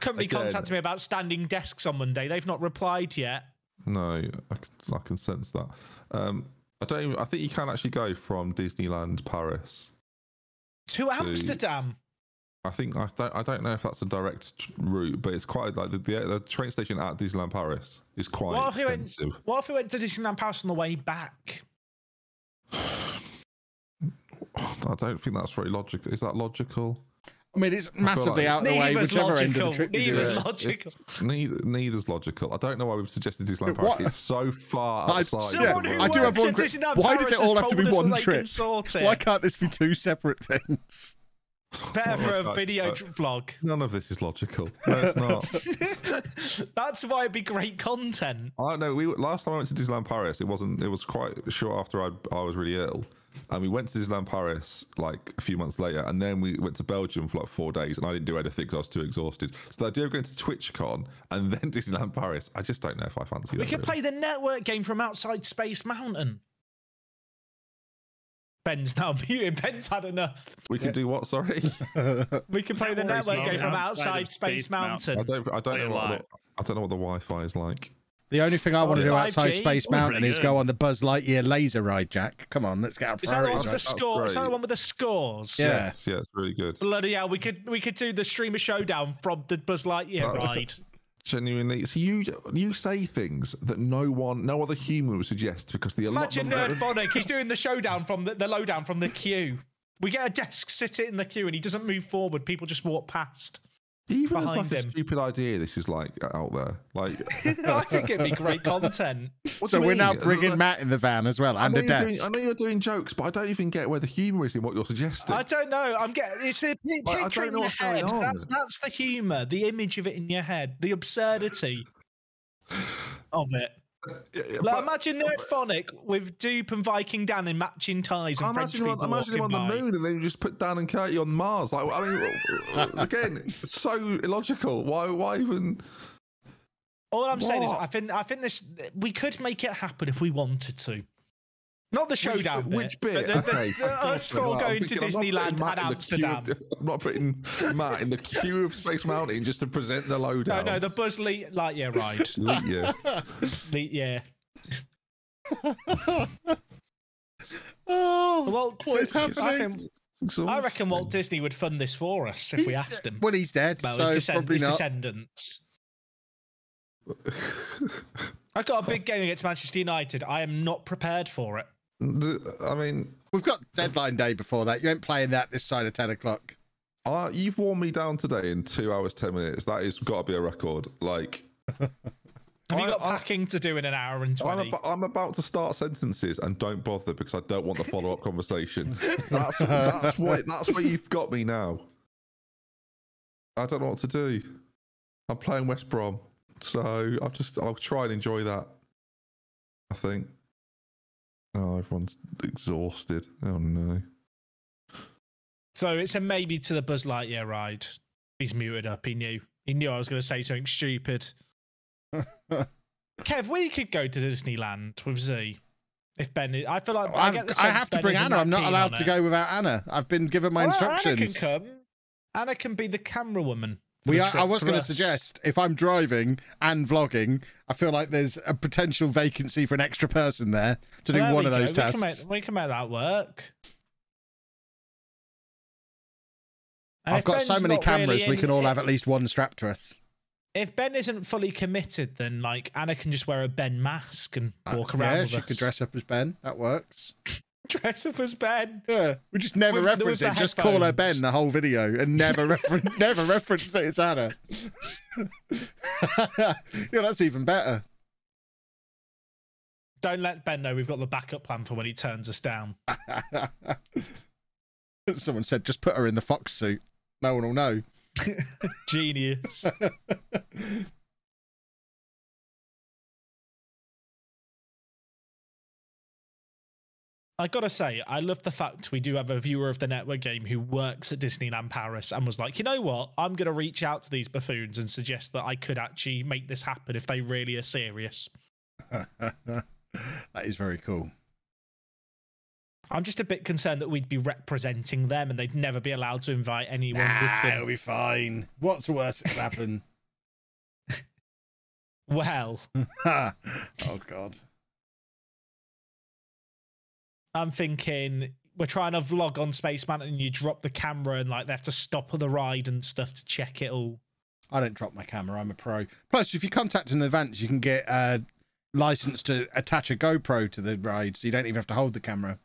Company contacted me about standing desks on Monday. They've not replied yet. No, I can sense that. I think you can actually go from Disneyland Paris to Amsterdam. I don't know if that's a direct route, but it's quite like the train station at Disneyland Paris is quite extensive. What if we went to Disneyland Paris on the way back? I don't think that's very logical. Is that logical? I mean, it's massively out of the way, whichever end of the trip you do. Neither's logical. I don't know why we've suggested Disneyland Paris. It's so far outside. I do have one question. Why does it all have to be one trip? Why can't this be two separate things? Better for a video vlog. None of this is logical. No, it's not. That's why it'd be great content. I know. Last time I went to Disneyland Paris, it was quite short after I was really ill. And we went to Disneyland Paris like a few months later, and then we went to Belgium for like 4 days, and I didn't do anything because I was too exhausted. So the idea of going to TwitchCon and then Disneyland Paris, I just don't know if I fancy that. We could play the network game from outside Space Mountain. Ben's now muted. Ben's had enough. We can do what? Sorry. We can play the network game from outside Space Mountain. I don't know what the Wi-Fi is like. The only thing I want to do outside Space Mountain is go on the Buzz Lightyear laser ride, Jack. Come on, let's get our priorities right. Is that the one with the scores? Yeah. Yes, yeah, it's really good. Bloody hell, we could do the Streamer Showdown from the Buzz Lightyear ride. Genuinely, so you say things that no other human would suggest because the imagine Nerdphonic. He's doing the showdown from the lowdown from the queue. We get a desk, sit it in the queue, and he doesn't move forward. People just walk past. Even as like a stupid idea, this is like out there. Like, I think it'd be great content. So we're now bringing Matt in the van as well, and a desk. I know you're doing jokes, but I don't even get where the humour is in what you're suggesting. I don't know. It's a picture in your head. That's the humour, the image of it in your head, the absurdity of it. Like, imagine Nerdphonic with Dupe and Viking Dan in matching ties and French people imagine him on the moon and then you just put Dan and Curtie on Mars. Like, I mean, again, it's so illogical. Why even? All I'm saying is, I think this we could make it happen if we wanted to. Not the showdown Which bit? Us four going to Disneyland and Amsterdam. I'm not putting Matt in the queue of Space Mountain just to present the lowdown. No, the Buzz Lightyear ride. Lightyear. Oh, what is happening? I reckon Walt Disney would fund this for us if we asked him. Well, he's dead, well, so his probably not. Descendants. I got a big game against Manchester United. I am not prepared for it. I mean, we've got deadline day before that. You ain't playing that this side of 10 o'clock. You've worn me down today in 2 hours 10 minutes. That has got to be a record. Like, Have you got packing to do in an hour and 20? I'm about to start sentences and don't bother because I don't want the follow-up conversation. That's where you've got me now. I don't know what to do. I'm playing West Brom, so I'll try and enjoy that. I think. Oh, everyone's exhausted. Oh no. So it's a maybe to the Buzz Lightyear ride. He's muted up. He knew I was going to say something stupid. Kev, we could go to Disneyland with Z. If Ben, I feel like I have to bring Anna. I'm not allowed to go without Anna. I've been given my instructions. Anna can come. Anna can be the camera woman. I was going to suggest if I'm driving and vlogging, I feel like there's a potential vacancy for an extra person there to do one of those tasks. We can make that work. I've got so many cameras, we can all have at least one strapped to us. If Ben isn't fully committed, then like Anna can just wear a Ben mask and walk around with us. Yeah, she could dress up as Ben. That works. Dress up as Ben. Yeah, we just never reference it. Just call her Ben the whole video and never reference that it's Anna. Yeah, that's even better. Don't let Ben know we've got the backup plan for when he turns us down. Someone said just put her in the fox suit. No one will know. Genius. I gotta say, I love the fact we do have a viewer of the network game who works at Disneyland Paris and was like, you know what? I'm gonna reach out to these buffoons and suggest that I could actually make this happen if they really are serious. That is very cool. I'm just a bit concerned that we'd be representing them and they'd never be allowed to invite anyone with them. It'll be fine. What's worse that can happen? Well. Oh, God. I'm thinking we're trying to vlog on Space Mountain and you drop the camera and like they have to stop the ride and stuff to check it all. I don't drop my camera. I'm a pro. Plus, if you contact in advance, you can get a license to attach a GoPro to the ride, so you don't even have to hold the camera.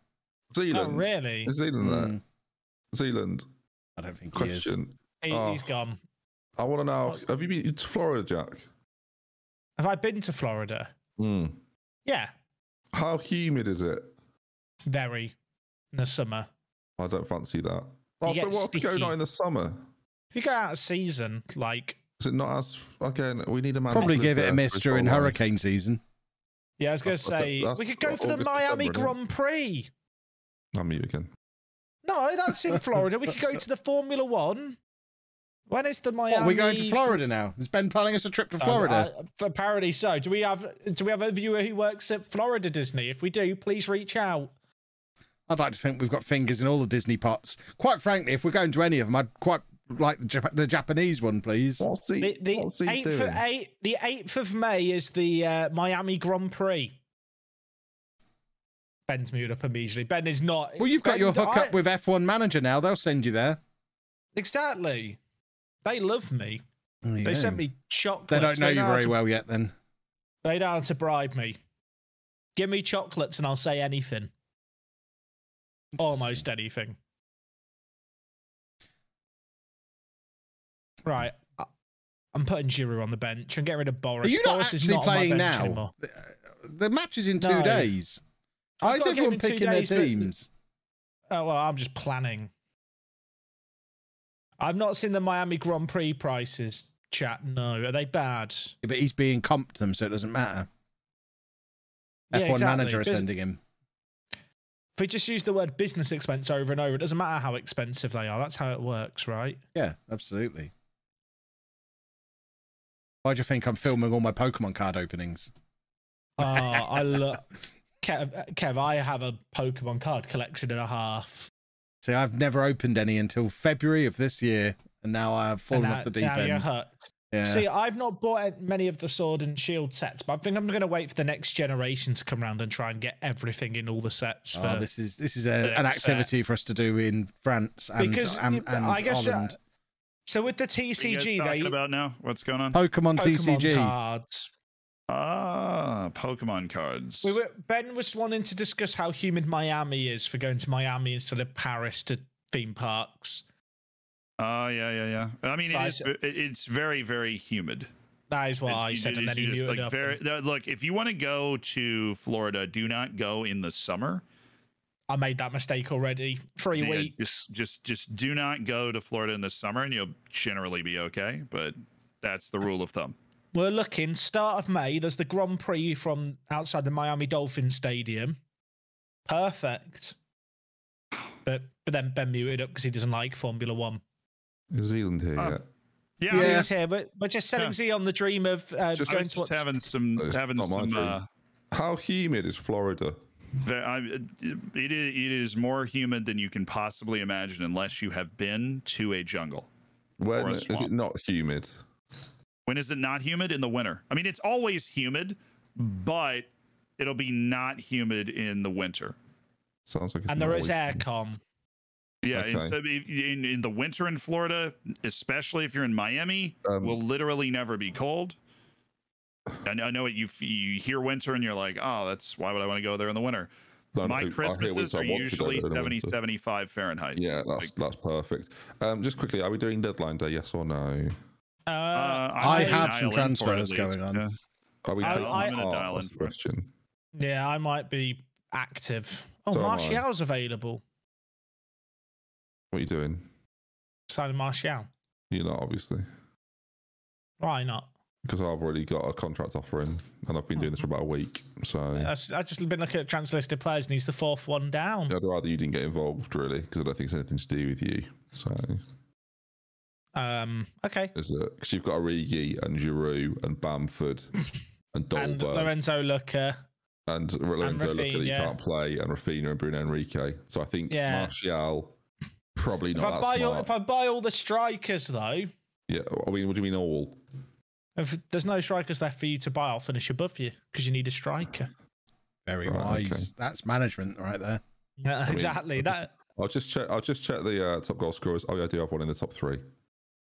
Zealand. Oh, really? Is Zealand there? Zealand. I don't think Question. he is. He's gone. I want to know, have you been to Florida, Jack? Have I been to Florida? Yeah. How humid is it? Very. In the summer. I don't fancy that. Oh, so what's going on in the summer? If you go out of season, like... Is it not as... Again, we need a man... Probably give it a miss during hurricane season. Yeah, I was going to say, we could go for the Miami Grand Prix. I'm mute again. No, that's in Florida. We could go to the Formula One. When is the Miami? What, we're going to Florida now. Is Ben planning us a trip to Florida? Apparently so. Do we have a viewer who works at Florida Disney? If we do, please reach out. I'd like to think we've got fingers in all the Disney pots. Quite frankly, if we're going to any of them, I'd quite like the Japanese one, please. What's he doing? The 8th of May is the Miami Grand Prix. Ben's muted up immediately. Ben is not... Well, you've got your hookup with F1 Manager now. They'll send you there. Exactly. They love me. Oh, yeah. They sent me chocolates. They don't know you very well yet, then. They know how to bribe me. Give me chocolates and I'll say anything. Almost anything. Right. I'm putting Giroud on the bench. I'm getting rid of Boris. Are you not Boris actually is not playing on my bench now? anymore. The match is in 2 days. Why is everyone picking their teams? Oh, well, I'm just planning. I've not seen the Miami Grand Prix prices, chat. No. Are they bad? Yeah, but he's being comped them, so it doesn't matter. Yeah, F1 Manager is sending him. If we just use the word business expense over and over, it doesn't matter how expensive they are. That's how it works, right? Yeah, absolutely. Why do you think I'm filming all my Pokemon card openings? I love... Kev, I have a Pokemon card collection and a half. See, I've never opened any until February of this year, and now I have fallen off the deep end. You're hooked. Yeah. See, I've not bought many of the Sword and Shield sets, but I think I'm going to wait for the next generation to come around and try and get everything in all the sets. This is an activity for us to do in France and I guess, Holland. So with the TCG, what are you guys talking about now? What's going on? Pokemon TCG cards. Pokemon cards. Ben was wanting to discuss how humid Miami is for going to Miami instead of Paris to theme parks. Yeah. I mean, it's very, very humid. That is what I said, and then he muted up. Look, if you want to go to Florida, do not go in the summer. I made that mistake already. 3 weeks. Just do not go to Florida in the summer, and you'll generally be okay. But that's the rule of thumb. We're looking start of May. There's the Grand Prix from outside the Miami Dolphins Stadium. Perfect. But then Ben muted up because he doesn't like Formula One. Is Zealand here yet? Yeah, He's here. We're just selling Z on the dream of just having some. How humid is Florida? It is more humid than you can possibly imagine unless you have been to a jungle. When is it not humid? When is it not humid? In the winter. I mean, it's always humid, but it'll be not humid in the winter. Sounds like. And there is aircon. Yeah, Okay. and so in the winter in Florida, especially if you're in Miami, will literally never be cold. I know it. You hear winter and you're like, oh, that's why would I want to go there in the winter? My Christmases are usually 70, 75 Fahrenheit. Yeah, that's perfect. Just quickly, are we doing deadline day? Yes or no? I have some transfers going on. Yeah. Are we taking I'm gonna part? dial That's in the for it. question. Yeah, I might be active. Oh, So am I. Martial's available. What are you doing? Signing Martial. You're not, obviously, Why not? because I've already got a contract offer in, and I've been doing this for about a week. So I've just been looking at transfer listed players, and he's the 4th one down. I'd rather you didn't get involved, really, because I don't think it's anything to do with you. So Okay. because you've got Origi and Giroud and Bamford and Dolberg And Lorenzo Luca. and Lorenzo Luca that you Rafinha. can't play, and Rafinha and Bruno Enrique. So I think Yeah. Martial probably If not that smart. if I buy all the strikers, though, Yeah, I mean, what do you mean all? if there's no strikers left for you to buy, I'll finish above you because you need a striker. Very Right, wise. okay. That's management right there. Yeah, mean, exactly. I'll just check the top goal scorers. Oh yeah, I do have one in the top 3.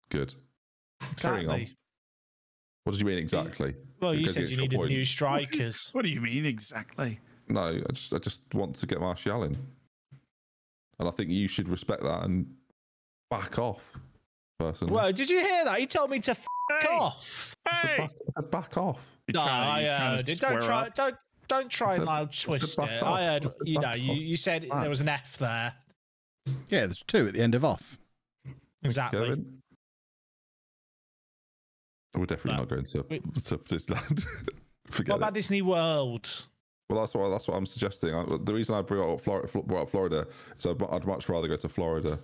Good. Carrying on. Exactly. What did you mean exactly? Well, you Because said it's you your needed point. new strikers. What do you mean exactly? No, I just want to get Martial in, and I think you should respect that and back off, personally. Well, did you hear that? He told me to off. Hey! Back off. No, I heard it. Don't try and loud said twist back it. off. I heard I said you know back off. you said there was an F there. Yeah, there's 2 at the end of off. Exactly. Kevin? We're definitely not going to Disneyland. Forget What about it. Disney World? Well, that's what I'm suggesting. The reason I brought up Florida is I'd much rather go to Florida.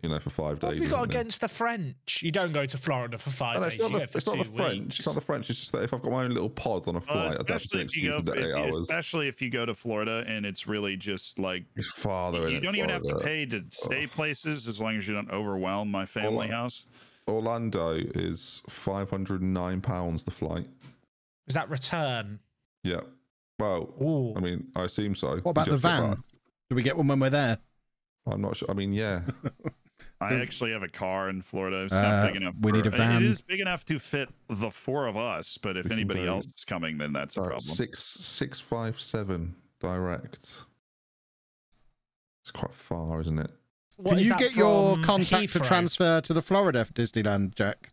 You know, for 5 days. What have you got isn't it? against the French? You don't go to Florida for 5 No, days. it's not, you the, go for it's not the 2 French. weeks. It's not the French. It's just that if I've got my own little pod on a flight, I'd have to Especially excuse for the 8 hours. especially if you go to Florida and it's really just like It's farther in you it, don't even have to Florida. pay to stay places as long as you don't overwhelm my family house. Orlando is £509 the flight. Is that return? Yeah. Well, Ooh. I mean, I assume so. What about Did you the have to get van? Do we get one when we're there? that? I'm not sure. I mean, yeah. I actually have a car in Florida. It's not big enough. we need a van. It is big enough to fit the 4 of us, but if We can anybody go- else is coming, then that's a problem. 657 direct. It's quite far, isn't it? What, Can is you that get your from contact to Heathrow? transfer to the Florida for Disneyland, Jack?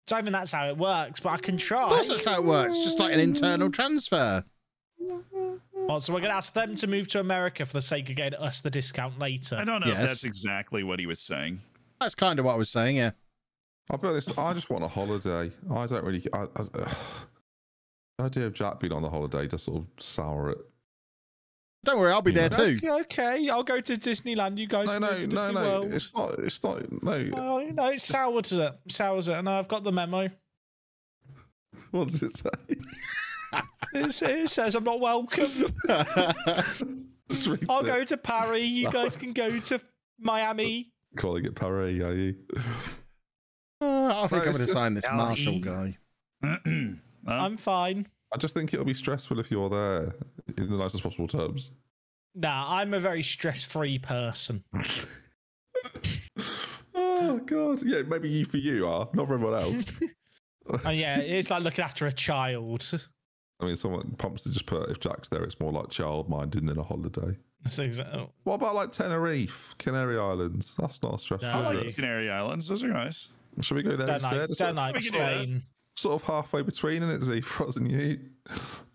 Don't even that's how it works, but I can try. Of course, that's how it works. Just like an internal transfer. Oh, so we're going to ask them to move to America for the sake of getting us the discount later. I don't know if Yes. that's exactly what he was saying. That's kind of what I was saying, yeah. I'll be honest, I just want a holiday. I don't really. The idea of Jack being on the holiday does sort of sour it. Don't worry, I'll be there too. Okay, I'll go to Disneyland. You guys go to Disney World. It's not. No. Oh, no, it sours it. Sours it. And I've got the memo. What does it say? It says I'm not welcome. Just read I'll it. go to Paris. You guys can go to Miami. Calling it Paris, are you? I think I'm it's going to just sign this Ellie. Marshall guy. I'm fine. I just think it'll be stressful if you're there in the nicest possible terms. Nah, I'm a very stress-free person. Oh God, yeah, maybe you for you are, not for everyone else. And yeah, it's like looking after a child. I mean, someone pumps to just put if Jack's there, it's more like child-minded than a holiday. That's exactly. What about like Tenerife, Canary Islands? That's not stressful. No. I is like it? Canary Islands. Those are nice. Shall we go there instead? Don't like Spain. Sort of halfway between, and it's Zephros and you,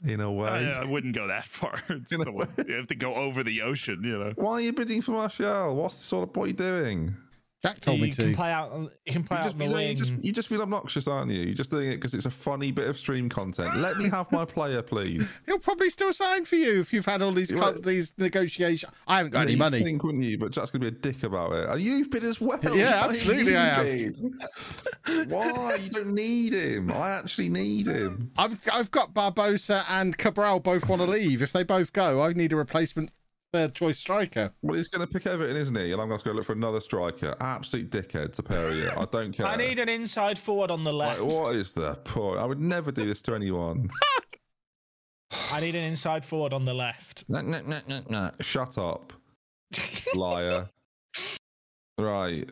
in a way. I wouldn't go that far. You have to go over the ocean, you know. Why are you bidding for Martial? What's the sort of what are you doing? Jack told me to. You can play out the wing. You just feel obnoxious, aren't you? You're just doing it because it's a funny bit of stream content. Let me have my player, please. He'll probably still sign for you if you've had all these negotiations. I haven't got any money. You think, wouldn't you? But Jack's going to be a dick about it. And you've bid as well. Yeah, absolutely I have. Why? You don't need him. I actually need him. I've got Barbosa and Cabral both want to leave. If they both go, I need a replacement third choice striker. Well, he's going to pick Everton, isn't he? And I'm going to go look for another striker. Absolute dickhead to pair you. I don't care. I need an inside forward on the left. Like, what is the point? I would never do this to anyone. I need an inside forward on the left. No. Shut up, liar. Right.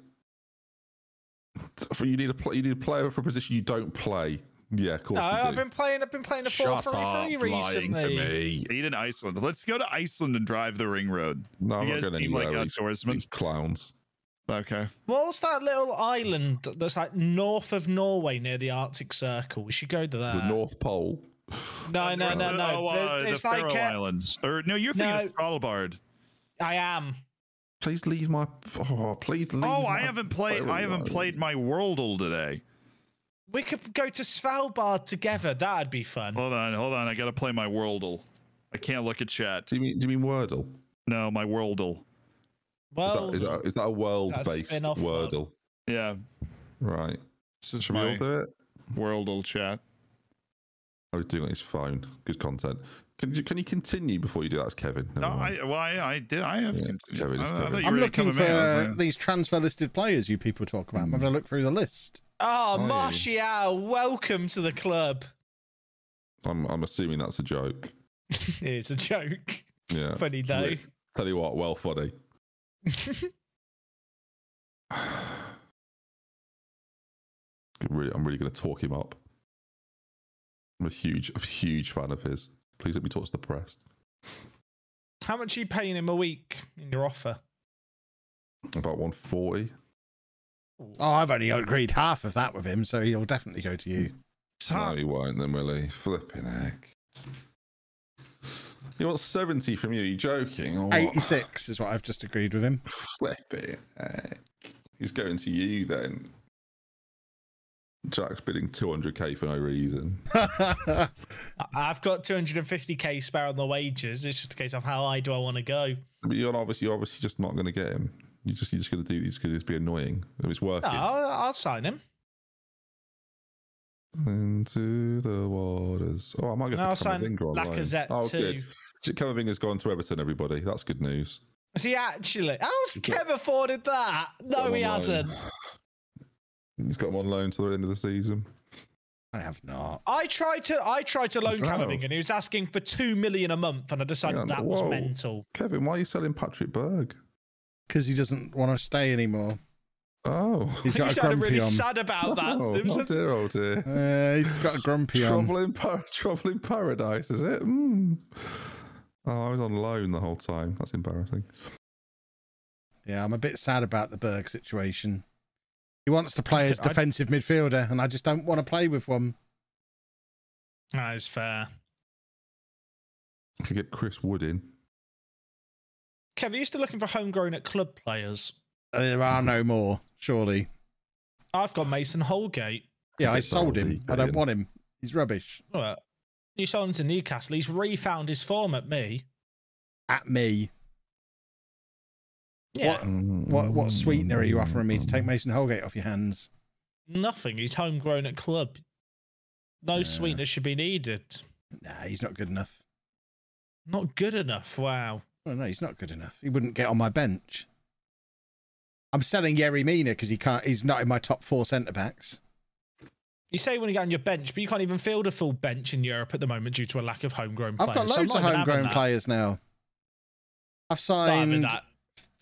You need a player for a position you don't play. Yeah, of course. No, I've been playing a 4-3-3 recently. Lying to me. Need in Iceland. Let's go to Iceland and drive the ring road. No, you I'm not going anywhere. Like these clowns. Okay. What's that little island that's like north of Norway near the Arctic Circle? We should go to that. The North Pole. No. It's the Faroe Islands. Or no, you're thinking of Svalbard. I am. Please leave my. Oh, please leave. Oh, I haven't played my Worldle today. We could go to Svalbard together. That'd be fun. Hold on. I gotta play my Worldle. I can't look at chat. Do you mean Wordle? No, my Worldle. Well, is that a world-based Wordle? Yeah. Right. Should we all do it? Worldle chat. Oh, he's doing it on his phone. Good content. Can you continue before you do that, as Kevin? No, I did. I have. Yeah, Kevin. I'm looking for these transfer listed players you people talk about. I'm having a look through the list. Oh, Martial, welcome to the club. I'm assuming that's a joke. It's a joke. Yeah. Funny though. Tell you what, well funny. I'm really going to talk him up. I'm a huge fan of his. Please let me talk to the press. How much are you paying him a week in your offer? About 140. Oh, I've only agreed half of that with him, so he'll definitely go to you. No, he won't then, will he? Flipping heck. He wants 70 from you. Are you joking? Or 86 is what I've just agreed with him. Flipping heck. He's going to you then. Jack's bidding 200k for no reason. I've got 250k spare on the wages. It's just a case of how high do I want to go. But you're obviously just not going to get him. You're just going to do. It's going to be annoying. If it's working. No, I'll sign him. Into the waters. Oh, I might get Camavinga on loan. Lacazette too. Good. Camavinga's gone to Everton. Everybody, that's good news. Is he actually? How's Kev afforded that? No, he hasn't. He's got him on loan to the end of the season. I have not. I tried to loan Camavinga, and he was asking for 2 million a month, and I decided that was mental. Kevin, why are you selling Patrick Berg? Because he doesn't want to stay anymore. Oh, he's got a grumpy really on. Sad about that. Oh dear. He's got a grumpy on. Trouble in paradise, is it? Oh, I was on loan the whole time. That's embarrassing. Yeah, I'm a bit sad about the Berg situation. He wants to play as defensive midfielder, and I just don't want to play with one. That is fair. I could get Chris Wood in. Kev, are you still looking for homegrown at club players? There are no more, surely. I've got Mason Holgate. Yeah, I sold him. I don't want him. He's rubbish. Well, you sold him to Newcastle. He's refound his form at me. At me? Yeah. What sweetener are you offering me to take Mason Holgate off your hands? Nothing. He's homegrown at club. No sweetener should be needed. Nah, he's not good enough. Not good enough? Wow. Oh, no, he's not good enough. He wouldn't get on my bench. I'm selling Yerry Mina because he's not in my top 4 centre-backs. You say when you get on your bench, but you can't even field a full bench in Europe at the moment due to a lack of homegrown players. I've got loads of homegrown players now. I've signed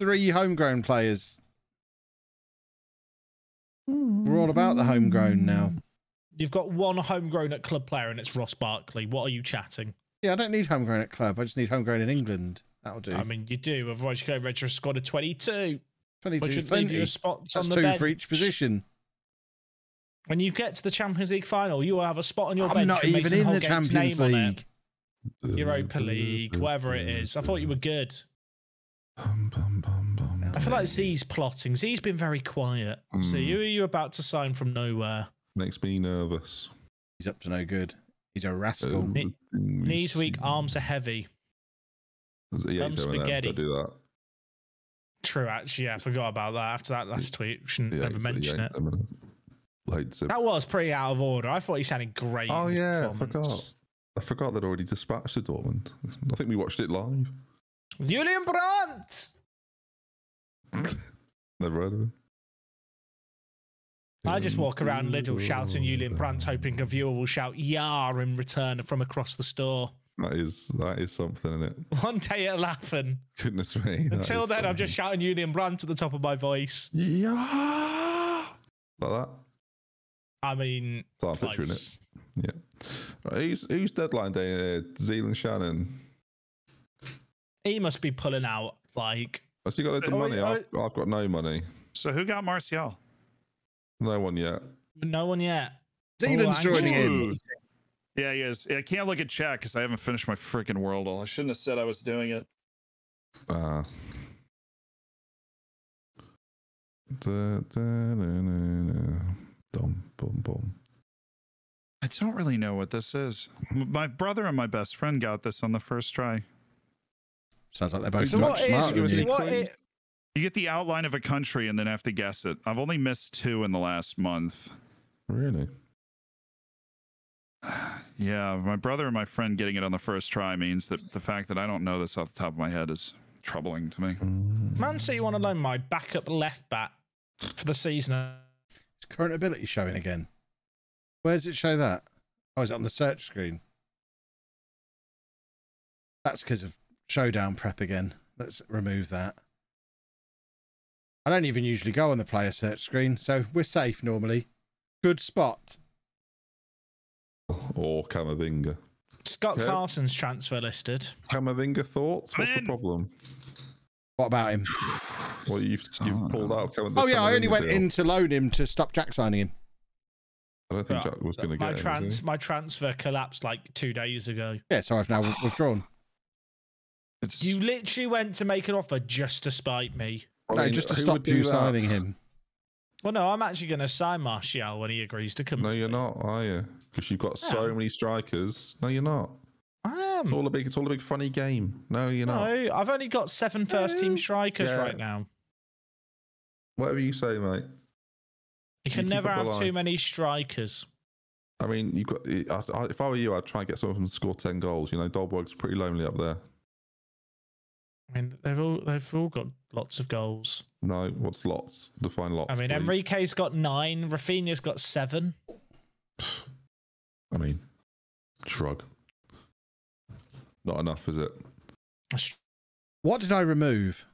3 homegrown players. We're all about the homegrown now. You've got 1 homegrown at club player, and it's Russ Barkley. What are you chatting? Yeah, I don't need homegrown at club. I just need homegrown in England. That'll do. I mean, you do. Otherwise, you go register a squad of 22. 22 is leave plenty. you a spot That's on the 2 bench. for each position. When you get to the Champions League final, you will have a spot on your bench. I'm not with even Mason in the Holgate's Champions name on it. League. Europa League, whatever it is. I thought you were good. I feel like Z's plotting. Z's been very quiet. So who are you about to sign from nowhere? Makes me nervous. He's up to no good. He's a rascal. Knees weak, arms are heavy. Yeah, spaghetti. Do that. True, actually, yeah, I forgot about that. After that last tweet, we shouldn't ever mention it. That was pretty out of order. I thought he sounded great. Oh yeah, I forgot they'd already dispatched the Dortmund. I think we watched it live. Julian Brandt. Never heard of him. I just walk around Lidl shouting Julian Brandt, hoping a viewer will shout "Yar" in return from across the store. That is something, isn't it? One day it'll happen. Goodness me. Until then, I'm just shouting Julian Brandt at the top of my voice. Yeah. Like that? I mean, start picturing it. Yeah. Right, who's deadline day here? Zealand Shannon. He must be pulling out like. Has he got loads of money? I've got no money. So who got Martial? No one yet. No one yet. Zealand's joining in. Yeah, he is. I can't look at chat because I haven't finished my freaking world. I shouldn't have said I was doing it. I don't really know what this is. My brother and my best friend got this on the first try. Sounds like they're both so much smarter than you. You get the outline of a country and then have to guess it. I've only missed 2 in the last month. Really? Yeah, my brother and my friend getting it on the first try means that the fact that I don't know this off the top of my head is troubling to me. Man City want to loan my backup left back for the season. Is current ability showing again? Where does it show that? Oh, is it on the search screen? That's because of showdown prep again. Let's remove that. I don't even usually go on the player search screen, so we're safe normally. Good spot. Or Camavinga. Scott Carson's transfer listed. Camavinga thoughts? What's the problem? What about him? Well, you've pulled out Camavinga. Oh yeah, I only went in to loan him to stop Jack signing him. I don't think Jack was going to get him. My transfer collapsed like 2 days ago. Yeah, so I've now withdrawn. You literally went to make an offer just to spite me. No, just to stop you signing him. Well, no, I'm actually going to sign Martial when he agrees to come. No, you're not, are you? Because you've got so many strikers. No, you're not. I am. It's all a big funny game. No, you're not. No, I've only got 7 first-team strikers right now. Whatever you say, mate. You can never have too many strikers. I mean, you've got. If I were you, I'd try and get some of them to score 10 goals. You know, Dolberg's pretty lonely up there. I mean, they've all got lots of goals. No, what's lots? Define lots. I mean, please. Enrique's got 9. Rafinha's got 7. I mean, shrug. Not enough, is it? What did I remove?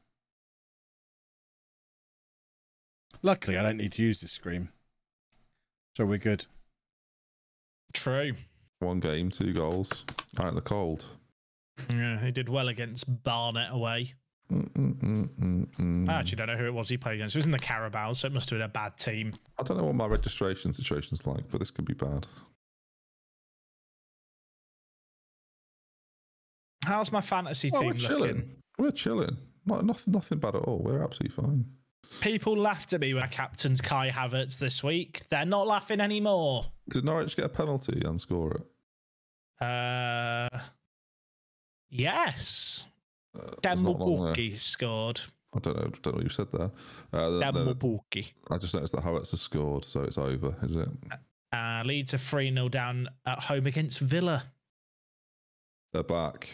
Luckily, I don't need to use this screen. So we're good. True. 1 game, 2 goals. Out in the cold. Yeah, he did well against Barnet away. I actually don't know who it was he played against. It was in the Carabao, so it must have been a bad team. I don't know what my registration situation's like, but this could be bad. How's my fantasy team we're chilling. looking? We're chilling. Nothing bad at all. We're absolutely fine. People laughed at me when I captained Kai Havertz this week. They're not laughing anymore. Did Norwich get a penalty and score it? Yes. Demulbuki scored. I don't know what you said there. Demulbuki. I just noticed that Havertz has scored, so it's over, is it? Leeds are 3-0 down at home against Villa. They're back.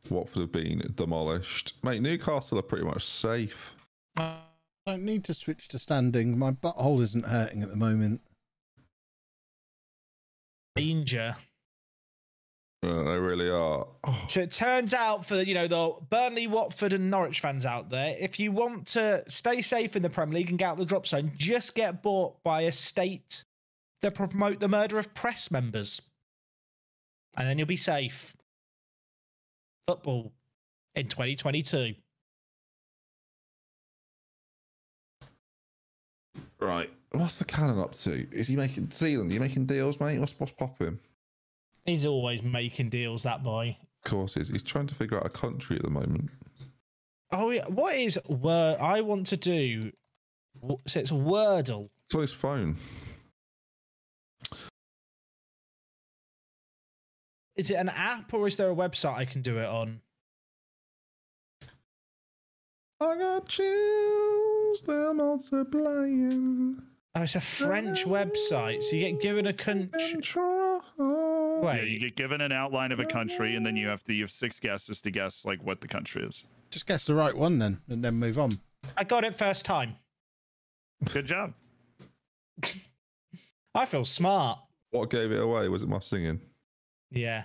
Watford have been demolished. Mate, Newcastle are pretty much safe. I don't need to switch to standing. My butthole isn't hurting at the moment. Danger. They really are. Oh. So it turns out for the Burnley, Watford, and Norwich fans out there, if you want to stay safe in the Premier League and get out of the drop zone, just get bought by a state that promote the murder of press members, and then you'll be safe. Football in 2022. Right. What's the Cannon up to? Is he making Zealand? Are you making deals, mate? What's popping? He's always making deals, that boy. Of course, he's trying to figure out a country at the moment. Oh, yeah. What is word? I want to do. So it's Wordle. It's on his phone. Is it an app or is there a website I can do it on? I got chills, they're multiplying. Oh, it's a French website. So you get given a country. Yeah, you get given an outline of a country, and then you have 6 guesses to guess like what the country is. Just guess the right one then, and then move on. I got it first time. Good job. I feel smart. What gave it away? Was it my singing? Yeah.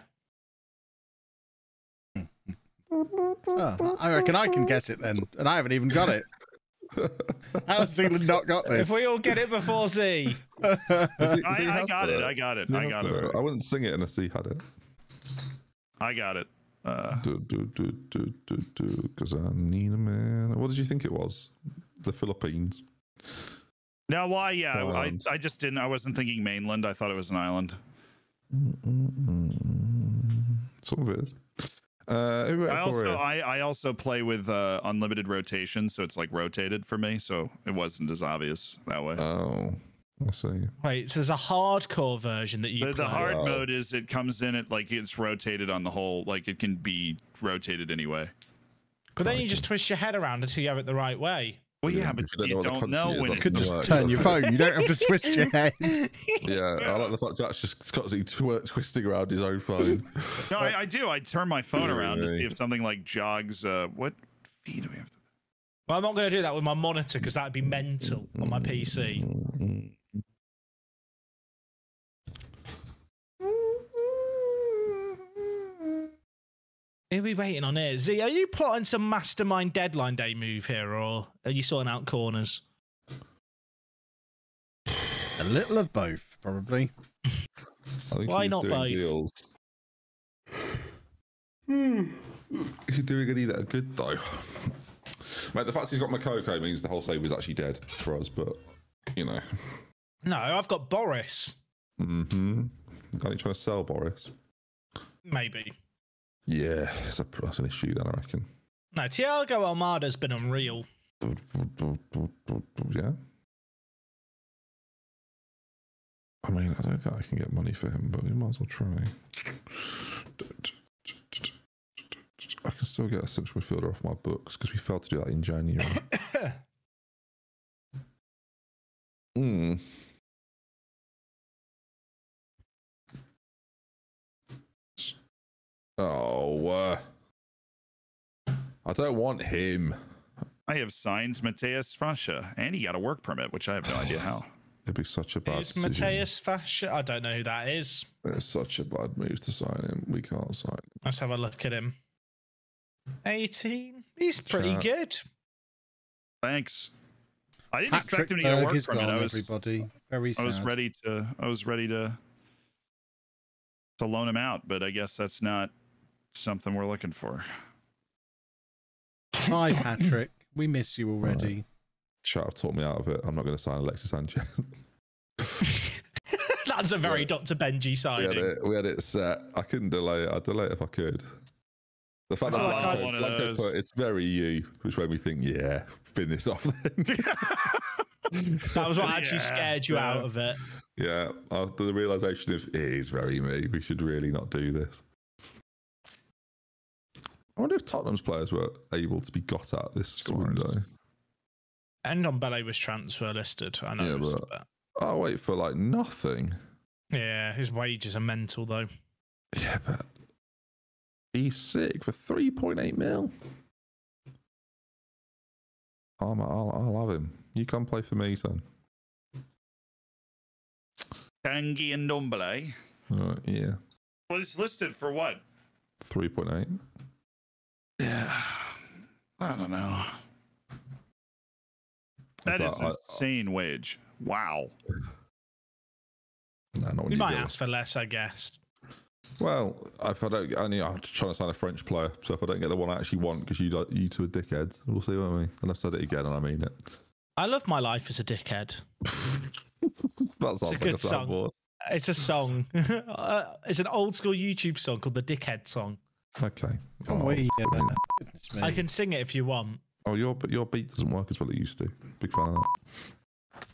Oh, I reckon I can guess it then, and I haven't even got it. How has Zealand not got this? If we all get it before Z. I got it. I got it. I got it. I wouldn't sing it unless he had it. I got it. Because I need a man. What did you think it was? The Philippines. No, why? Yeah, I just didn't. I wasn't thinking mainland. I thought it was an island. Some of it is. I also play with unlimited rotation, so it's like rotated for me, so it wasn't as obvious that way. Oh, I see. Wait, so there's a hardcore version that you play. The hard mode is it comes in at like it's rotated on the whole, like it can be rotated anyway. But then you just twist your head around until you have it the right way. Well, yeah, but you don't know when You it could just turn your phone. You don't have to twist your head. Yeah, I like the fact Jack's just constantly twisting around his own phone. No, I do. I turn my phone around to see if something like jogs. What feed do we have to? Well, I'm not going to do that with my monitor because that would be mental on my PC. Who are we waiting on here? Z, are you plotting some mastermind deadline day move here, or are you sorting out corners? A little of both, probably. Why not both? Deals. He's doing any that are good though. Mate, the fact he's got Makoko means the whole save is actually dead for us, but you know. No, I've got Boris. Mm-hmm. Are you trying to sell Boris? Maybe. Yeah, that's an issue then, I reckon. No, Thiago Almada's been unreal. Yeah. I mean, I don't think I can get money for him, but we might as well try. I can still get a central midfielder off my books because we failed to do that in January. Oh, I don't want him. I have signed Mateus Fascia, and he got a work permit, which I have no idea how. It'd be such a bad decision. Mateus Fascia? I don't know who that is. It's such a bad move to sign him. We can't sign him. Let's have a look at him. 18. He's pretty good. Thanks. I didn't expect him to get a work permit. Everybody. Very sad. I was ready to loan him out, but I guess that's not something we're looking for. Hi, Patrick. We miss you already. Right. Chat have taught me out of it. I'm not going to sign Alexis Sanchez. That's a very Dr. Benji signing. We had it set. I couldn't delay it. I'd delay it if I could. The fact that it's very you, which made me think, yeah, spin this off then. That was what actually scared you out of it. Yeah, after the realization of it is very me, we should really not do this. I wonder if Tottenham's players were able to be got at this window. And Ndombele was transfer listed. I know. Yeah, but I'll wait for like nothing. Yeah, his wages are mental though. Yeah, but he's sick for 3.8 mil. I'll have him. You come play for me, son. Tanguy and Ndombele. Yeah. Well, it's listed for what? 3.8. Yeah. I don't know. That is an insane wage. Wow. No, not when you might ask for less, I guess. Well, if I don't, I'm trying to sign a French player, so if I don't get the one I actually want, because you two are dickheads, we'll see what I mean. Unless I did it again and I mean it. I love my life as a dickhead. That sounds It's a like good a song. soundboard. It's a song. It's an old school YouTube song called the Dickhead Song. Okay. Can Oh, we? brilliant. Goodness me. I can sing it if you want. Oh, your beat doesn't work as well as it used to. Big fan of that.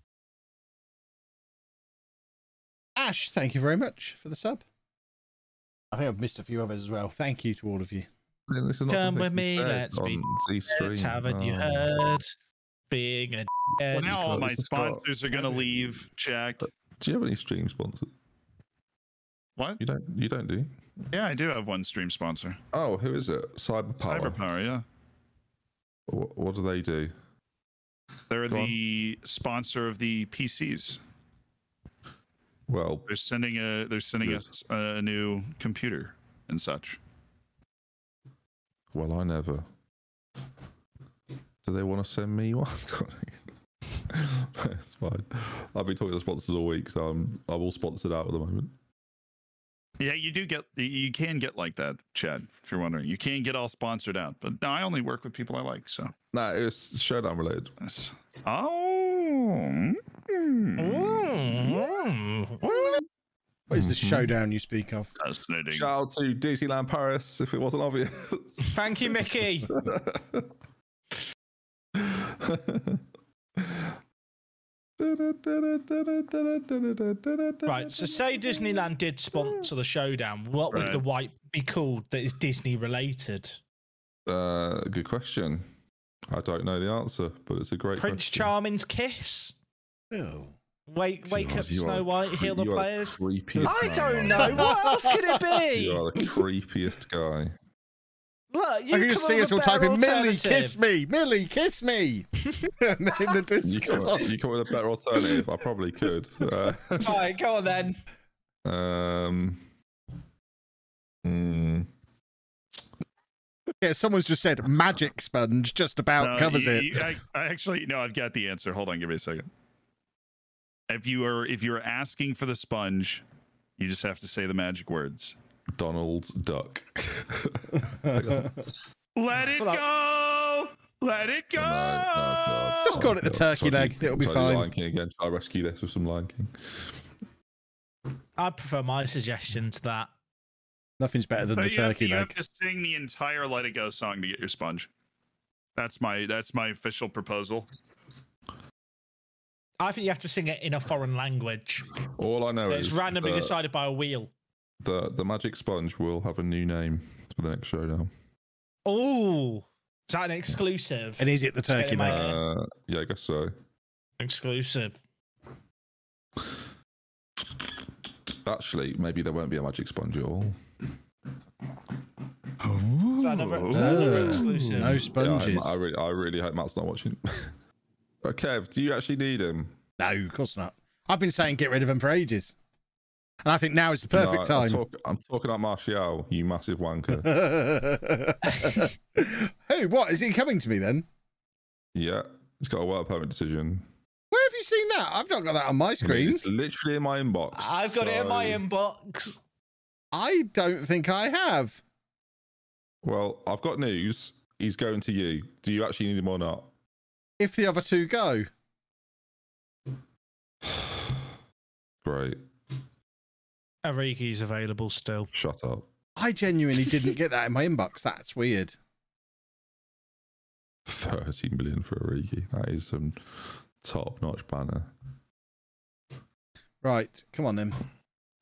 Ash, thank you very much for the sub. I think I've missed a few others as well. Thank you to all of you. Come with me, let's be dickheads. Haven't you heard? Being a Well, dickhead. now all my It's got- sponsors are going to leave, Jack. Do you have any stream sponsors? What? You don't, do you? Yeah, I do have one stream sponsor. Oh, who is it? Cyberpower. Cyberpower, yeah. What do they do? They're Go on. the sponsor of the PCs. Well, They're sending us a new computer and such. I never. Do they want to send me one? It's fine. I've been talking to sponsors all week, so I'm all sponsored out at the moment. Yeah, you can get like that, Chad, if you're wondering. You can get all sponsored out, but no, I only work with people I like, so. Nah, it's Showdown related. Yes. Oh. What is the showdown you speak of? Fascinating. Shout out to Disneyland Paris, if it wasn't obvious. Thank you, Mickey. Right, so say Disneyland did sponsor the showdown, what would Right. the white be called that is Disney related? Good question. I don't know the answer, but it's a great Prince question. Charming's Kiss? Oh. Wake God, up, you Snow are White, heal the you are players? creepiest I man don't I know. What else could it be? You are the creepiest guy. Look, you I can just see us all typing, Millie, kiss me! Millie, kiss me! in the You Discord. come with a better alternative. I probably could. All right, go on then. Yeah, someone's just said magic sponge just about covers it. I actually, no, I've got the answer. Hold on, give me a second. If you are asking for the sponge, you just have to say the magic words. Donald's duck. Let it go! Let it go! No, Just call it the turkey leg. It'll be fine. Lion King again. Shall I rescue this with some Lion King? I prefer my suggestion to that. Nothing's better than the But you have turkey to leg. sing the entire Let It Go song to get your sponge. That's my official proposal. I think you have to sing it in a foreign language. All I know It's is randomly decided by a wheel. the magic sponge will have a new name for the next showdown. Oh, is that an exclusive? And is it the turkey Say it, leg? Mike. Yeah, I guess so. Exclusive. Actually, maybe there won't be a magic sponge at all. Is that another exclusive? No sponges. Yeah, I really hope Matt's not watching. But Kev, do you actually need him? No, of course not. I've been saying get rid of him for ages. And I think now is the perfect time. I'm talking about Martial, you massive wanker. Who? What? Is he coming to me then? Yeah, he's got a work permit decision. Where have you seen that? I've not got that on my screen. It's literally in my inbox. I've got it in my inbox. I don't think I have. Well, I've got news. He's going to you. Do you actually need him or not? If the other two go. Great. Ariki's available still. Shut up. I genuinely didn't get that in my inbox. That's weird. 30 million for Origi. That is some top-notch banner. Right, come on then.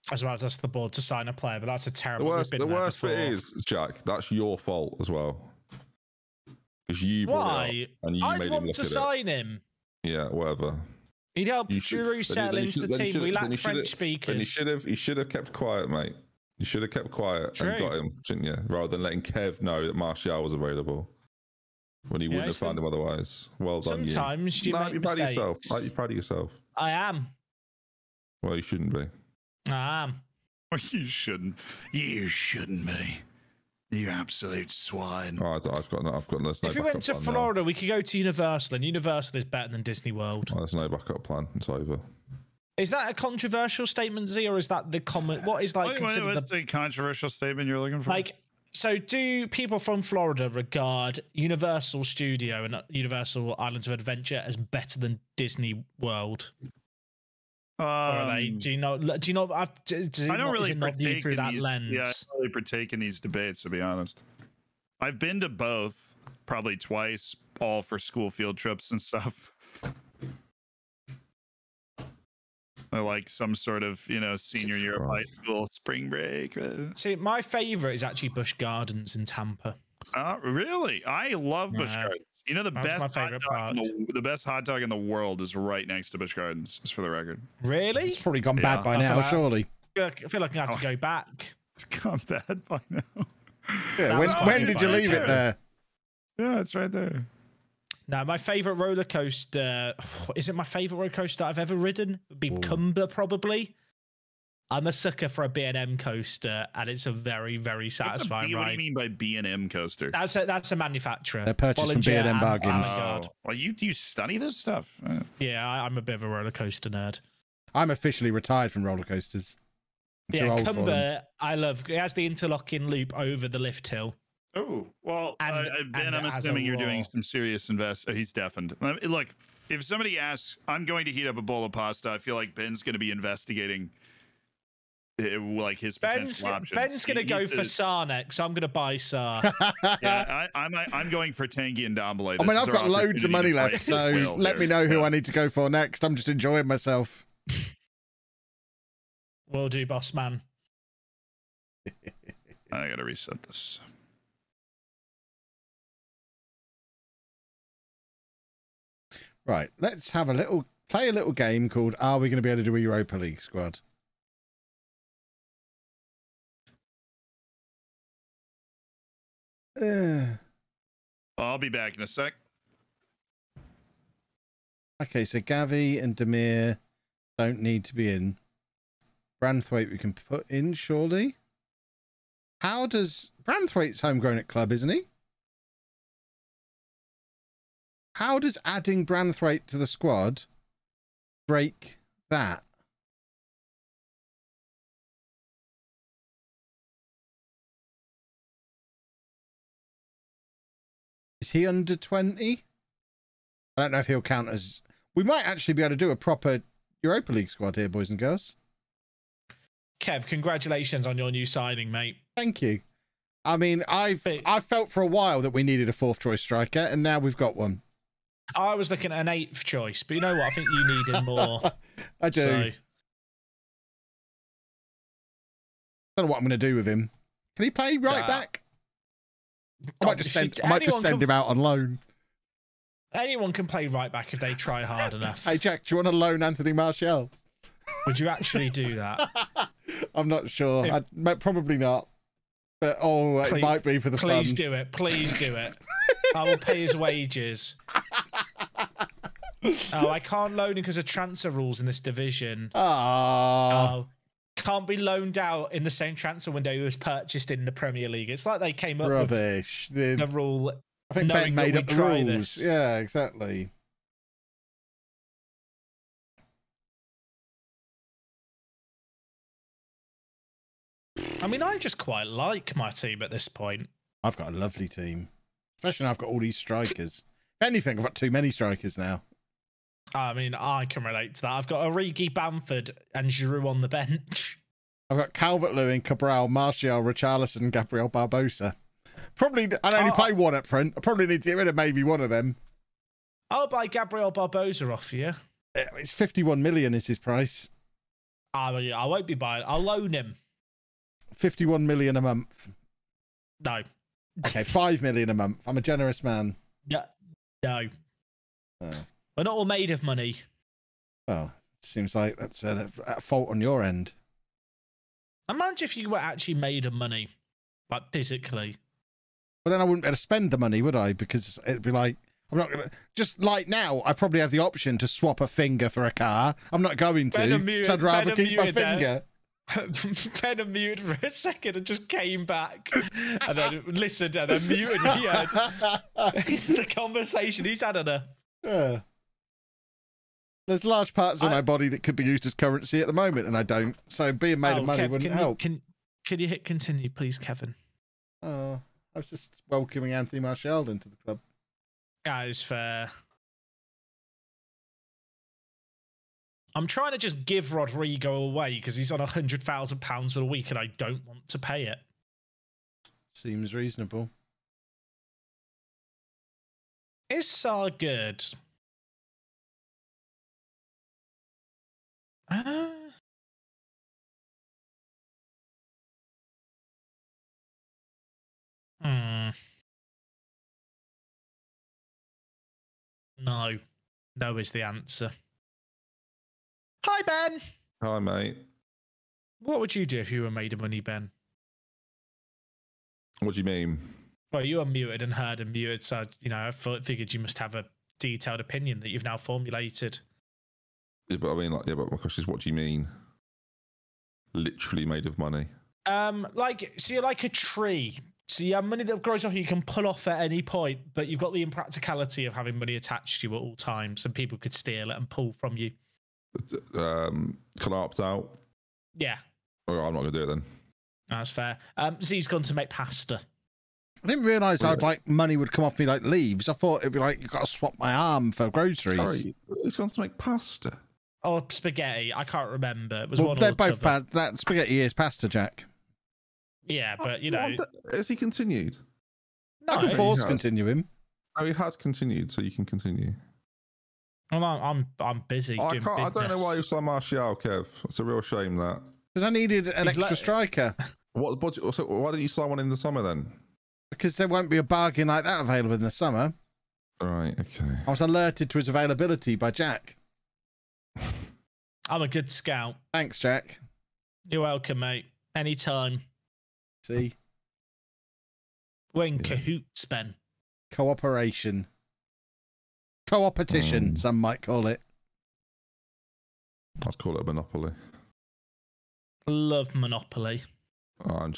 I was about to ask the board to sign a player, but that's a The terrible. worst bit is, Jack, that's your fault as well. Because you brought it up why? and you I'd made him want look to at sign him. it. Yeah, whatever. He'd help You should- Giroud then settle you into should- the then you team. We should- then lack you should- French speakers. He should have kept quiet, mate. You should have kept quiet True. and got him, shouldn't you? Rather than letting Kev know that Martial was available when he wouldn't have found him otherwise. Well done, Sometimes you make you're proud of mistakes. yourself. Like, you're proud of yourself. I am. Well, you shouldn't be. I am. You shouldn't. You shouldn't be. You absolute swine. Oh, I've got no If we went backup to plan Florida, we could go to Universal, and Universal is better than Disney World. now. Oh, there's no backup plan. It's over. Is that a controversial statement, Z, or is that the comment? What is like considered What's the controversial statement you're looking for? like? So do people from Florida regard Universal Studio and Universal Islands of Adventure as better than Disney World? Or are they, do you know? I don't really not viewed through that lens. Yeah, I don't really partake in these debates, to be honest. I've been to both, probably twice, all for school field trips and stuff. I like some sort of, senior year of high school spring break. See, my favorite is actually Busch Gardens in Tampa. Really? I love Busch Gardens. The That's best my favorite part. The best hot dog in the world is right next to Busch Gardens, just for the record. Really? It's probably gone bad by now, surely. I feel like I have to go back. It's gone bad by now. Yeah, when did you leave it there? Yeah, it's right there. Now, my favorite roller coaster, is it my favorite roller coaster I've ever ridden? Would be Cumber, probably. I'm a sucker for a B&M coaster, and it's a very, very satisfying ride. What do you mean by B&M coaster? That's a manufacturer. They're purchased from B&M Bargains. Well, you study this stuff? Yeah, I'm a bit of a roller coaster nerd. I'm officially retired from roller coasters. Yeah, Cumber, I love. It has the interlocking loop over the lift hill. Oh, well, Ben, I'm assuming you're doing some serious he's deafened. Look, if somebody asks, I'm going to heat up a bowl of pasta, I feel like Ben's going to be investigating like his potential options. Ben's going to go for Saar next, so I'm going to buy Saar. Yeah, I'm going for Tangy and Domblay. I mean, I've got loads of money left, so let me know who I need to go for next. I'm just enjoying myself. Will do, boss man. I got to reset this. Right, let's have play a little game called Are We Going to Be Able to Do a Europa League squad? I'll be back in a sec. Okay, so Gavi and Demir don't need to be in. Branthwaite we can put in, surely. How does... Branthwaite's homegrown at club, isn't he? How does adding Branthwaite to the squad break that? Is he under 20? I don't know if he'll count as... We might actually be able to do a proper Europa League squad here, boys and girls. Kev, congratulations on your new signing, mate. Thank you. I mean, I've felt for a while that we needed a fourth choice striker, and now we've got one. I was looking at an 8th choice, but you know what? I think you needed more. I do. So... I don't know what I'm going to do with him. Can he play right back? I might just send him out on loan. Anyone can play right back if they try hard enough. Hey, Jack, do you want to loan Anthony Martial? Would you actually do that? I'm not sure. Probably not. But, it might be for the fun. Please do it. Please do it. I will pay his wages. Oh, I can't loan him because of transfer rules in this division. Oh, can't be loaned out in the same transfer window he was purchased in the Premier League. It's like they came up with the rule. I think Ben made up the rules. Yeah, exactly. I mean, I just quite like my team at this point. I've got a lovely team. Especially now I've got all these strikers. If anything, I've got too many strikers now. I mean, I can relate to that. I've got Origi, Bamford, and Giroud on the bench. I've got Calvert-Lewin, Cabral, Martial, Richarlison, Gabriel Barbosa. Probably, I only play one up front. I probably need to get rid of maybe one of them. I'll buy Gabriel Barbosa off you. It's 51 million is his price. I won't be buying. I'll loan him. 51 million a month. No. Okay, 5 million a month. I'm a generous man. No. We're not all made of money. Well, it seems like that's a fault on your end. Imagine if you were actually made of money, like physically. But then I wouldn't be able to spend the money, would I? Because it'd be like, I'm not going to... Just like now, I probably have the option to swap a finger for a car. I'm not going to, so I'd rather keep my finger. Ben unmuted for a second and just came back and then listened and then muted me. The conversation he's had enough. Yeah. There's large parts of my body that could be used as currency at the moment, and I don't. So being made of money wouldn't help. Can you hit continue, please, Kevin? Oh, I was just welcoming Anthony Martial into the club. That is fair. I'm trying to just give Rodrigo away because he's on £100,000 a week and I don't want to pay it. Seems reasonable. Is Saar good? No. No is the answer. Hi, Ben. Hi, mate. What would you do if you were made of money, Ben? What do you mean? Well, you unmuted and heard and muted, so, you know, I figured you must have a detailed opinion that you've now formulated. Yeah, but I mean, like, yeah, but my question is, what do you mean? Literally made of money? Like, so you're like a tree. So you have money that grows off you can pull off at any point, but you've got the impracticality of having money attached to you at all times, and people could steal it and pull from you. Can I opt out? Yeah. Oh, I'm not going to do it then. That's fair. Z's gone to make pasta. I didn't realise money would come off me like leaves. I thought it'd be like, you've got to swap my arm for groceries. Sorry, he's gone to make pasta. Oh, spaghetti. I can't remember. It was well, one they're or both t'other. bad. That spaghetti is pasta, Jack. Yeah, but you know, Has he continued? no. I can force He has. continue him. Oh, he has continued, so you can continue. Well, I'm busy. I doing can't. I don't know why you business. saw Martial, Kev. It's a real shame that. Because I needed an He's extra striker. What budget? So why didn't you sign one in the summer then? Because there won't be a bargain like that available in the summer. Right. Okay. I was alerted to his availability by Jack. I'm a good scout. Thanks, Jack. You're welcome, mate. Anytime. See? We're in cahoots, Ben. Cooperation. Co-opetition, some might call it. I'd call it a monopoly. Love Monopoly. I'm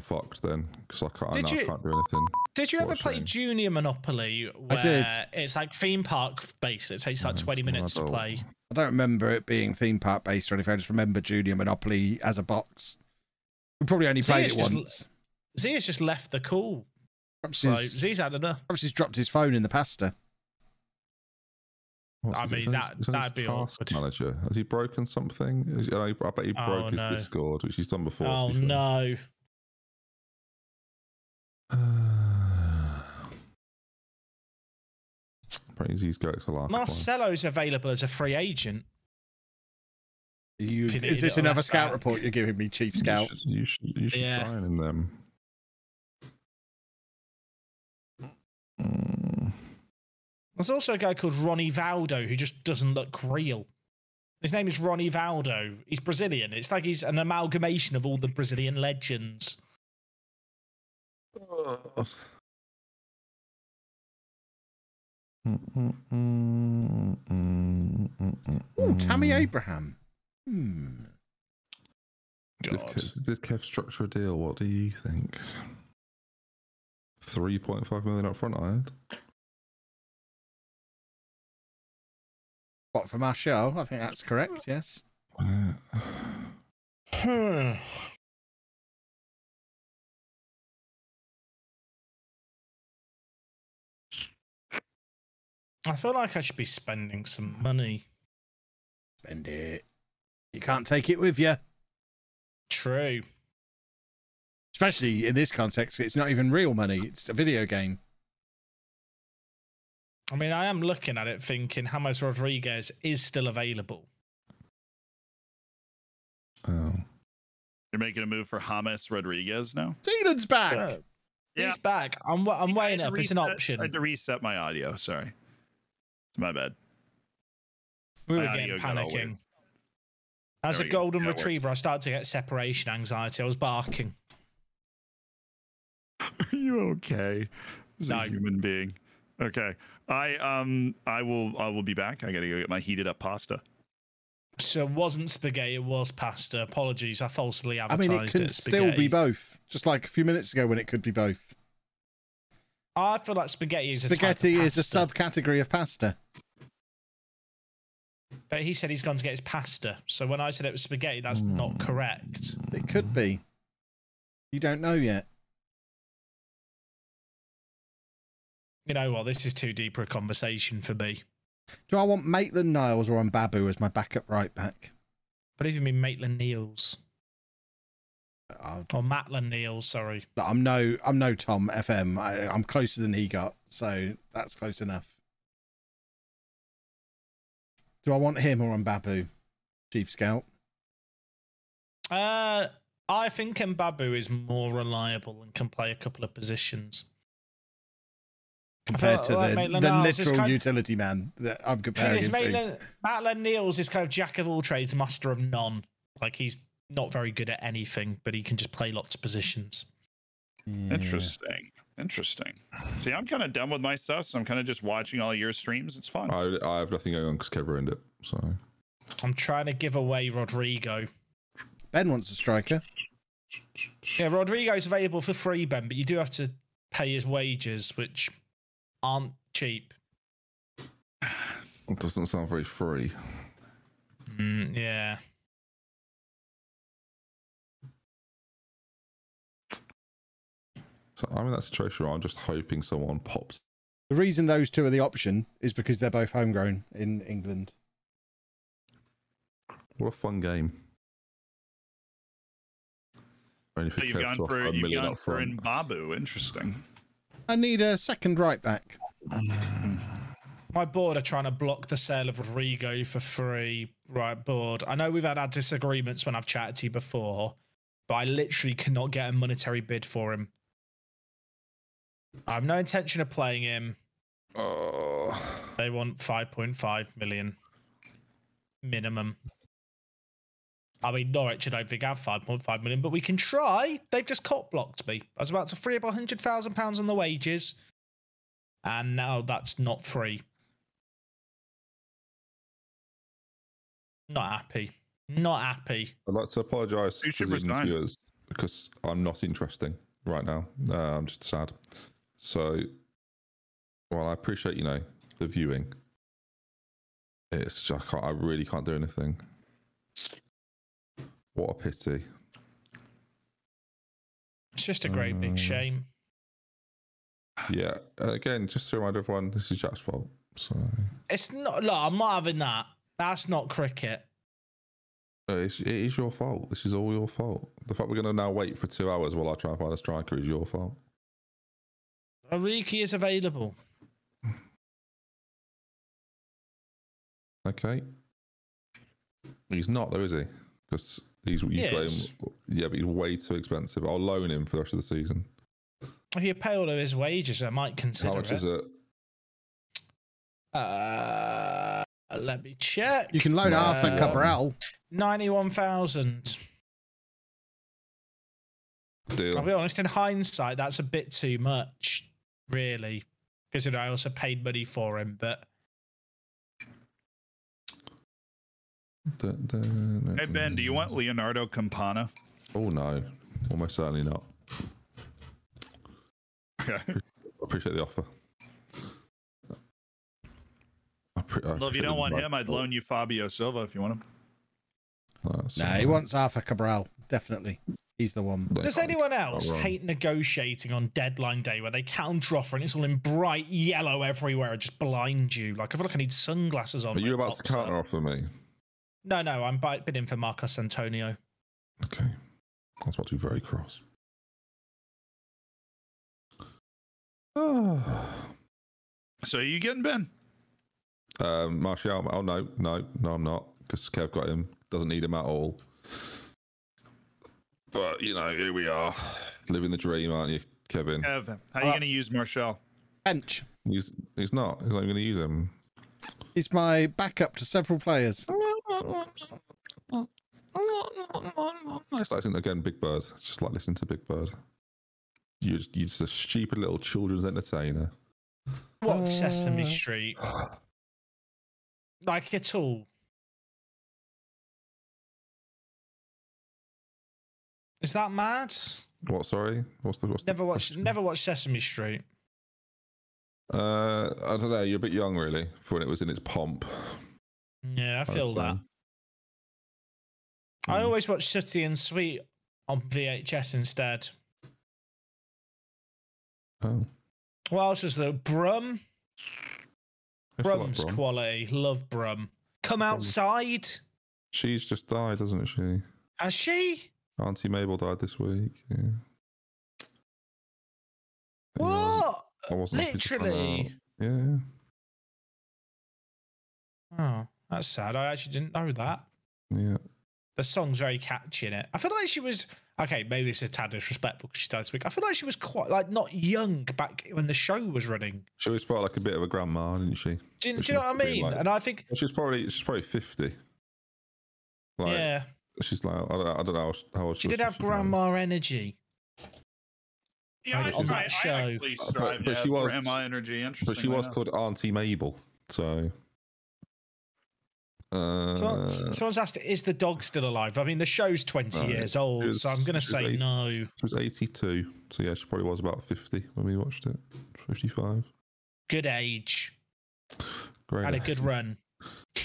fucked then because I can't do anything. Did you ever What a play shame. Junior Monopoly? Where I did. It's like theme park based. It takes like 20 minutes to play. I don't remember it being theme park based or anything. I just remember Junior Monopoly as a box. We probably only played it once. Z has just left the call. Perhaps So Z's had enough. perhaps he's dropped his phone in the pasta. I mean, that'd be awkward. Manager, has he broken something? I bet he broke his Discord, which he's done before. Oh no! He's got to like Marcelo's available as a free agent. Is this another scout report you're giving me, Chief Scout? You should sign in them. There's also a guy called Ronnie Valdo who just doesn't look real. His name is Ronnie Valdo. He's Brazilian. It's like he's an amalgamation of all the Brazilian legends. Oh, Tammy Abraham. Did Kev structure a deal? What do you think? 3.5 million up front, I had. What, from our show? I think that's correct, yes. I feel like I should be spending some money. Spend it. You can't take it with you. True. Especially in this context, it's not even real money. It's a video game. I mean, I am looking at it thinking James Rodriguez is still available. Oh. You're making a move for James Rodriguez now? Zealand's back. Yeah. He's back. I'm weighing it up. It's an option. I had to reset my audio. Sorry. It's my bad. We were My getting audio got all weird. panicking. As There a we go. golden That works. retriever, I started to get separation anxiety. I was barking. Are you okay? As a human being. Okay. I will be back. I gotta go get my heated up pasta. So it wasn't spaghetti, it was pasta. Apologies, I falsely I advertised mean, it can as still spaghetti. be both. Just like a few minutes ago when it could be both. I feel like spaghetti is Spaghetti a type of is a pasta. subcategory of pasta. But he said he's gone to get his pasta. So when I said it was spaghetti, that's not correct. It could be. You don't know yet. You know what? This is too deep a conversation for me. Do I want Maitland-Niles or Mbabu as my backup right back? But even mean Maitland-Niles. Or Maitland-Niles, sorry. I'm no Tom FM. I'm closer than he got, so that's close enough. Do I want him or Mbabu, Chief Scout? I think Mbabu is more reliable and can play a couple of positions. Compared to the literal utility man that I'm comparing him to. Maitland-Niles is kind of jack of all trades, master of none. Like, he's not very good at anything, but he can just play lots of positions. Yeah. Interesting. See, I'm kind of done with my stuff, so I'm kind of just watching all your streams. It's fun. I have nothing going on because Kev ruined it. So I'm trying to give away Rodrigo. Ben wants a striker. Yeah, Rodrigo's available for free, Ben, but you do have to pay his wages, which aren't cheap. it doesn't sound very free. Yeah. So I'm in that situation where I'm just hoping someone pops. The reason those two are the option is because they're both homegrown in England. What a fun game. Only for You've gone for Mbabu. Interesting. I need a second right back. My board are trying to block the sale of Rodrigo for free. Right, board. I know we've had our disagreements when I've chatted to you before, but I literally cannot get a monetary bid for him. I have no intention of playing him. Oh. They want 5.5 million minimum. I mean, Norwich, I don't think have 5.5 million, but we can try. They've just cop blocked me. I was about to free up £100,000 on the wages, and now that's not free. Not happy. Not happy. I'd like to apologise to should the viewers because I'm not interesting right now. I'm just sad. So, well, I appreciate, the viewing. It's just, I really can't do anything. What a pity. It's just a great big shame. Yeah. Again, just to remind everyone, this is Jack's fault. So it's not. Look, I'm not having that. That's not cricket. It is your fault. This is all your fault. The fact we're going to now wait for 2 hours while I try and find a striker is your fault. Origi is available. Okay. He's not, though, is he? Because he's got him. Yeah, but he's way too expensive. I'll loan him for the rest of the season. If you pay all of his wages, I might consider it. How much is it? Let me check. You can loan Arthur Cabral. 91,000. Deal. I'll be honest, in hindsight, that's a bit too much, really. Because I also paid money for him, but... Hey, Ben, do you want Leonardo Campana? Oh, no. Almost certainly not. Okay. I appreciate the offer. Well, if you don't want him, I'd loan you Fabio Silva if you want him. Nah, he wants Arthur Cabral. Definitely. He's the one. Does anyone else hate negotiating on deadline day where they counter offer and it's all in bright yellow everywhere and just blind you? Like, I feel like I need sunglasses on. Are you about to counter offer me? No, I'm bidding for Marcos Antonio. Okay. I was about to be very cross. So are you getting Ben? Martial? Oh, no, I'm not. Because Kev got him. Doesn't need him at all. But, here we are. Living the dream, aren't you, Kevin? Kev, how are you going to use Martial? Bench. He's not. He's not going to use him. He's my backup to several players. It's like, again, Big Bird. Just like listening to Big Bird. You're just a stupid little children's entertainer. Watch Sesame Street. Like at all. Is that mad? What? Sorry. What's Never watched Sesame Street. I don't know. You're a bit young, really, for when it was in its pomp. Yeah, I feel that. I always watch Sooty and Sweet on VHS instead. Oh. What else is there? Brum. I still like Brum's Brum. quality. Love Brum. Come outside. She's just died, hasn't she? Has she? Auntie Mabel died this week. Yeah. What? I wasn't happy to find Literally? out. Yeah. Oh, that's sad. I actually didn't know that. Yeah. The song's very catchy in it. I feel like she was okay. Maybe it's a tad disrespectful because she died this week. I feel like she was quite like not young back when the show was running. She was probably like a bit of a grandma, didn't she? Do you know what I mean? Like, and I think she's probably 50. Like, yeah, she's like I don't know how old she did have grandma energy. Yeah, on that I show. actually strive but to she have was grandma energy. But she was called Auntie Mabel, so. Someone's asked, is the dog still alive? I mean, the show's 20 years old, so I'm going to say no. She was 82, so yeah, she probably was about 50 when we watched it. 55. Good age. Great. Had a good run.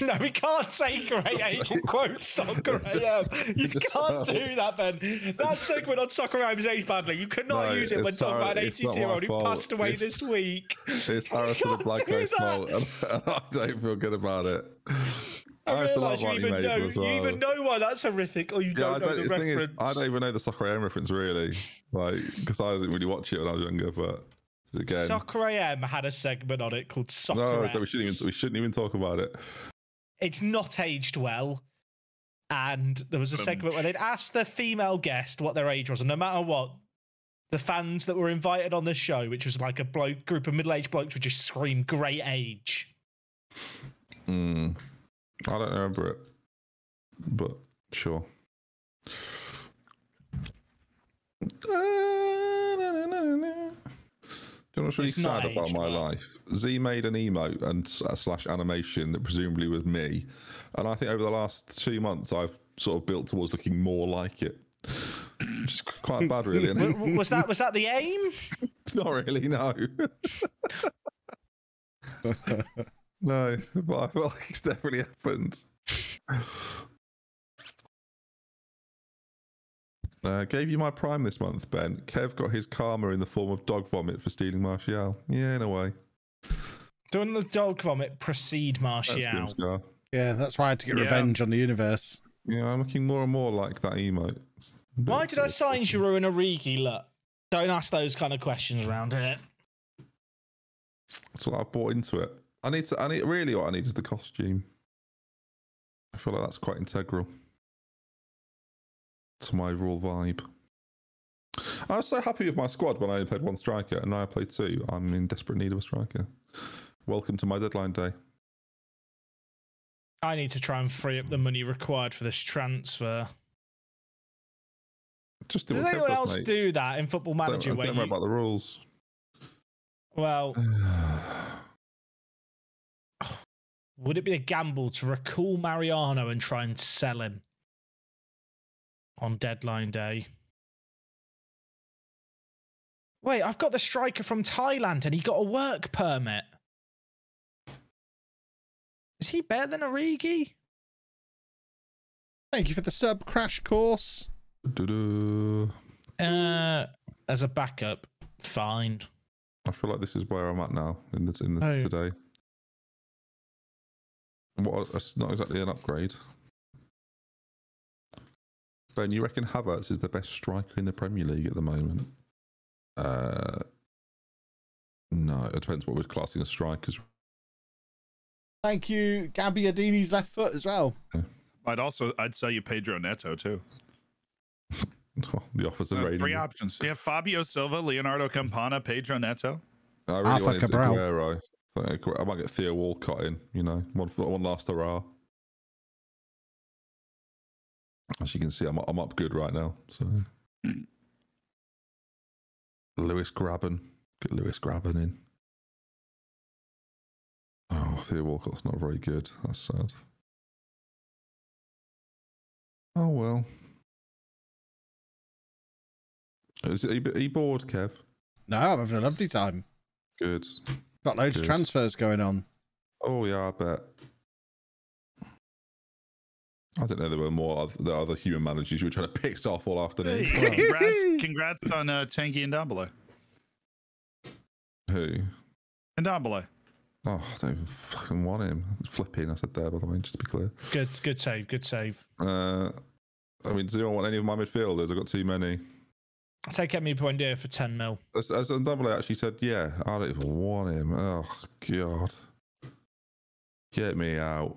No, we can't say great age and quote Soccer AM. You can't do that, Ben. That segment on Soccer AM's age badly. You cannot use it when talking about an 82-year-old who passed away this week. It's Harrison the Black Guy's fault, and I don't feel good about it. I realise you even know why that's horrific, or you don't know the reference. I don't even know the Soccer AM reference, really. Like, because I didn't really watch it when I was younger, but again. Soccer AM had a segment on it called Soccer AM. No, we shouldn't even talk about it. It's not aged well. And there was a segment where they'd ask the female guest what their age was, and no matter what, the fans that were invited on the show, which was like a group of middle-aged blokes, would just scream great age. I don't remember it, but sure. Do you know what's really sad about my life? Z made an emote and / animation that presumably was me, and I think over the last 2 months I've sort of built towards looking more like it. Which is quite bad, really. Was that the aim? It's not really, no. No, but I feel like it's definitely happened. Gave you my prime this month, Ben. Kev got his karma in the form of dog vomit for stealing Martial. Yeah, in a way. Doesn't the dog vomit precede Martial? Yeah, that's why I had to get revenge on the universe. Yeah, I'm looking more and more like that emote. Why did I sign Giroud and Origi? Look, don't ask those kind of questions around it. That's what I've bought into it. Really what I need is the costume. I feel like that's quite integral to my overall vibe. I was so happy with my squad when I only played one striker, and now I play two. I'm in desperate need of a striker. Welcome to my deadline day. I need to try and free up the money required for this transfer. Just do Does anyone else do that in Football Manager? Don't worry about the rules. Well, would it be a gamble to recall Mariano and try and sell him on deadline day? Wait, I've got the striker from Thailand and he got a work permit. Is he better than Origi? Thank you for the sub, Crash Course. As a backup, fine. I feel like this is where I'm at now in today. It's not exactly an upgrade. Ben, you reckon Havertz is the best striker in the Premier League at the moment? No, it depends what we're classing as strikers. Thank you, Gabbiadini's left foot as well. Yeah. I'd sell you Pedro Neto too. The offers are raining. 3 options. Yeah, Fabio Silva, Leonardo Campana, Pedro Neto. I really want to Aguero. I might get Theo Walcott in, one last hurrah. As you can see, I'm up good right now. So Lewis Graben. Get Lewis Graben in. Oh, Theo Walcott's not very good. That's sad. Oh well. Are you bored, Kev? No, I'm having a lovely time. Good. Got loads of transfers going on. Oh yeah, I bet. I didn't know there were the other human managers you were trying to piss off all afternoon. Hey, congrats on Tanguy and Dombele. Who? Ndombele. Oh, I don't even fucking want him. It's flipping, I said there, by the way, just to be clear. Good save, good save. I mean, does anyone want any of my midfielders? I've got too many. Take Emi Buendia for 10 mil. As Ndombele actually said, yeah, I don't even want him. Oh, God. Get me out.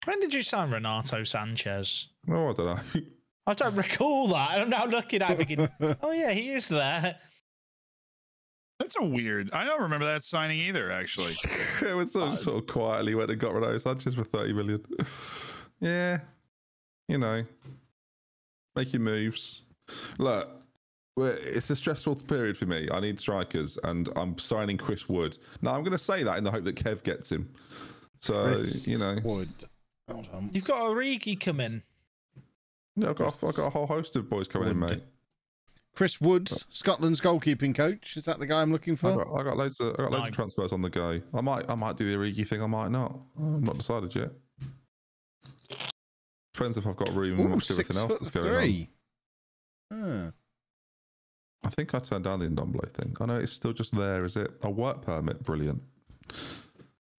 When did you sign Renato Sanchez? Oh, I don't know. I don't recall that. I'm now looking at it thinking, oh yeah, he is there. That's a weird. I don't remember that signing either, actually. It was sort of quietly went and got Renato Sanchez for 30 million. Yeah, you know, making moves. Look, it's a stressful period for me. I need strikers, and I'm signing Chris Wood. Now, I'm going to say that in the hope that Kev gets him. So, Chris you know. Wood. Hold on. You've got Origi come in. Yeah, I've got a whole host of boys coming in, mate. Chris Woods, Scotland's goalkeeping coach. Is that the guy I'm looking for? I got loads of transfers on the go. I might do the Origi thing. I might not. I'm not decided yet. Depends if I've got room amongst everything else that's going on. I think I turned down the Ndombele thing. I know it's still just there, is it? A work permit, brilliant.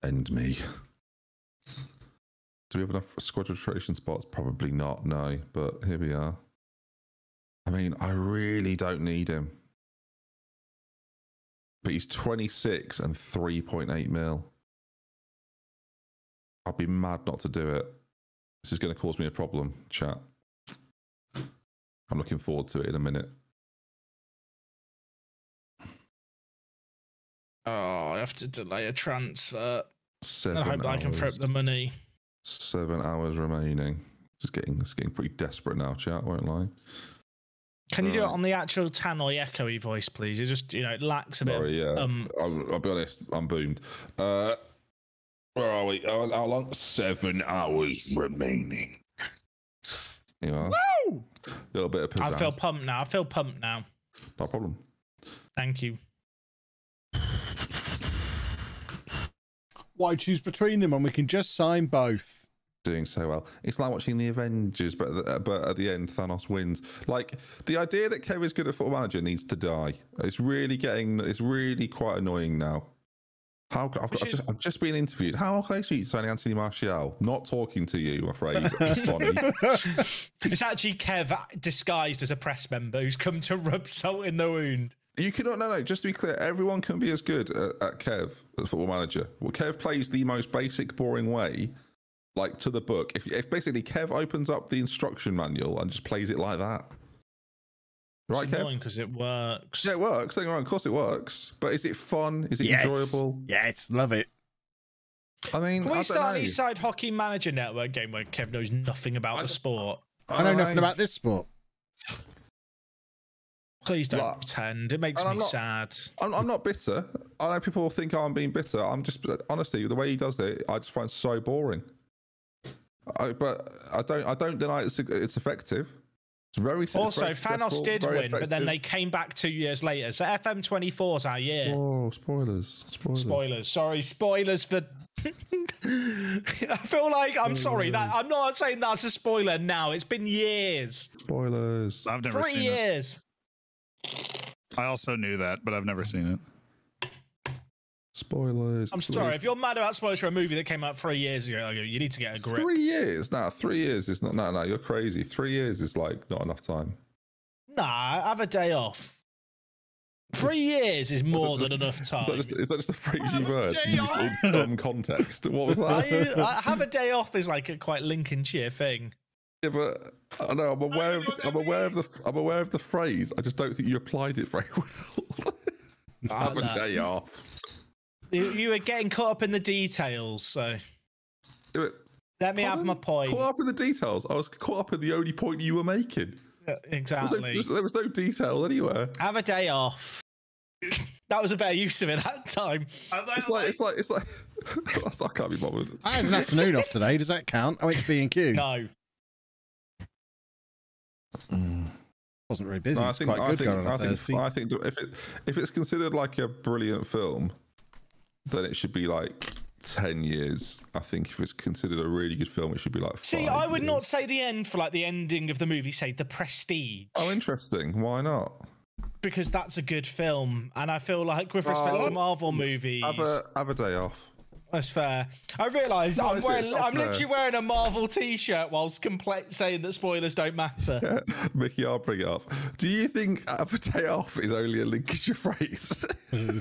End me. Do we have enough squad rotation spots? Probably not, no. But here we are. I mean, I really don't need him. But he's 26 and 3.8 mil. I'd be mad not to do it. This is going to cause me a problem, chat. I'm looking forward to it in a minute. Oh, I have to delay a transfer. 7 I hope hours. I can throw up the money. 7 hours remaining. It's getting pretty desperate now, chat, won't lie. Can you do it on the actual Tannoy echoey voice, please? It just, it lacks a bit of... Yeah. I'll be honest, I'm boomed. Where are we? How long? 7 hours remaining. You know, Woo! A little bit of pizzazz. I feel pumped now. No problem. Thank you. Why choose between them when we can just sign both? Doing so well. It's like watching the Avengers, but at the end, Thanos wins. Like, the idea that Kev is good at Football Manager needs to die. It's really quite annoying now. I've just been interviewed. How close are you to signing Anthony Martial? Not talking to you, I'm afraid, Sonny. It's actually Kev disguised as a press member who's come to rub salt in the wound. You cannot, no, just to be clear, everyone can be as good at Kev as Football Manager. Well, Kev plays the most basic, boring way, like to the book. If basically Kev opens up the instruction manual and just plays it like that. Right, it's annoying because it works. Yeah, it works. Don't get me wrong, of course it works. But is it fun? Is it enjoyable? Yes, love it. I mean, Can we start an Eastside Hockey Manager Network game where Kev knows nothing about the sport? I know nothing about this sport. Please don't pretend. It makes me sad. I'm not bitter. I know people think I'm being bitter. I'm just, honestly, the way he does it, I just find so boring. But I don't deny it's effective. It's very also, Thanos did win, effective. But then they came back 2 years later. So FM24 is our year. Oh, spoilers. Sorry, spoilers for. I feel like I'm sorry that I'm not saying that's a spoiler now. It's been years. Spoilers. I've never seen 3 years. I also knew that, but I've never seen it. Spoilers. I'm sorry. If you're mad about spoilers for a movie that came out 3 years ago, you need to get a grip. 3 years? No, 3 years is not. No, you're crazy. 3 years is like not enough time. Nah, have a day off. 3 years is more than enough time. Is that just a phrase you've heard in some context? What was that? Have a day off is like a quite Lincolnshire thing. Yeah, but I know I'm aware of the phrase. I just don't think you applied it very well. Have a day off. You were getting caught up in the details, so let me have my point. Caught up in the details. I was caught up in the only point you were making. Exactly. There was no detail anywhere. Have a day off. That was a better use of it that time. It's like I can't be bothered. I had an afternoon off today. Does that count? I went to B&Q. No. Wasn't very busy. No, It's quite good going on a Thursday. I think if it's considered like a brilliant film, then it should be like 10 years. I think if it's considered a really good film, it should be like 5 See, I would years. not say the end for like the ending of the movie, say The Prestige. Oh, interesting. Why not? because that's a good film, and I feel like with respect to Marvel movies, have a day off. That's fair. I realise I'm literally wearing a Marvel t-shirt whilst saying that spoilers don't matter. Mickey, I'll bring it up. Do you think have a day off is only a Lincolnshire phrase?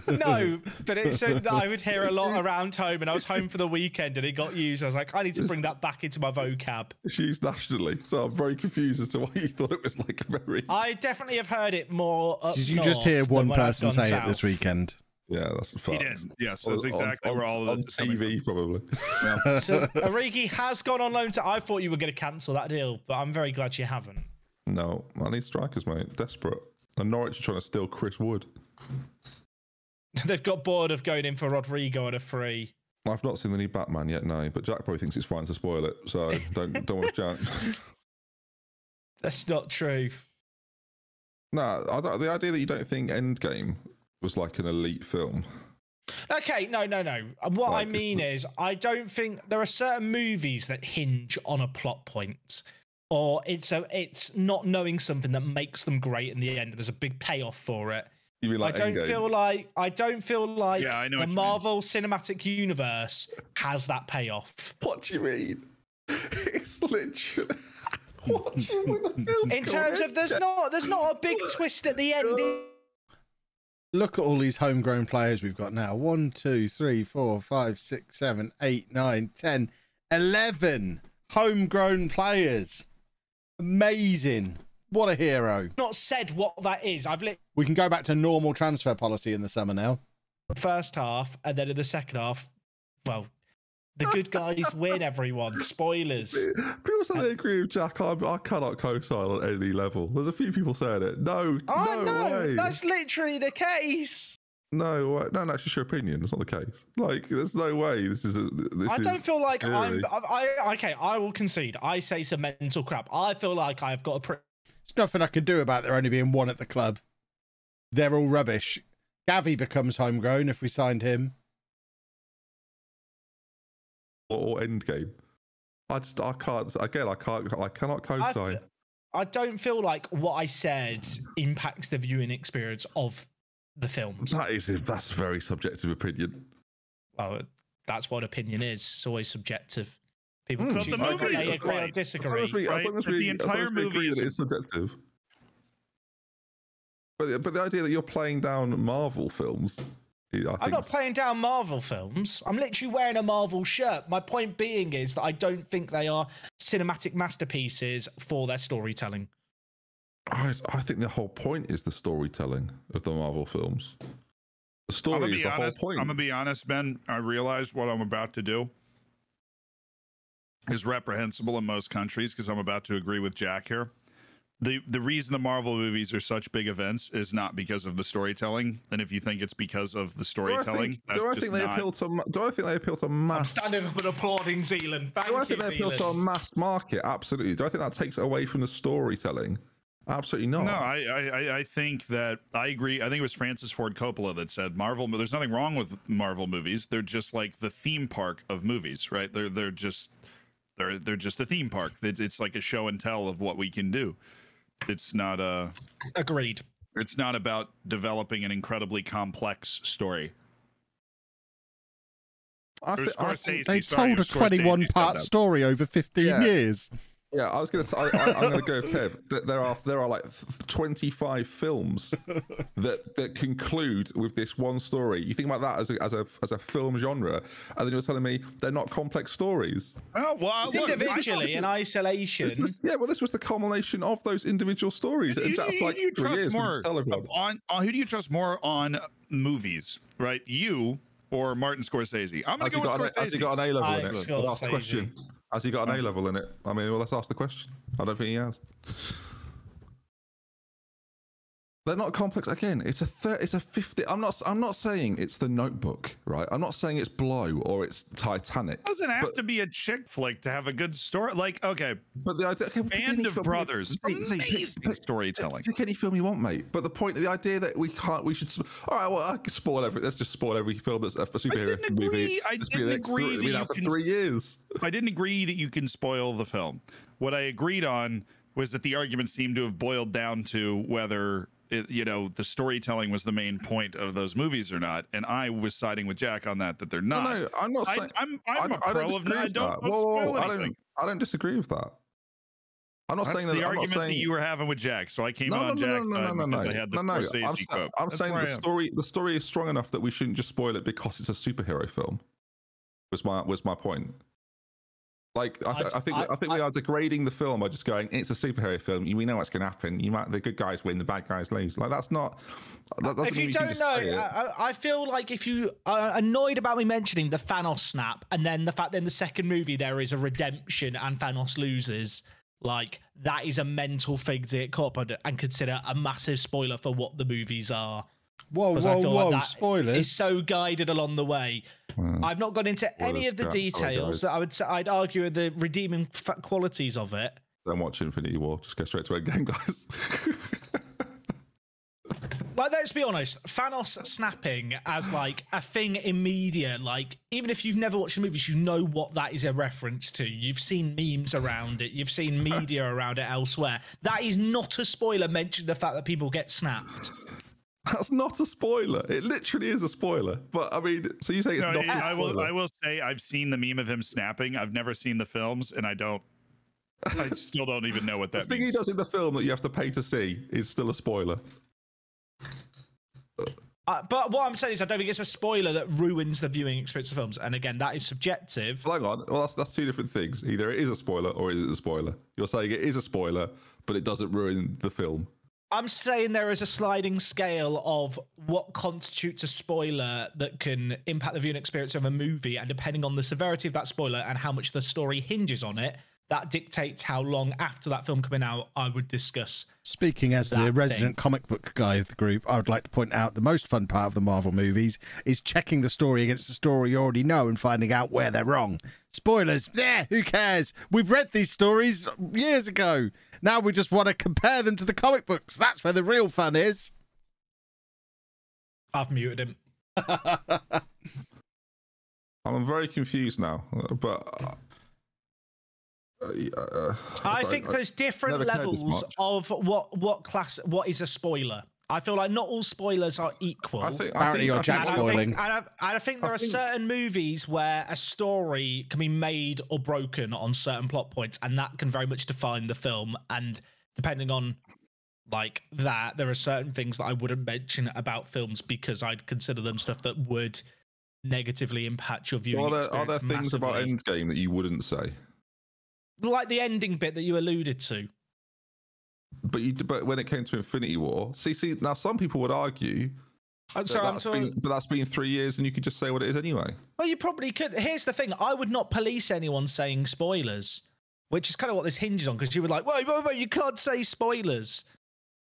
No, but it's something that I would hear a lot around home, and I was home for the weekend and it got used. I was like, I need to bring that back into my vocab. It's used nationally, so I'm very confused as to why you thought it was like a very... I definitely have heard it more up Did you just hear one person say it this weekend? Yeah, that's fun. He did. Yes, that's exactly where all of this on TV, probably. Yeah. So Origi has gone on loan to... I thought you were going to cancel that deal, but I'm very glad you haven't. No, I need strikers, mate. Desperate. And Norwich are trying to steal Chris Wood. They've got bored of going in for Rodrigo at a free. I've not seen the new Batman yet, no. But Jack probably thinks it's fine to spoil it, so don't watch Jack. That's not true. No, the idea that you don't think Endgame was like an elite film. Okay, no. What I mean is, I don't think there are certain movies that hinge on a plot point, or it's not knowing something that makes them great in the end. There's a big payoff for it. You mean like I don't feel like yeah, I know the Marvel Cinematic Universe has that payoff. What do you mean? It's literally. What do you mean the film's In terms of there's not a big twist at the end. Look at all these homegrown players we've got now. 1, 2, 3, 4, 5, 6, 7, 8, 9, 10, 11 homegrown players. Amazing. What a hero. Not said what that is. We can go back to normal transfer policy in the summer now. First half, and then in the second half, well, the good guys win, everyone. Spoilers. People say they agree with Jack. I cannot co-sign on any level. There's a few people saying it. No way. That's literally the case. No way. No, that's just your opinion. It's not the case. Like, there's no way. I don't feel like I will concede. I say some mental crap. I feel like I've got a There's nothing I can do about there only being one at the club. They're all rubbish. Gavi becomes homegrown if we signed him. Or Endgame. I cannot co-sign. I don't feel like what I said impacts the viewing experience of the films. That's a very subjective opinion. Well, that's what opinion is. It's always subjective. People can choose whether they agree or disagree. As long as the entire movie is subjective. But the idea that you're playing down Marvel films. I'm not playing down Marvel films. I'm literally wearing a Marvel shirt. My point being is that I don't think they are cinematic masterpieces for their storytelling. I think the whole point is the storytelling of the Marvel films. The story is the whole point. I'm going to be honest, Ben. I realize what I'm about to do is reprehensible in most countries because I'm about to agree with Jack here. The reason the Marvel movies are such big events is not because of the storytelling, and if you think it's because of the storytelling, do I think they appeal to mass? I'm standing up and applauding Zealand. Do I think they appeal to a mass market? Absolutely. Do I think that takes away from the storytelling? Absolutely not. No, I think that I agree. I think it was Francis Ford Coppola that said Marvel. There's nothing wrong with Marvel movies. They're just like the theme park of movies, right? They're just a theme park. It's like a show and tell of what we can do. It's not agreed. It's not about developing an incredibly complex story. They told a 21-part story over 15 years. Yeah, I was going to say, I'm going to go with Kev. There are like 25 films that conclude with this one story. You think about that as a film genre, and then you're telling me they're not complex stories. Oh, well, individually in isolation. This was the culmination of those individual stories. Who do you trust more on movies, right? You or Martin Scorsese? I'm going to go with Scorsese. Has he got an A-level in it? I'll ask the question. Has he got an A-level in it? I mean, well, let's ask the question. I don't think he has. They're not complex. Again, it's a 50. I'm not saying it's The Notebook, right? I'm not saying it's Blow or it's Titanic. It doesn't have to be a chick flick to have a good story. Like, okay, but the idea, Band of Brothers, amazing storytelling. Pick any film you want, mate. But the idea that we should. All right, well, I can spoil every. Let's just spoil every film that's a superhero movie. I didn't agree that for 3 years. I didn't agree that you can spoil the film. What I agreed on was that the argument seemed to have boiled down to whether the storytelling was the main point of those movies or not, and I was siding with Jack on that they're not. No, I'm not saying. I'm a pro of not. Don't Whoa, spoil anything. I don't disagree with that. I'm not That's saying that. the I'm argument not saying, that you were having with Jack, so I came on Jack's side because I had the Scorsese quote. I'm saying the story is strong enough that we shouldn't just spoil it because it's a superhero film. Was my point. Like I think we are degrading the film by just going, it's a superhero film. We know what's going to happen. The good guys win, the bad guys lose. Like that's not. If you don't know, I feel like if you are annoyed about me mentioning the Thanos snap, and then the fact that in the second movie there is a redemption and Thanos loses, like that is a mental thing to get caught up and consider a massive spoiler for what the movies are. Whoa! Spoilers! It's so guided along the way. I've not gone into any of the details that I'd argue are the redeeming qualities of it. Don't watch Infinity War. Just go straight to Endgame, guys. Like, let's be honest, Thanos snapping as like a thing in media, like even if you've never watched the movies, you know what that is a reference to. You've seen memes around it. You've seen media around it elsewhere. That is not a spoiler. Mention the fact that people get snapped. That's not a spoiler. It literally is a spoiler. But I mean, so you say it's not a spoiler. I will say I've seen the meme of him snapping. I've never seen the films, and I still don't even know what that means. The thing he does in the film that you have to pay to see is still a spoiler. But what I'm saying is I don't think it's a spoiler that ruins the viewing experience of films. And again, that is subjective. Hang on. Well, that's two different things. Either it is a spoiler or it isn't a spoiler. You're saying it is a spoiler, but it doesn't ruin the film. I'm saying there is a sliding scale of what constitutes a spoiler that can impact the viewing experience of a movie, and depending on the severity of that spoiler and how much the story hinges on it, that dictates how long after that film coming out I would discuss. Speaking as the resident comic book guy of the group, I would like to point out the most fun part of the Marvel movies is checking the story against the story you already know and finding out where they're wrong. Spoilers, who cares? We've read these stories years ago. Now we just want to compare them to the comic books. That's where the real fun is. I've muted him. I'm very confused now, but... I think there's different levels of what is a spoiler. I feel like not all spoilers are equal. Apparently you're Jack spoiling. I think there are certain movies where a story can be made or broken on certain plot points, and that can very much define the film. And depending on like that, there are certain things that I wouldn't mention about films because I'd consider them stuff that would negatively impact your viewing experience. Are there things about Endgame that you wouldn't say? Like the ending bit that you alluded to. But when it came to Infinity War, see, now some people would argue but that's been 3 years and you could just say what it is anyway. Well, you probably could. Here's the thing. I would not police anyone saying spoilers, which is kind of what this hinges on, because you were like, well, you can't say spoilers.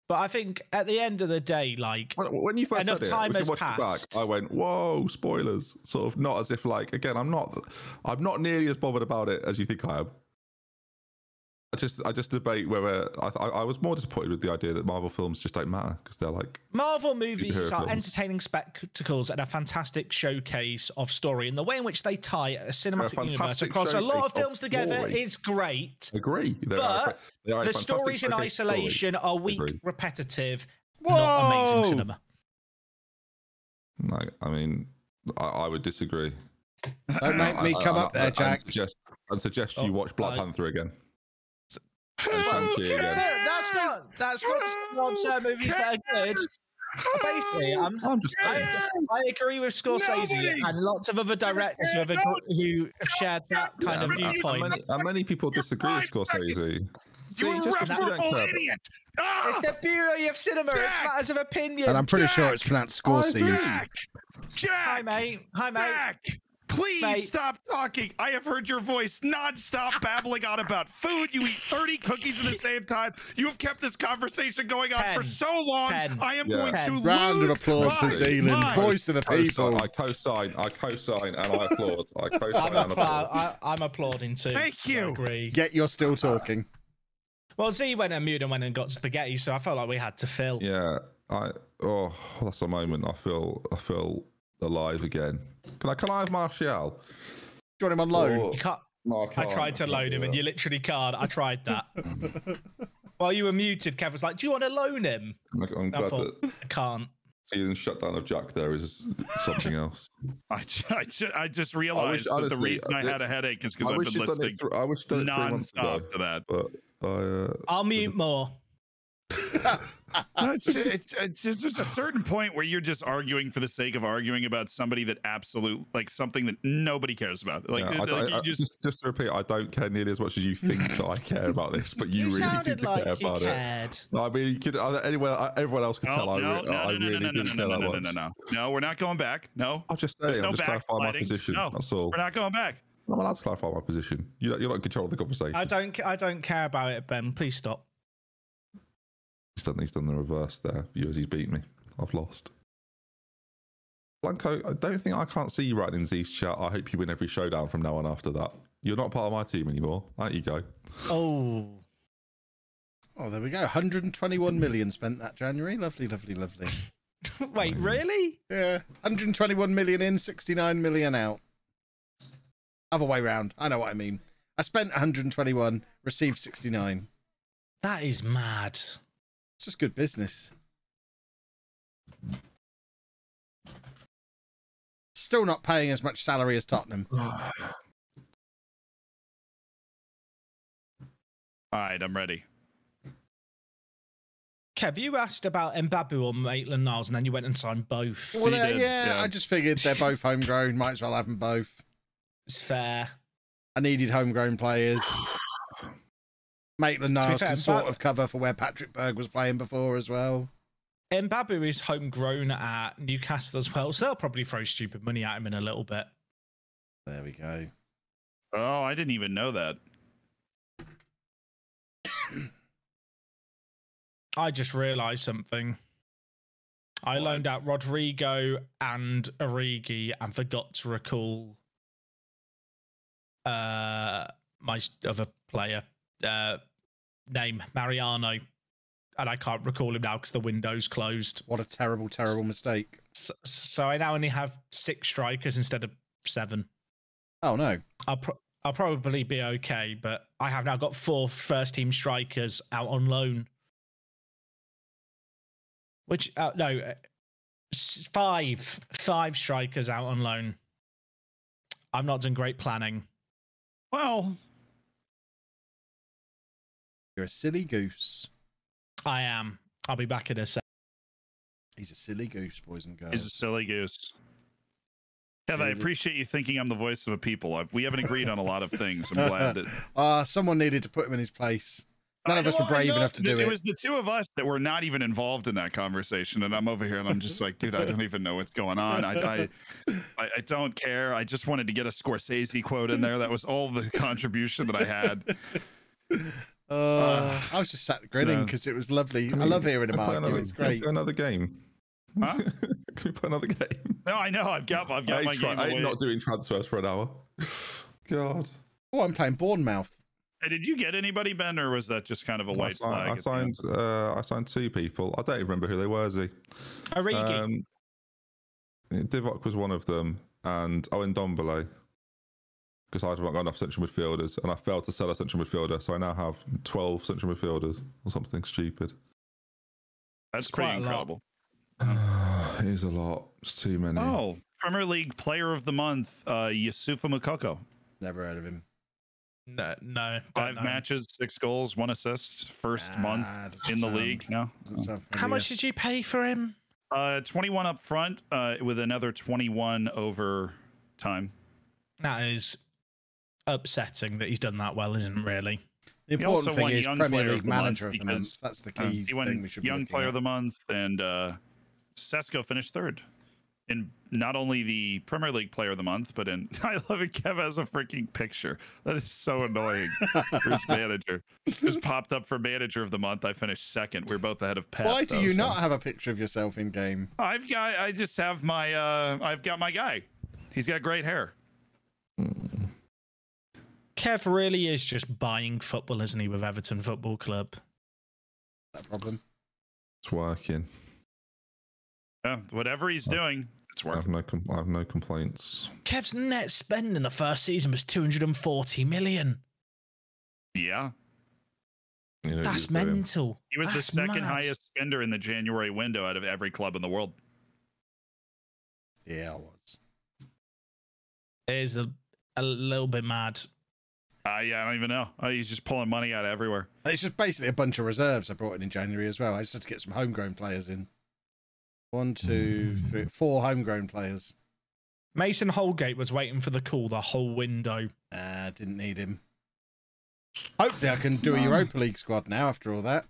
But I think at the end of the day, like, when you first enough said time it, has passed. I went, whoa, spoilers. Sort of not as if like, again, I'm not nearly as bothered about it as you think I am. I just debate whether I was more disappointed with the idea that Marvel films just don't matter because they're like Marvel movies are entertaining spectacles and a fantastic showcase of story, and the way in which they tie a cinematic universe across a lot of films together is great. Agree, but the stories in isolation are weak, repetitive, not amazing cinema. No, I mean, I would disagree. Don't make me come up there, Jack. And suggest you watch Black Panther again. That's not certain movies that are good. Basically, I agree with Scorsese and lots of other directors who have shared that kind of viewpoint. And many people disagree with Scorsese. You're a reprobable idiot! It's the beauty of cinema. It's matters of opinion. And I'm pretty sure it's pronounced Scorsese. Jack! Hi, mate. Jack! Please stop talking. I have heard your voice non-stop babbling on about food. You eat 30 cookies at the same time. You have kept this conversation going on for so long. I am going to lose. Round of applause for Zealand. Voice of the people. I co-sign, and I applaud. I co-sign and applaud. I'm applauding too. Thank you. Yet you're still talking. Well, Z went and mute and went and got spaghetti, so I felt like we had to fill. Yeah. That's a moment. I feel alive again. Can I have Martial? Do you want him on loan? You can't. No, I tried to loan him, and you literally can't. I tried that. While you were muted, Kev was like, "Do you want to loan him?" I'm glad that I can't. seeing shutdown of Jack there is something else. I just realized that honestly, the reason I had a headache is because I've been listening I wish you'd done it 3 months ago, nonstop to that. but I'll mute more. It's just there's a certain point where you're just arguing for the sake of arguing about somebody that something that nobody cares about. Like, just to repeat, I don't care nearly as much as you think that I care about this, but you really seem to care about it. No, I mean, you could everyone else could tell I really didn't care that much. No, we're not going back. No, I'm just clarifying my position. No, that's all. We're not going back. I'm allowed to clarify my position. You're not in control of the conversation. I don't care about it, Ben. Please stop. He's done the reverse there. He's beat me. I've lost. Blanco, I don't think I can't see you writing in Z's chat. I hope you win every showdown from now on after that. You're not part of my team anymore. Out you go. Oh, there we go. 121 million spent that January. Lovely, lovely, lovely. Wait, really? Yeah. 121 million in, 69 million out. Other way round. I know what I mean. I spent 121, received 69. That is mad. It's just good business. Still not paying as much salary as Tottenham. All right, I'm ready. Kev, you asked about Mbabu or Maitland-Niles, and then you went and signed both. Well, yeah, I just figured they're both homegrown. Might as well have them both. It's fair. I needed homegrown players. Maitland-Niles can sort of cover for where Patrick Berg was playing before as well. Mbabu is homegrown at Newcastle as well, so they'll probably throw stupid money at him in a little bit. There we go. Oh, I didn't even know that. I just realised something. I loaned out Rodrigo and Origi and forgot to recall my other player name, Mariano, and I can't recall him now because the window's closed. What a terrible, terrible mistake. So I now only have 6 strikers instead of 7. Oh, no. I'll probably be okay, but I have now got 4 first-team strikers out on loan. Which, no, 5 strikers out on loan. I've not done great planning. Well, you're a silly goose. I am. I'll be back in a sec. He's a silly goose, boys and girls. He's a silly goose. Kev, I appreciate you thinking I'm the voice of a people. We haven't agreed on a lot of things. I'm glad that... someone needed to put him in his place. None of us were brave enough to do it. It was the 2 of us that were not even involved in that conversation. And I'm over here and I'm just like, dude, I don't even know what's going on. I don't care. I just wanted to get a Scorsese quote in there. That was all the contribution that I had. I was just sat grinning because it was lovely. I love hearing him argue. It's great. Another game. Huh? Can we play another game? No, I know. I've got my game. I'm not doing transfers for an hour. God. Oh, I'm playing Bournemouth. Hey, did you get anybody, Ben, or was that just kind of a white flag? I signed 2 people. I don't even remember who they were, Z. Origi. Divock was one of them, and Owen Dombele, because I haven't got enough central midfielders, and I failed to sell a central midfielder, so I now have 12 central midfielders, or something stupid. That's pretty incredible. It is a lot. It's too many. Oh, Premier League Player of the Month, Yusufa Mukoko. Never heard of him. No. 5 matches, 6 goals, 1 assist. First month in the league. No. How much did you pay for him? 21 up front, with another 21 over time. That is upsetting that he's done that well, isn't it, really? The important thing is Premier League Manager of the Month. That's the key thing we should be looking at. Young Player of the Month, and Sesko finished 3rd. In not only the Premier League Player of the Month, but in I love it. Kev has a freaking picture that is so annoying for his manager. Just popped up for Manager of the Month. I finished 2nd. We're both ahead of Pep. Why do you not have a picture of yourself in game? I've got my guy. He's got great hair. Kev really is just buying football, isn't he, with Everton Football Club? That problem. It's working. Yeah, whatever he's doing, it's working. I have no complaints. Kev's net spend in the first season was 240 million. Yeah. You know, That's mental. He was That's the second mad. highest spender in the January window out of every club in the world. Yeah, I was. It is a little bit mad. Yeah, I don't even know. He's just pulling money out of everywhere. It's just basically a bunch of reserves I brought in January as well. I just had to get some homegrown players in. 1, 2, 3, 4 homegrown players. Mason Holgate was waiting for the call the whole window. Didn't need him. Hopefully I can do a Europa League squad now after all that.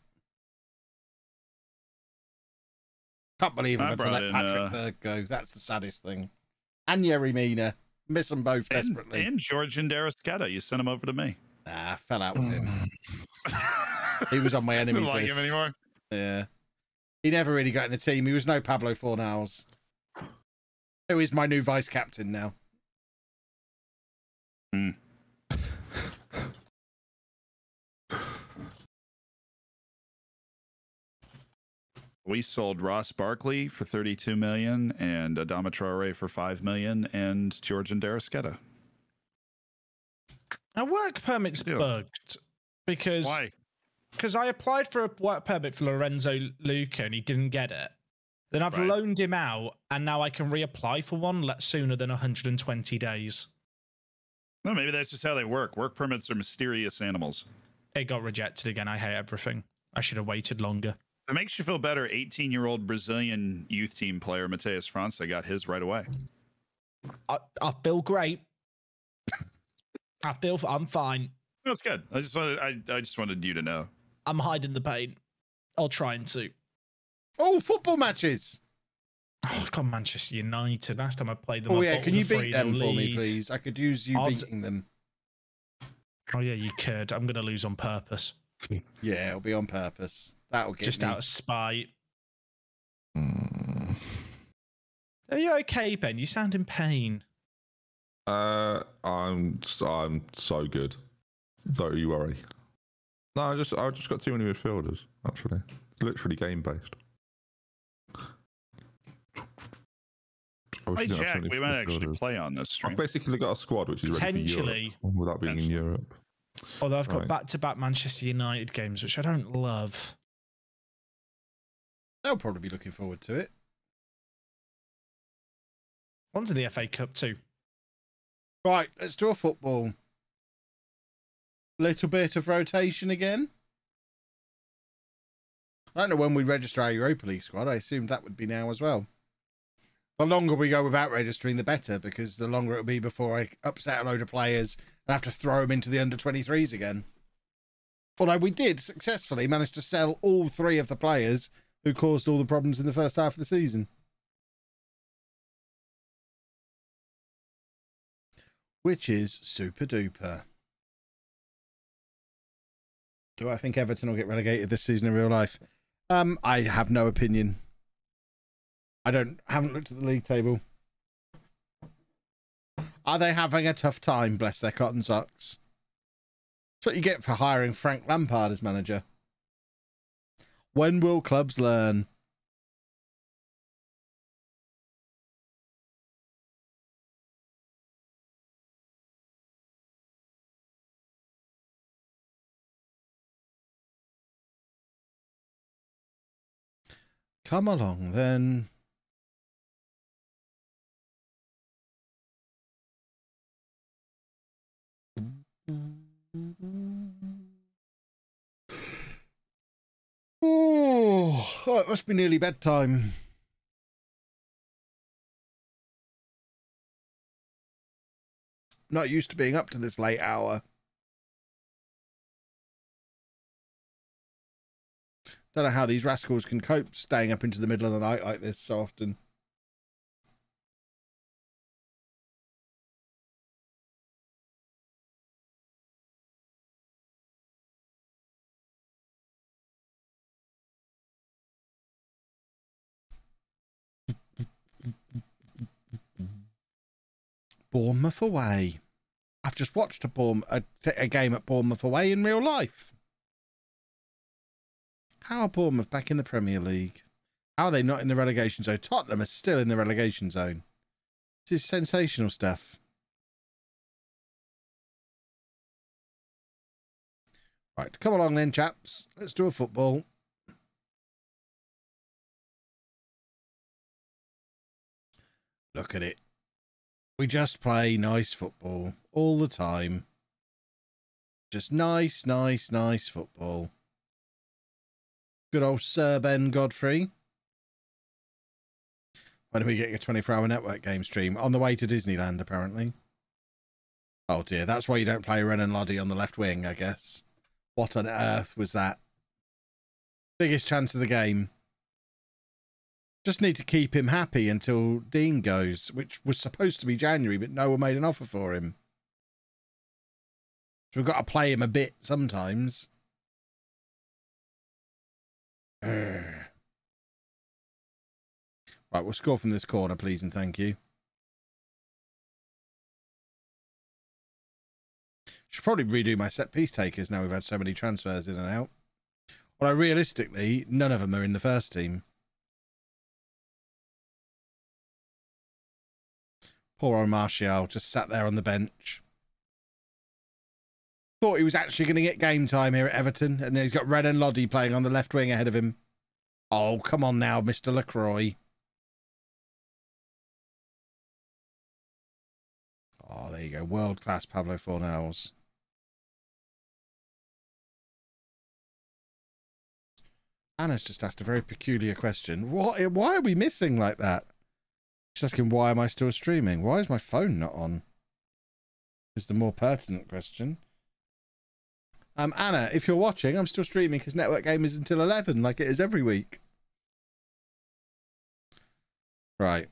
Can't believe I'm going to let Patrick Berg go. That's the saddest thing. And Yerry Mina. Miss them both desperately. And Georgian Darasketa. You sent him over to me. Nah, I fell out with him. He was on my enemies Didn't like list. him anymore. Yeah. He never really got in the team. He was no Pablo Fornals. Who is my new vice captain now? We sold Russ Barkley for 32 million and Adama Traore for 5 million and Georgian Darasketa. Our work permit's bugged because Why? Because I applied for a work permit for Lorenzo Luca and he didn't get it. Then I've loaned him out and now I can reapply for one sooner than 120 days. No, maybe that's just how they work. Work permits are mysterious animals. It got rejected again. I hate everything. I should have waited longer. If it makes you feel better, 18-year-old Brazilian youth team player Mateus França got his right away. I feel great. I'm fine. That's good. I just wanted you to know. I'm hiding the pain. I'll try to. Oh, football matches. Oh, I've got Manchester United. Last time I played them. Oh, yeah. Can you beat them for me, please? I could use you beating them. Oh, yeah, you could. I'm going to lose on purpose. Yeah, it'll be on purpose. That'll get just me. Out of spite. Are you okay, Ben? You sound in pain. I'm so good. Don't you worry. No, I just got too many midfielders. Actually, it's literally game based. Hey Jack, we might actually play on this stream. I've basically got a squad which is ready for Europe without being in Europe. Although I've got back-to-back Manchester United games, which I don't love. They'll probably be looking forward to it. One's in the FA Cup too. Right, let's do a football. Little bit of rotation again. I don't know when we register our Europa League squad. I assumed that would be now as well. The longer we go without registering, the better, because the longer it'll be before I upset a load of players and have to throw them into the under-23s again. Although we did successfully manage to sell all 3 of the players who caused all the problems in the first half of the season. Which is super duper. Do I think Everton will get relegated this season in real life? I have no opinion. Haven't looked at the league table. Are they having a tough time, bless their cotton socks? That's what you get for hiring Frank Lampard as manager. When will clubs learn? Come along, then. Oh, it must be nearly bedtime. Not used to being up to this late hour. Don't know how these rascals can cope staying up into the middle of the night like this so often. Bournemouth away. I've just watched a game at Bournemouth away in real life. How are Bournemouth back in the Premier League? How are they not in the relegation zone? Tottenham are still in the relegation zone. This is sensational stuff. Right, come along then, chaps. Let's do a football. Look at it. We just play nice football all the time. Just nice, nice, nice football. Good old Sir Ben Godfrey. When are we getting a 24-hour network game stream? On the way to Disneyland, apparently. Oh dear, that's why you don't play Ren and Loddy on the left wing, I guess. What on earth was that? Biggest chance of the game. Just need to keep him happy until Dean goes, which was supposed to be January, but no one made an offer for him. So we've got to play him a bit sometimes. Right, we'll score from this corner, please and thank you. Should probably redo my set piece takers now we've had so many transfers in and out. Although realistically, none of them are in the first team. Poor old Martial just sat there on the bench. Thought he was actually going to get game time here at Everton, and then he's got Ren and Loddy playing on the left wing ahead of him. Oh, come on now, Mr. LaCroix. Oh, there you go. World-class Pablo Fornals. Anna's just asked a very peculiar question. Why are we missing like that? She's asking, why am I still streaming? Why is my phone not on? Is the more pertinent question. Anna, if you're watching, I'm still streaming because Network Game is until 11, like it is every week. Right.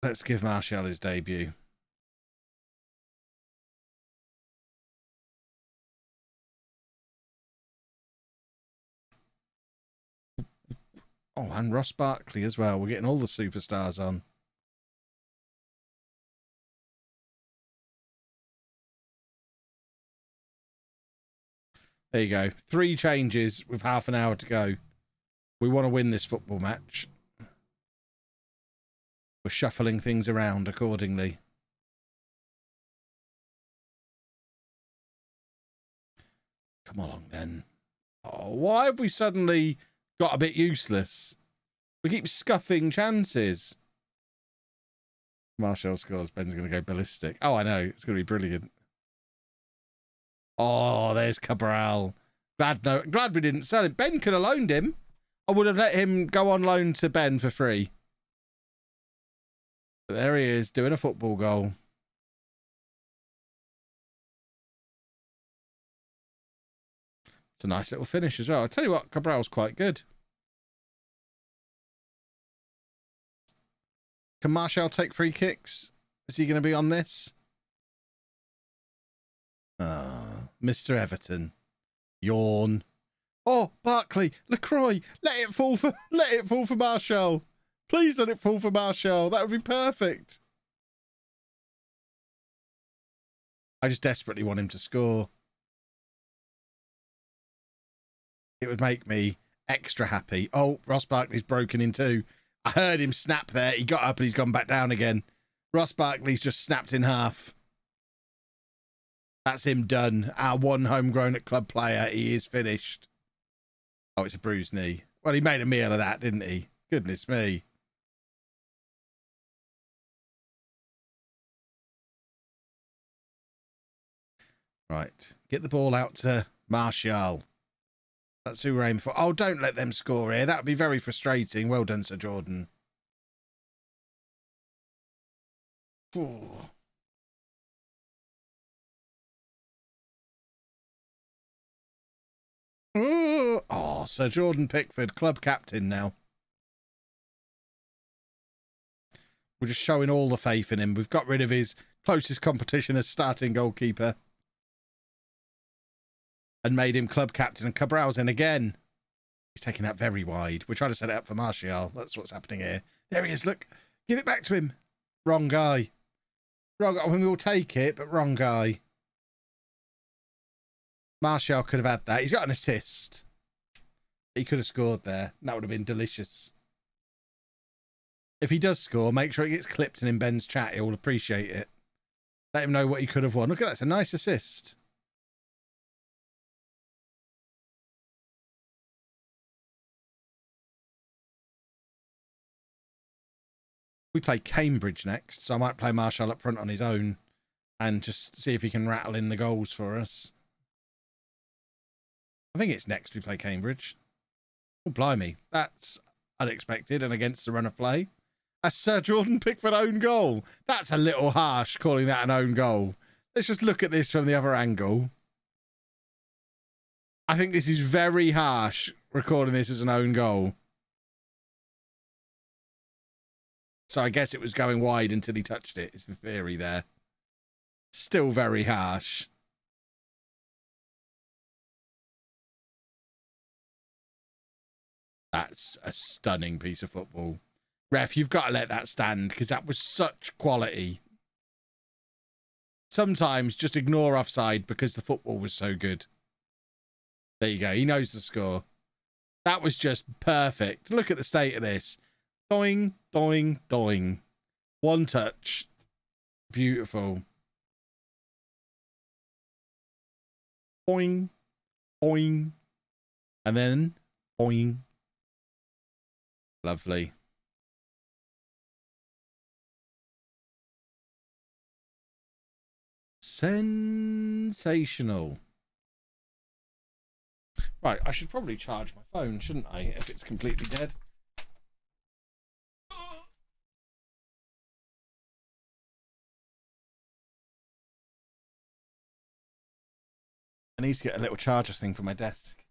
Let's give Martial his debut. Oh, and Russ Barkley as well. We're getting all the superstars on. There you go. 3 changes with half an hour to go. We want to win this football match. We're shuffling things around accordingly. Come along then. Oh, why have we suddenly got a bit useless? We keep scuffing chances. Martial scores. Ben's going to go ballistic. Oh, I know. It's going to be brilliant. Oh, there's Cabral. Glad we didn't sell him. Ben could have loaned him. I would have let him go on loan to Ben for free. But there he is, doing a football goal. It's a nice little finish as well. I'll tell you what, Cabral's quite good. Can Martial take free kicks? Is he going to be on this? Mr. Everton. Yawn. Oh, Barkley, LaCroix, let it fall for Martial. Please let it fall for Martial. That would be perfect. I just desperately want him to score. It would make me extra happy. Oh, Ross Barkley's broken in two. I heard him snap there. He got up and he's gone back down again. Ross Barkley's just snapped in half. That's him done. Our one homegrown at club player. He is finished. Oh, it's a bruised knee. Well, he made a meal of that, didn't he? Goodness me. Right. Get the ball out to Martial. That's who we're aiming for. Oh, don't let them score here. That would be very frustrating. Well done, Sir Jordan. Oh. Oh, Sir Jordan Pickford, club captain now. We're just showing all the faith in him. We've got rid of his closest competition as starting goalkeeper. And made him club captain. And Cabral's in again. He's taking that very wide. We're trying to set it up for Martial. That's what's happening here. There he is. Look. Give it back to him. Wrong guy. Wrong guy. I mean, we'll take it, but wrong guy. Martial could have had that. He's got an assist. He could have scored there. That would have been delicious. If he does score, make sure it gets clipped and in Ben's chat. He'll appreciate it. Let him know what he could have won. Look at that. It's a nice assist. We play Cambridge next, so I might play Marshall up front on his own and just see if he can rattle in the goals for us. I think it's next we play Cambridge. Oh, blimey. That's unexpected and against the run of play. A Sir Jordan Pickford own goal. That's a little harsh, calling that an own goal. Let's just look at this from the other angle. I think this is very harsh, recording this as an own goal. So I guess it was going wide until he touched it, is the theory there. Still very harsh. That's a stunning piece of football. Ref, you've got to let that stand because that was such quality. Sometimes just ignore offside because the football was so good. There you go. He knows the score. That was just perfect. Look at the state of this. Doing, doing, doing. One touch. Beautiful. Boing, boing. And then boing. Lovely. Sensational. Right, I should probably charge my phone, shouldn't I, if it's completely dead? I need to get a little charger thing for my desk.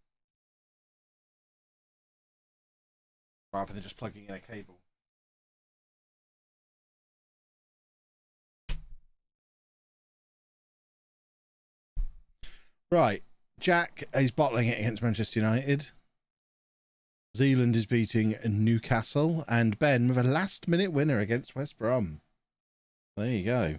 Rather than just plugging in a cable. Right. Jack is bottling it against Manchester United. Zealand is beating Newcastle. And Ben with a last-minute winner against West Brom. There you go.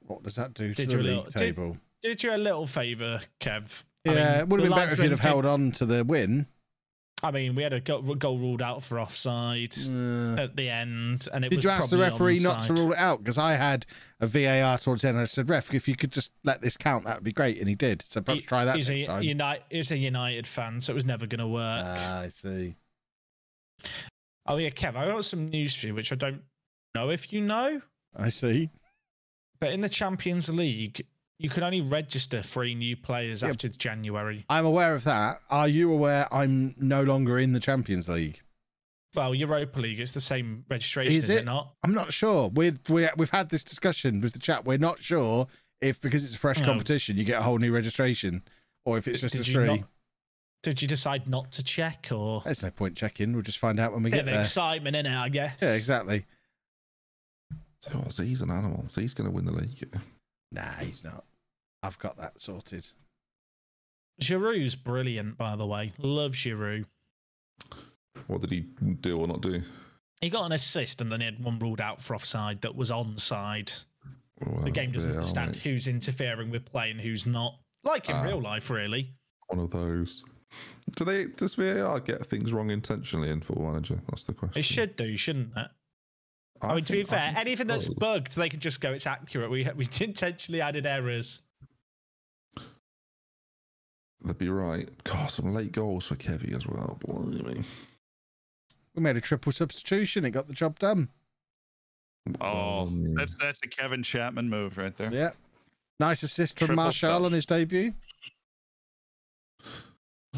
What does that do to the league table? Did you a little favour, Kev? Yeah, it would have been better if you'd have held on to the win. I mean, we had a goal ruled out for offside at the end, and it did was you ask the referee onside. not to rule it out? Because I had a VAR towards the end. I said, "Ref, if you could just let this count, that would be great," and he did. So perhaps try that next time. He's a United fan, so it was never going to work. Ah, I see. Oh yeah, Kev, I got some news for you, which I don't know if you know. I see. But in the Champions League, you can only register 3 new players after January. I'm aware of that. Are you aware I'm no longer in the Champions League? Well, Europa League, it's the same registration, is it not? I'm not sure. We've had this discussion with the chat. We're not sure if, because it's a fresh competition, you get a whole new registration, or if it's just a 3. Did you decide not to check, or? There's no point checking. We'll just find out when we get there. Excitement in it, I guess. Yeah, exactly. So Z's an animal. Z's going to win the league. Nah, he's not. I've got that sorted. Giroud's brilliant, by the way. Love Giroud. What did he do or not do? He got an assist and then he had one ruled out for offside that was onside. Well, the game doesn't understand who's interfering with play and who's not. Like in real life, really. One of those. Does VAR get things wrong intentionally in Football Manager? That's the question. It should do, shouldn't it? I mean, to be fair, anything that's bugged, they can just go, it's accurate. We intentionally added errors. They'd be right. God, some late goals for Kevy as well. Blimey. We made a triple substitution. It got the job done. Oh, that's a Kevin Chapman move right there. Yeah. Nice assist from Marshall on his debut.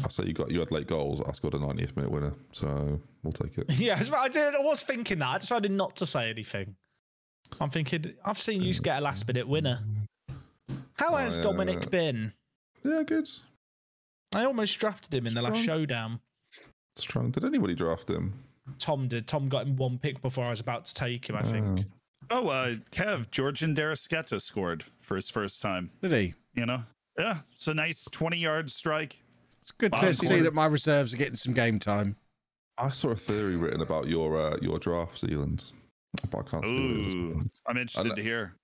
I say you had late goals. I scored a 90th minute winner, so we'll take it. Yeah, I was thinking that. I decided not to say anything. I'm thinking, I've seen you get a last minute winner. How has Dominic been? Yeah, good. I almost drafted him in the last showdown. Strong. Did anybody draft him? Tom did. Tom got him 1 pick before I was about to take him, I think. Oh, Kev, Georgian Darasketa scored for his first time. Did he? You know? Yeah, it's a nice 20-yard strike. It's good to see that my reserves are getting some game time. I saw a theory written about your draft, Zealand, but I can't see what it is. I'm interested to hear.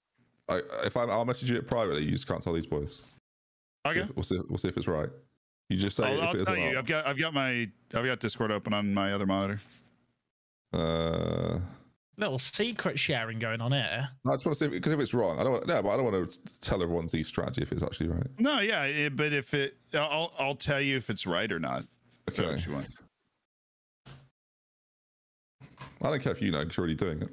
I'll message you it privately. You just can't tell these boys. Okay. We'll see if it's right. You just say. I'll tell you. I've got Discord open on my other monitor. Little secret sharing going on here. I just want to see because if it's wrong, I don't want. No, but I don't want to tell everyone Z strategy if it's actually right. No, yeah, but if I'll tell you if it's right or not. Okay. What you want. I don't care if you know because you're already doing it.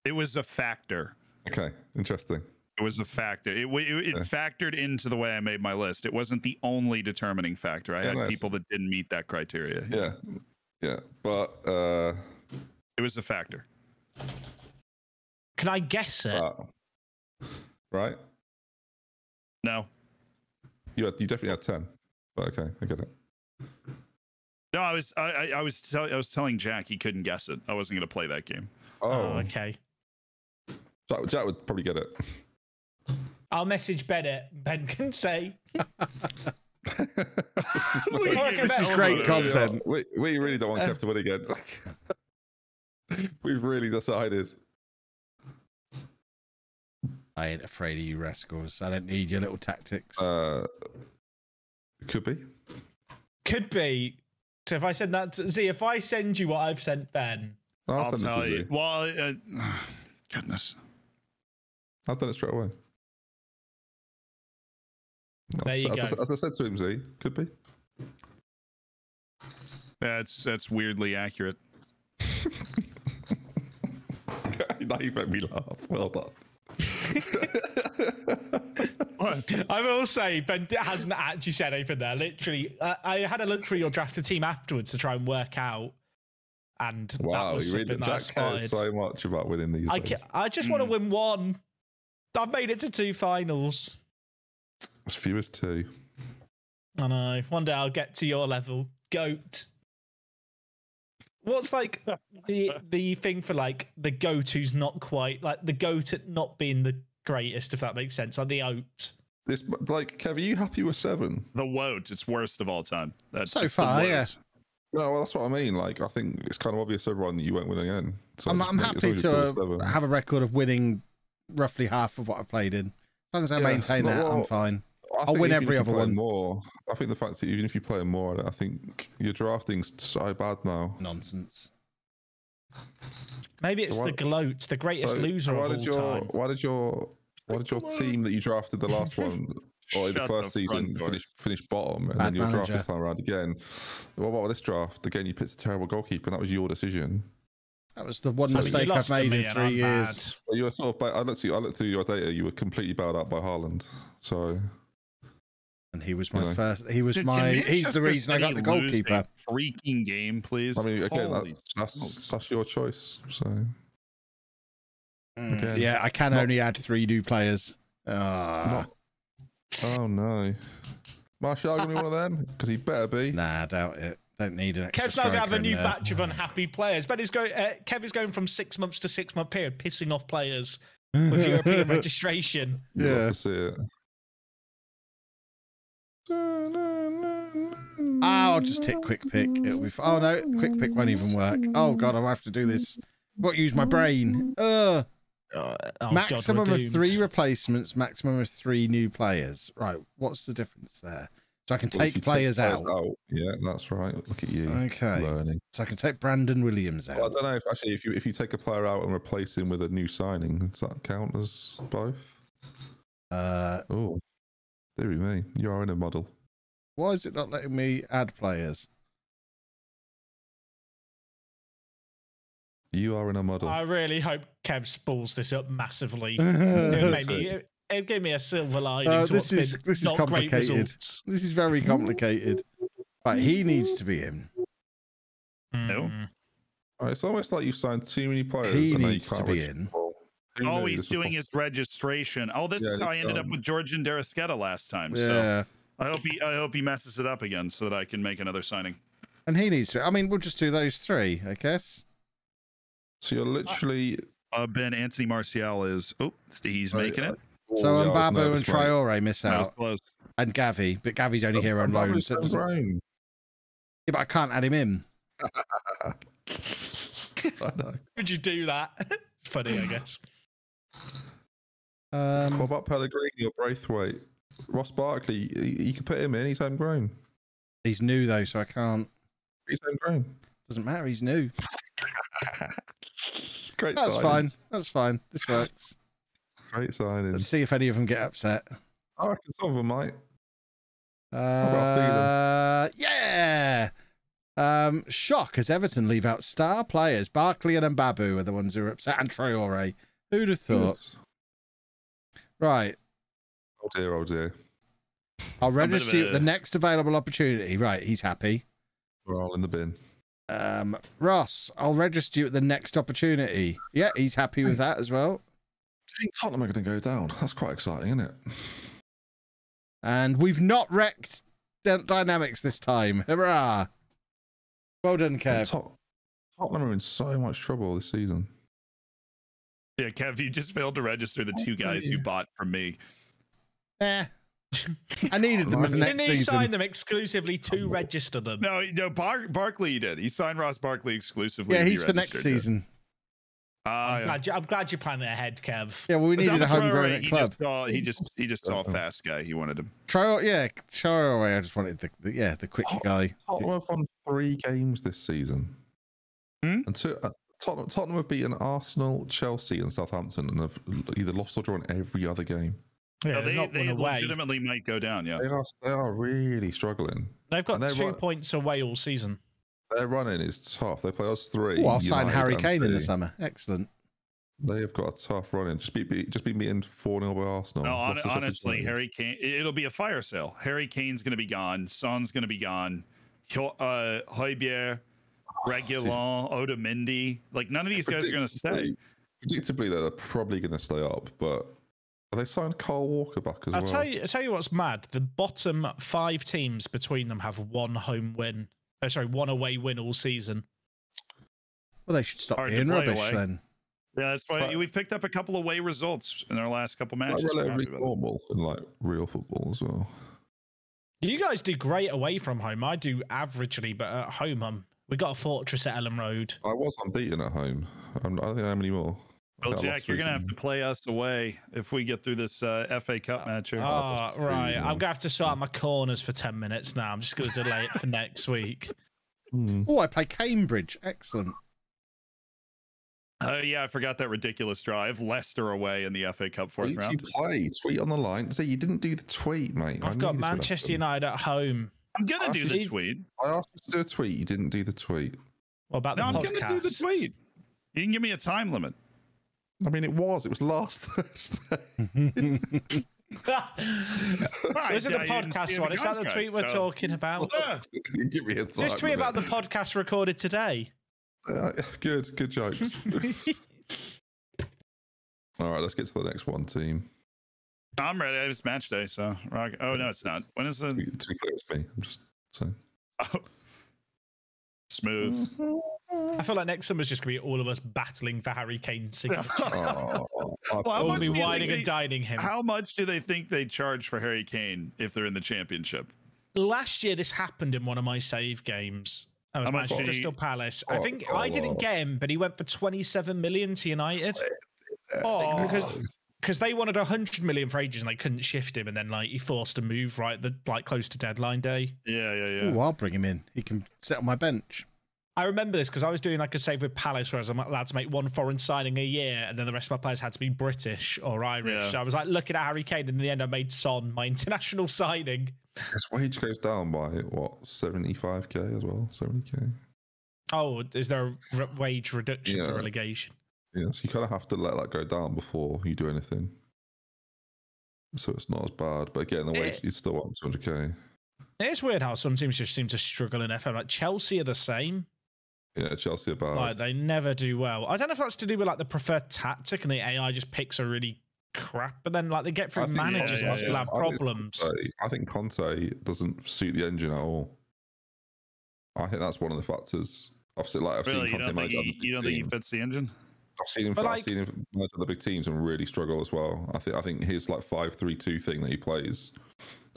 It was a factor. Okay, interesting. It was a factor. It factored into the way I made my list. It wasn't the only determining factor. I had people that didn't meet that criteria. Yeah, but it was a factor. Can I guess it? Right? No. You definitely had 10. But okay, I get it. No, I was telling Jack he couldn't guess it. I wasn't going to play that game. Oh, okay. Jack would probably get it. I'll message Bennett. Ben can say. This is great content. We really don't want Kev to win again. We've really decided. I ain't afraid of you rascals. I don't need your little tactics. Could be. Could be. So if I send that to Z, if I send you what I've sent Ben, I'll tell you. Well, goodness. I've done it straight away. There you go. As I said to him, Z, could be. That's weirdly accurate. Now you made me laugh. Well done. I will say Ben hasn't actually said anything there. Literally, I had a look through your drafted team afterwards to try and work out, and wow, that was something that Jack cares so much about winning these. I just want to win one. I've made it to 2 finals. As few as 2. I know. One day I'll get to your level, GOAT. What's like the thing for like the GOAT who's not quite like the GOAT at not being the greatest, if that makes sense, like the OAT. This like Kev, are you happy with 7? The WOAT, it's worst of all time. That's so far, yeah. No, well, that's what I mean. Like, I think it's kind of obvious to everyone that you won't win again. So I'm happy to have a record of winning roughly half of what I played in. As long as I maintain that, I'm fine. I'll win every other one. More, I think the fact that even if you play more, I think your drafting's so bad now. Nonsense. Maybe it's the gloat, the greatest loser of all time. Why did your team that you drafted the last one or the first season finish bottom, and then your draft this time around again? Well, what about this draft? Again, you picked a terrible goalkeeper, and that was your decision. That was the one mistake I've made in 3 years. Well, you were sort of. I looked through your data. You were completely bailed out by Haaland. So. And he was my first. He was my. He's the reason I got the goalkeeper. Freaking game, please. I mean, again, that's your choice. So. Again, yeah, I can only add 3 new players. Oh no, Martial gonna be one of them? Because he better be. Nah, I doubt it. Don't need it. Kev's now going to have a new batch of unhappy players. But Kev is going from 6 months to 6 month period, pissing off players with European registration. You love to see it. I'll just hit quick pick. It'll be. Oh no, quick pick won't even work. Oh god, I'll have to do this. What? Use my brain. Maximum of 3 replacements. Maximum of 3 new players. Right. What's the difference there? So I can take players out. Yeah, that's right. Look at you. Okay. Learning. So I can take Brandon Williams out. Well, I don't know if you take a player out and replace him with a new signing, does that count as both? Oh, dearie me, you are in a model. Why is it not letting me add players? You are in a model. I really hope Kev spools this up massively. It gave me a silver lining to what's been not complicated. Great results. This is very complicated. Right, he needs to be in. No. It's almost like you've signed too many players. He needs to be in. Oh, he's doing his registration. Oh, this is how I ended up with Georgian Darasketa last time. So I hope he messes it up again so that I can make another signing. And he needs to. I mean, we'll just do those 3, I guess. So you're literally. Ben Anthony Martial is. Oh, he's making it. So Mbabu and Traore miss out, and Gavi, but Gavi's only here on loan. So yeah, but I can't add him in. I know. Would you do that? Funny, I guess. What about Pellegrini or Braithwaite? Ross Barkley, you can put him in. He's homegrown. He's new though, so I can't. He's homegrown. Doesn't matter. He's new. Great That's signings. fine. That's fine. This works. Great signings. Let's see if any of them get upset. I reckon some of them might. Yeah. Shock as Everton leave out star players. Barkley and Mbabu are the ones who are upset, and Traore. Who'd have thought? Right. Oh dear, oh dear. I'll register you at the next available opportunity. Right, he's happy. We're all in the bin. Ross, I'll register you at the next opportunity. Yeah, he's happy with that as well. Do you think Tottenham are going to go down? That's quite exciting, isn't it? And we've not wrecked dynamics this time. Hurrah! Well done, Kev. Tottenham are in so much trouble this season. Yeah, Kev, you just failed to register the two guys you bought from me. I needed them for the next Didn't he season. sign them exclusively to register them? No, Barkley did. He signed Ross Barkley exclusively. Yeah, to be he's for next registered, season. I'm glad you're planning ahead, Kev. Yeah, well, we needed a homegrown at he club. He just saw a fast guy. He wanted him. Traore. I just wanted the quick guy. Tottenham have won 3 games this season. And Tottenham have beaten Arsenal, Chelsea, and Southampton, and have either lost or drawn every other game. Yeah, no, they legitimately might go down. Yeah, they are really struggling. They've got 2 points away all season. Their running is tough. They play us 3. Oh, I'll sign Harry Kane in the summer. Excellent. They have got a tough running. Just be beaten 4-0 by Arsenal. No, honestly, Harry Kane. It'll be a fire sale. Harry Kane's going to be gone. Son's going to be gone. Højbjerg, Reguilon, Otamendi. Like none of these guys are going to stay. Predictably, they're probably going to stay up, but. They signed Kyle Walker back as well. I'll tell you what's mad. The bottom 5 teams between them have 1 1 away win all season. Well, they should stop being rubbish then. Yeah, that's why we've picked up a couple away results in our last couple matches. That's relatively normal in like real football as well. You guys do great away from home. I do averagely, but at home, we got a fortress at Ellen Road. I was unbeaten at home. I don't think I am anymore. Well, Jack, you're going to have to play us away if we get through this FA Cup match here. Oh, right. I'm going to have to sort out my corners for 10 minutes now. I'm just going to delay it for next week. Oh, I play Cambridge. Excellent. Oh, yeah, I forgot that ridiculous draw. I have Leicester away in the FA Cup 4th round. You play. Tweet on the line. Say you didn't do the tweet, mate. I've got Manchester United at home. I'm going to do the tweet. I asked you to do a tweet. You didn't do the tweet. What about the podcast? I'm going to do the tweet. You can give me a time limit. I mean, it was last Thursday. This is the podcast one. Is that the tweet we're talking about? Give me a time. Just tweet about the podcast recorded today. Good jokes. All right, let's get to the next one, team. I'm ready. It's match day, so oh no, it's not. When is it? To be clear, it's me. I'm just saying. Oh. Smooth. I feel like next summer's just going to be all of us battling for Harry Kane's signature. We'll be whining and dining him. How much do they think they charge for Harry Kane if they're in the championship? Last year, this happened in one of my save games. I was matching Crystal Palace. I think I didn't get him, but he went for 27 million to United. Because they wanted 100 million for ages and they couldn't shift him, and then he forced a move close to deadline day. Yeah. Oh, I'll bring him in. He can sit on my bench. I remember this because I was doing a save with Palace where I was allowed to make 1 foreign signing a year, and then the rest of my players had to be British or Irish. So I was looking at Harry Kane, and in the end I made Son my international signing. His wage goes down by what, 75k as well, 70k. Oh, is there a wage reduction for relegation? Yeah, so you kind of have to let that go down before you do anything. So it's not as bad. But again, the wage is still up 200k. It's weird how some teams just seem to struggle in FM. Like Chelsea are the same. Yeah, Chelsea are bad. They never do well. I don't know if that's to do with the preferred tactic and the AI just picks a really crap, but then they get through managers and still have problems. I think Conte doesn't suit the engine at all. I think that's one of the factors. Obviously, I've seen Conte manage other big teams. You don't think he fits the engine? I've seen him manage other big teams and really struggle as well. I think his 5-3-2 thing that he plays,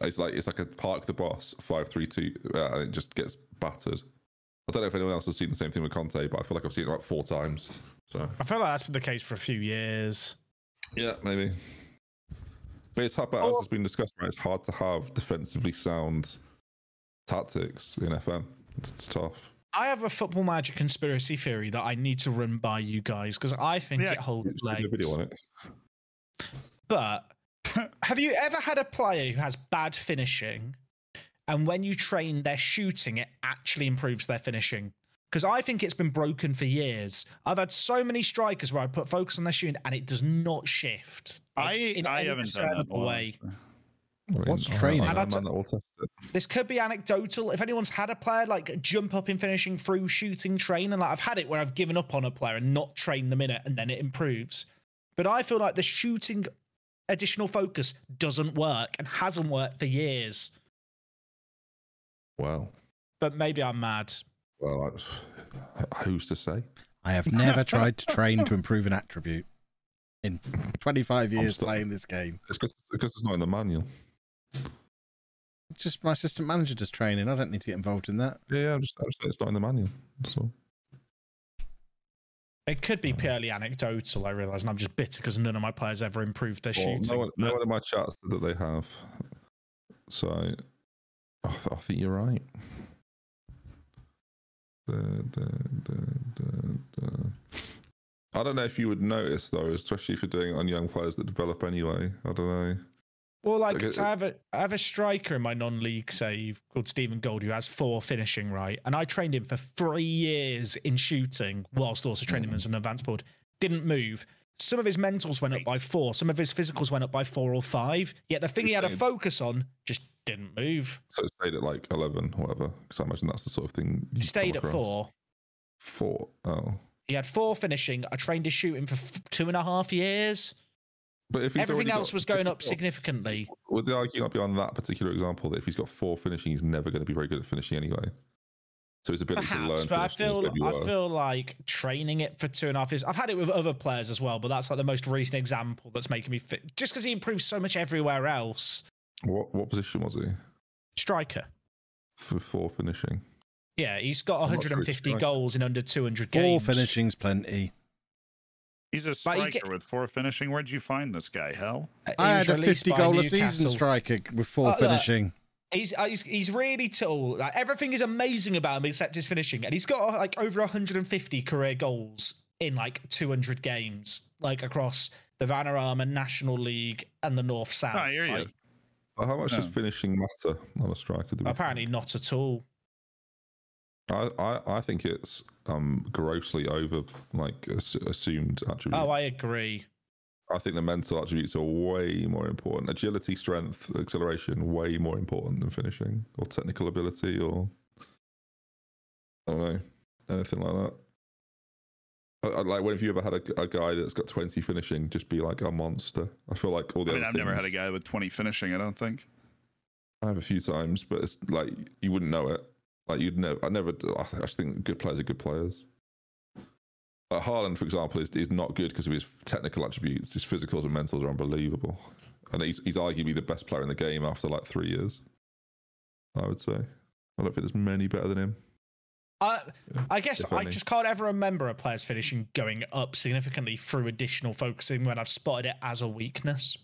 it's like a park the boss 5-3-2, and it just gets battered. I don't know if anyone else has seen the same thing with Conte, but I feel like I've seen it about 4 times. So I feel like that's been the case for a few years. Yeah, maybe. But it's hard, as has been discussed, right? It's hard to have defensively sound tactics in FM. It's tough. I have a Football Manager conspiracy theory that I need to run by you guys because I think it holds legs. A video on it. But have you ever had a player who has bad finishing, and when you train their shooting, it actually improves their finishing? Because I think it's been broken for years. I've had so many strikers where I put focus on their shooting and it does not shift. I haven't done that way. What's training? This could be anecdotal. If anyone's had a player like jump up in finishing through shooting train, and like I've had it where I've given up on a player and not trained them in it, and then it improves. But I feel like the shooting additional focus doesn't work and hasn't worked for years. Well, but maybe I'm mad. Well, who's to say? I have never tried to train to improve an attribute in 25 years playing this game. It's because it's not in the manual. Just my assistant manager does training. I don't need to get involved in that. Yeah, I'm just it's not in the manual. So it could be purely anecdotal, I realise, and I'm just bitter because none of my players ever improved their shooting. No one in my chat said that they have. So I think you're right. I don't know if you would notice though, especially if you're doing it on young players that develop anyway. I don't know. Well, like so I have a striker in my non-league save called Stephen Gold who has 4 finishing, right? And I trained him for 3 years in shooting whilst also training him as an advanced forward. Didn't move. Some of his mentals went up by 4. Some of his physicals went up by 4 or 5. Yet the thing he had a focus on just didn't move. So it stayed at like 11 or whatever. Because I imagine that's the sort of thing. He stayed at 4. 4. Oh. He had 4 finishing. I trained his shooting for 2.5 years. But if everything else was going up significantly. Would the argument not be on that particular example that if he's got 4 finishing, he's never going to be very good at finishing anyway? So his ability to learn. But I feel like training it for 2.5 years. I've had it with other players as well, but that's like the most recent example that's making me fit. Just because he improves so much everywhere else. What position was he? Striker. For 4 finishing. Yeah, he's got 150 goals in under 200 games. 4 finishing's plenty. He's a striker with 4 finishing. Where'd you find this guy, Hell? I had a 50-goal a season striker with 4 finishing. He's really tall. Like, everything is amazing about him except his finishing, and he's got like over 150 career goals in like 200 games, like across the Vanarama National League and the North South. I hear you. How much does finishing matter on a striker? Apparently not at all. I think it's grossly over assumed attributes. Oh, I agree. I think the mental attributes are way more important. Agility, strength, acceleration, way more important than finishing or technical ability or I don't know, anything like that. Like, when have you ever had a guy that's got 20 finishing just be like a monster? I feel like all the other I've never had a guy with 20 finishing, I don't think. I have a few times, but it's like you wouldn't know it. Like you'd know. I just think good players are good players. Haaland, for example, is not good because of his technical attributes. His physicals and mentals are unbelievable, and he's arguably the best player in the game after like 3 years. I would say. I don't think there's many better than him. I guess I just can't ever remember a player's finishing going up significantly through additional focusing when I've spotted it as a weakness.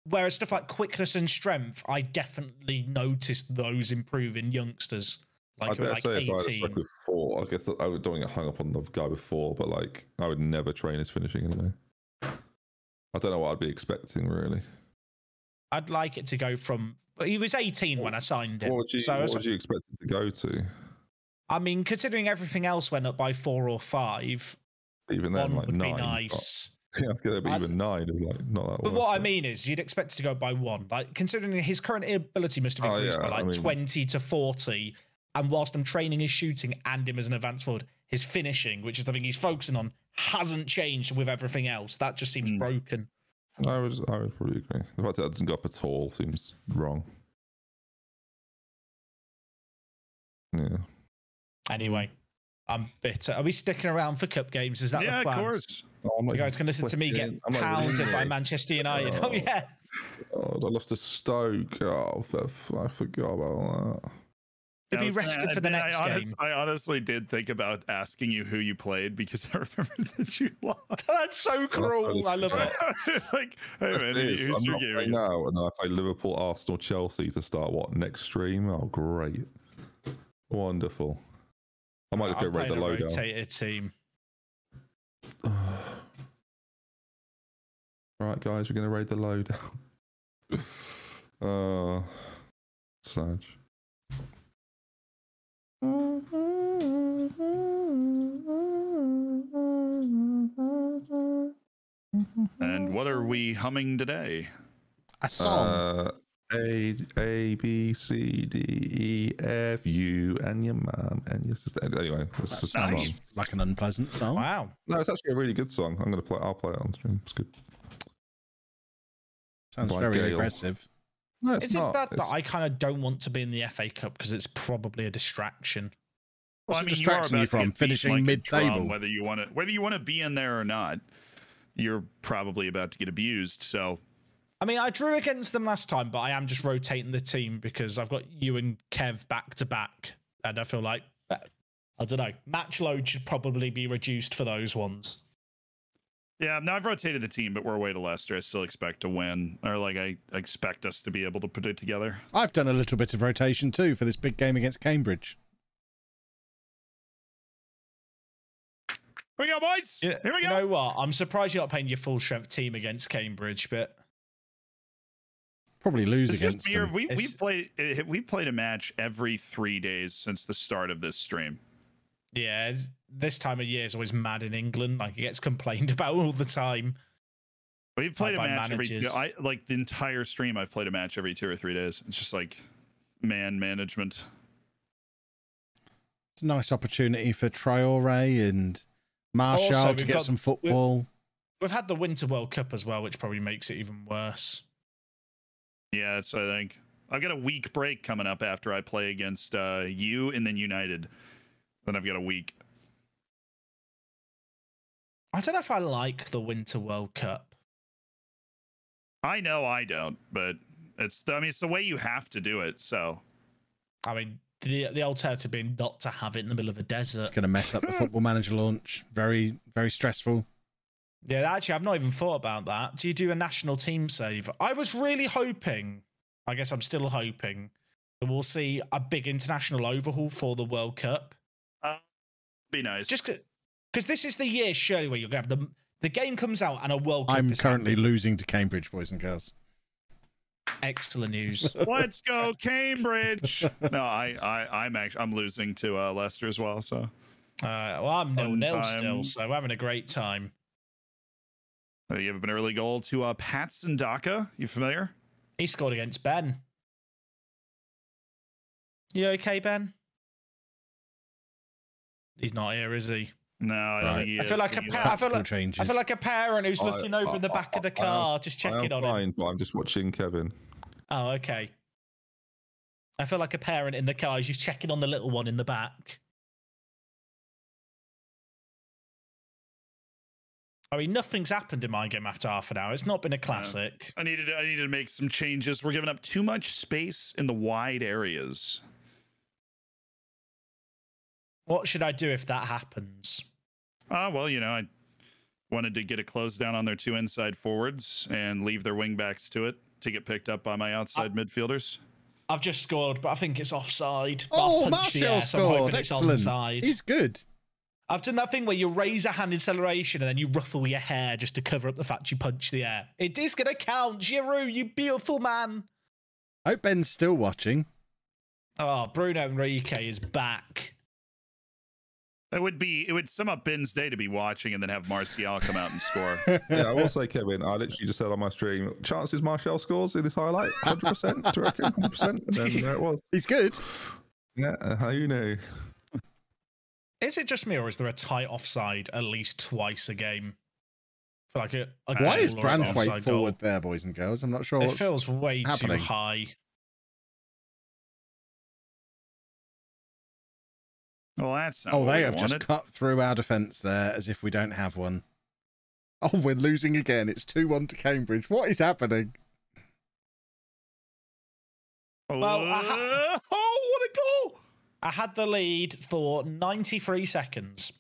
Whereas stuff like quickness and strength, I definitely noticed those improve in youngsters. Like, I dare say 18. If I had stuck with 4, I guess I would don't get hung up on the guy with 4, but like I would never train his finishing anyway. I don't know what I'd be expecting really. I'd like it to go from. He was 18 when I signed him. What would you expect it to go to? I mean, considering everything else went up by 4 or 5, even then, like would 9 be nice. Yeah, it's gonna be even 9 is like not that. But what I mean is, you'd expect it to go by 1. Like considering his current ability must have increased by 20 to 40, and whilst I'm training his shooting and him as an advanced forward, his finishing, which is the thing he's focusing on, hasn't changed with everything else. That just seems broken. I would probably agree. The fact that it doesn't go up at all seems wrong. Yeah. Anyway, I'm bitter. Are we sticking around for cup games? Is that the plan? Yeah, of course. You guys can listen to me get pounded by Manchester United. Oh yeah. Oh, I lost to Stoke. Oh, I forgot about that. You'll be rested for the next game. I honestly did think about asking you who you played because I remembered that you lost. That's so cruel. I love it. Like, hey man, who's your game now? And then I play Liverpool, Arsenal, Chelsea to start next stream. Oh, great, wonderful. I might go raid the loadout. Rotated team. Right, guys, we're going to raid the loadout. Sludge. And what are we humming today? A song. A B C D E F U and your mum and your sister. Anyway, it's just nice. song. Like an unpleasant song. Wow. No, it's actually a really good song. I'm gonna play. I'll play it on stream. It's good. Sounds By very Gale. aggressive. No, it's Is not. it bad that It's- I kind of don't want to be in the FA Cup because it's probably a distraction? What's Well, it you are distracting about you to from? get beat Finishing like a mid-table? drum, whether you want to be in there or not, you're probably about to get abused. So I mean, I drew against them last time, but I am just rotating the team because I've got you and Kev back to back, and I feel like I don't know. Match load should probably be reduced for those ones. yeah, now I've rotated the team, but we're away to Leicester. I still expect to win, or like I expect us to be able to put it together. I've done a little bit of rotation too for this big game against Cambridge. Here we go, boys. Yeah, Here we you go. know what? I'm surprised you're not playing your full strength team against Cambridge, but Probably lose It's against just weird. them. We've played a match every 3 days since the start of this stream. yeah, this time of year is always mad in England. Like it gets complained about all the time. We've played a by match managers. like the entire stream. I've played a match every 2 or 3 days. It's just like man management. It's a nice opportunity for Traore and Martial Also, to we've get got- some football. We've had the Winter World Cup as well, which probably makes it even worse. Yeah, that's what I think. I've got a week break coming up after I play against you and then United. Then I've got a week. I don't know if I like the Winter World Cup. I know I don't, but it's the way you have to do it. So I mean, the alternative being not to have it in the middle of a It's desert. going to mess up the Football Manager launch. Very, very stressful. Yeah, actually, I've not even thought about that. Do you do a national team save? I was really hoping, I guess I'm still hoping, that we'll see a big international overhaul for the World Cup. be nice. Just because this is the year, surely, where you're going to have the game comes out and a World Cup I'm is currently happening. losing to Cambridge, boys and girls. Excellent news. Let's go Cambridge. No, I'm losing to Leicester as well. So Well, I'm 0-0 Fun still, time. so we're having a great time. you have an early goal to Patson Daka. You familiar? He scored against Ben. You okay, Ben? He's not here, is he? No, I don't Right. think he I is. feel like a He's- pa- I feel Tactical like- changes. I feel like a parent who's looking over in the back of the car, just checking I on am him. fine, but I'm just watching Kevin. Oh, okay. I feel like a parent in the car who's just checking on the little one in the back. I mean, nothing's happened in my game after half an hour. It's not been a classic. I needed to make some changes. We're giving up too much space in the wide areas. What should I do if that happens? Well, I wanted to get a close down on their 2 inside forwards and leave their wing backs to it to get picked up by my outside midfielders. I've just scored, but I think it's offside. But Oh, I've punched the Martial air, so I'm hoping scored. it's Excellent. onside. He's good. I've done that thing where you raise a hand in celebration and then you ruffle your hair just to cover up the fact you punched the air. It is going to count, Giroud, you beautiful man. I hope Ben's still watching. Oh, Bruno Enrique is back. It would sum up Ben's day to be watching and then have Martial come out and score. Yeah, I will say, Kevin, I literally just said on my stream, chances Martial scores in this highlight, 100%, do you reckon? 100%? And then there it was. He's good. Yeah, how you know? Is it just me, or is there a tight offside at least twice a game? For like a Why is goal or an Branthwaite offside goal? forward there, boys and girls? I'm not sure It what's feels way happening. too high. Well, that's not Oh, what they we have just wanted. cut through our defence there as if we don't have one. Oh, we're losing again. It's 2-1 to Cambridge. What is happening? Well, oh, what a goal! I had the lead for 93 seconds.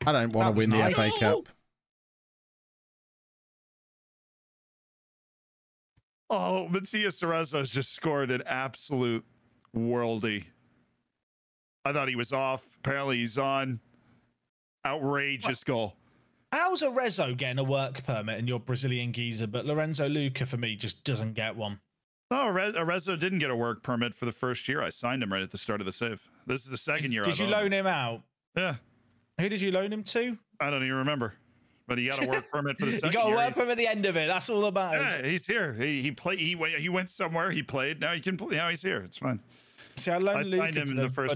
I don't want That to was win nice. the FA Cup. Oh, Matías Cerezo has just scored an absolute worldie. I thought he was off. Apparently he's on. Outrageous goal. How's Arezzo getting a work permit in your Brazilian geezer, but Lorenzo Luca for me just doesn't get one? No, Arezzo didn't get a work permit for the first year. I signed him right at the start of the save. This is the second year. Did you loan him out? Yeah. Who did you loan him to? I don't even remember. But he got a work permit for the second year. You got a work permit at the end of it. That's all that matters. Yeah, he's here. He played. He went somewhere. He played. Now he can play. Now he's here. It's fine. See, I signed him in the first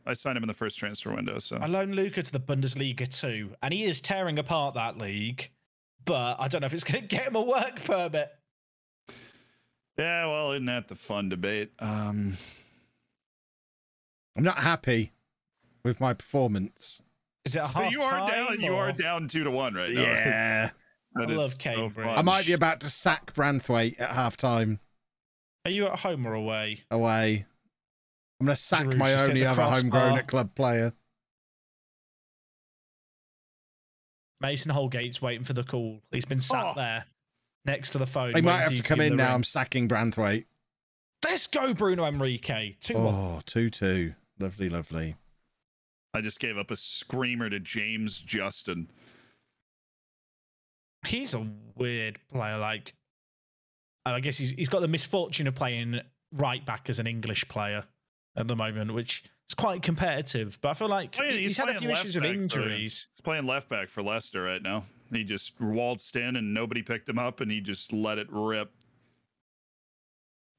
I signed him in the first transfer window. So I loaned Luca to the Bundesliga too, and he is tearing apart that league. But I don't know if it's going to get him a work permit. Yeah, well, isn't that the fun debate? I'm not happy with my performance. Is it a so half you are time? down. You are down 2-1 right now. Yeah. I love Cambridge. I might be about to sack Branthwaite at half time. Are you at home or away? Away. I'm going to sack Giroud's my just hit only the other homegrown crossbar. at club player. Mason Holgate's waiting for the call. He's been sat there next to the phone. He might waiting for have you to come give in the now. ring. I'm sacking Branthwaite. Let's go, Bruno Enrique. 2-1. Oh, 2-2. Lovely, lovely. I just gave up a screamer to James Justin. He's a weird player. Like, I guess he's got the misfortune of playing right back as an English player at the moment, which is quite competitive. But I feel like he's had a few issues with injuries. He's playing left back for Leicester right now. He just waltzed in and nobody picked him up, and he just let it rip.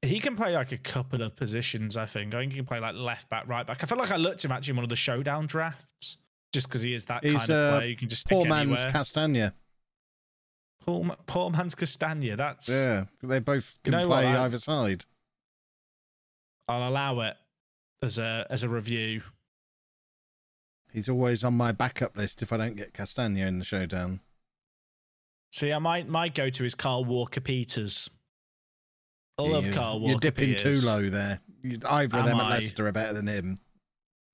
He can play like a couple of positions, I think. I think he can play like left back, right back. I feel like I looked him actually in one of the showdown drafts, just because he is that kind of player. You can just stick poor man's anywhere. Castagna. Poor man's Castagna. That's They both can play either side. I'll allow it as a review. He's always on my backup list if I don't get Castagna in the showdown. See, my go-to is Carl Walker-Peters. I love Carl Walker. You're dipping Peters. too low there. Either of them at Leicester are better than him.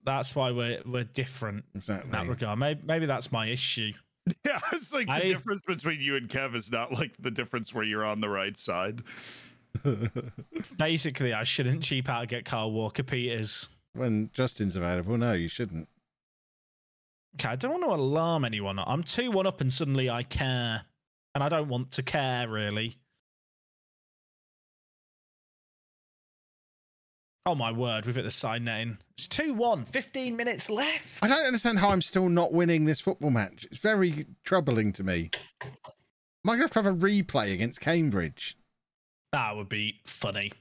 That's why we're different Exactly. in that regard. Maybe that's my issue. Yeah, it's like the difference between you and Kev is not like the difference where you're on the right side. Basically, I shouldn't cheap out and get Carl Walker-Peters. When Justin's available, no, you shouldn't. Okay, I don't want to alarm anyone. I'm 2-1 up and suddenly I care. And I don't want to care, really. Oh my word, we've hit the side netting. It's 2-1, 15 minutes left. I don't understand how I'm still not winning this football match. It's very troubling to me. Am I going to have a replay against Cambridge? That would be funny.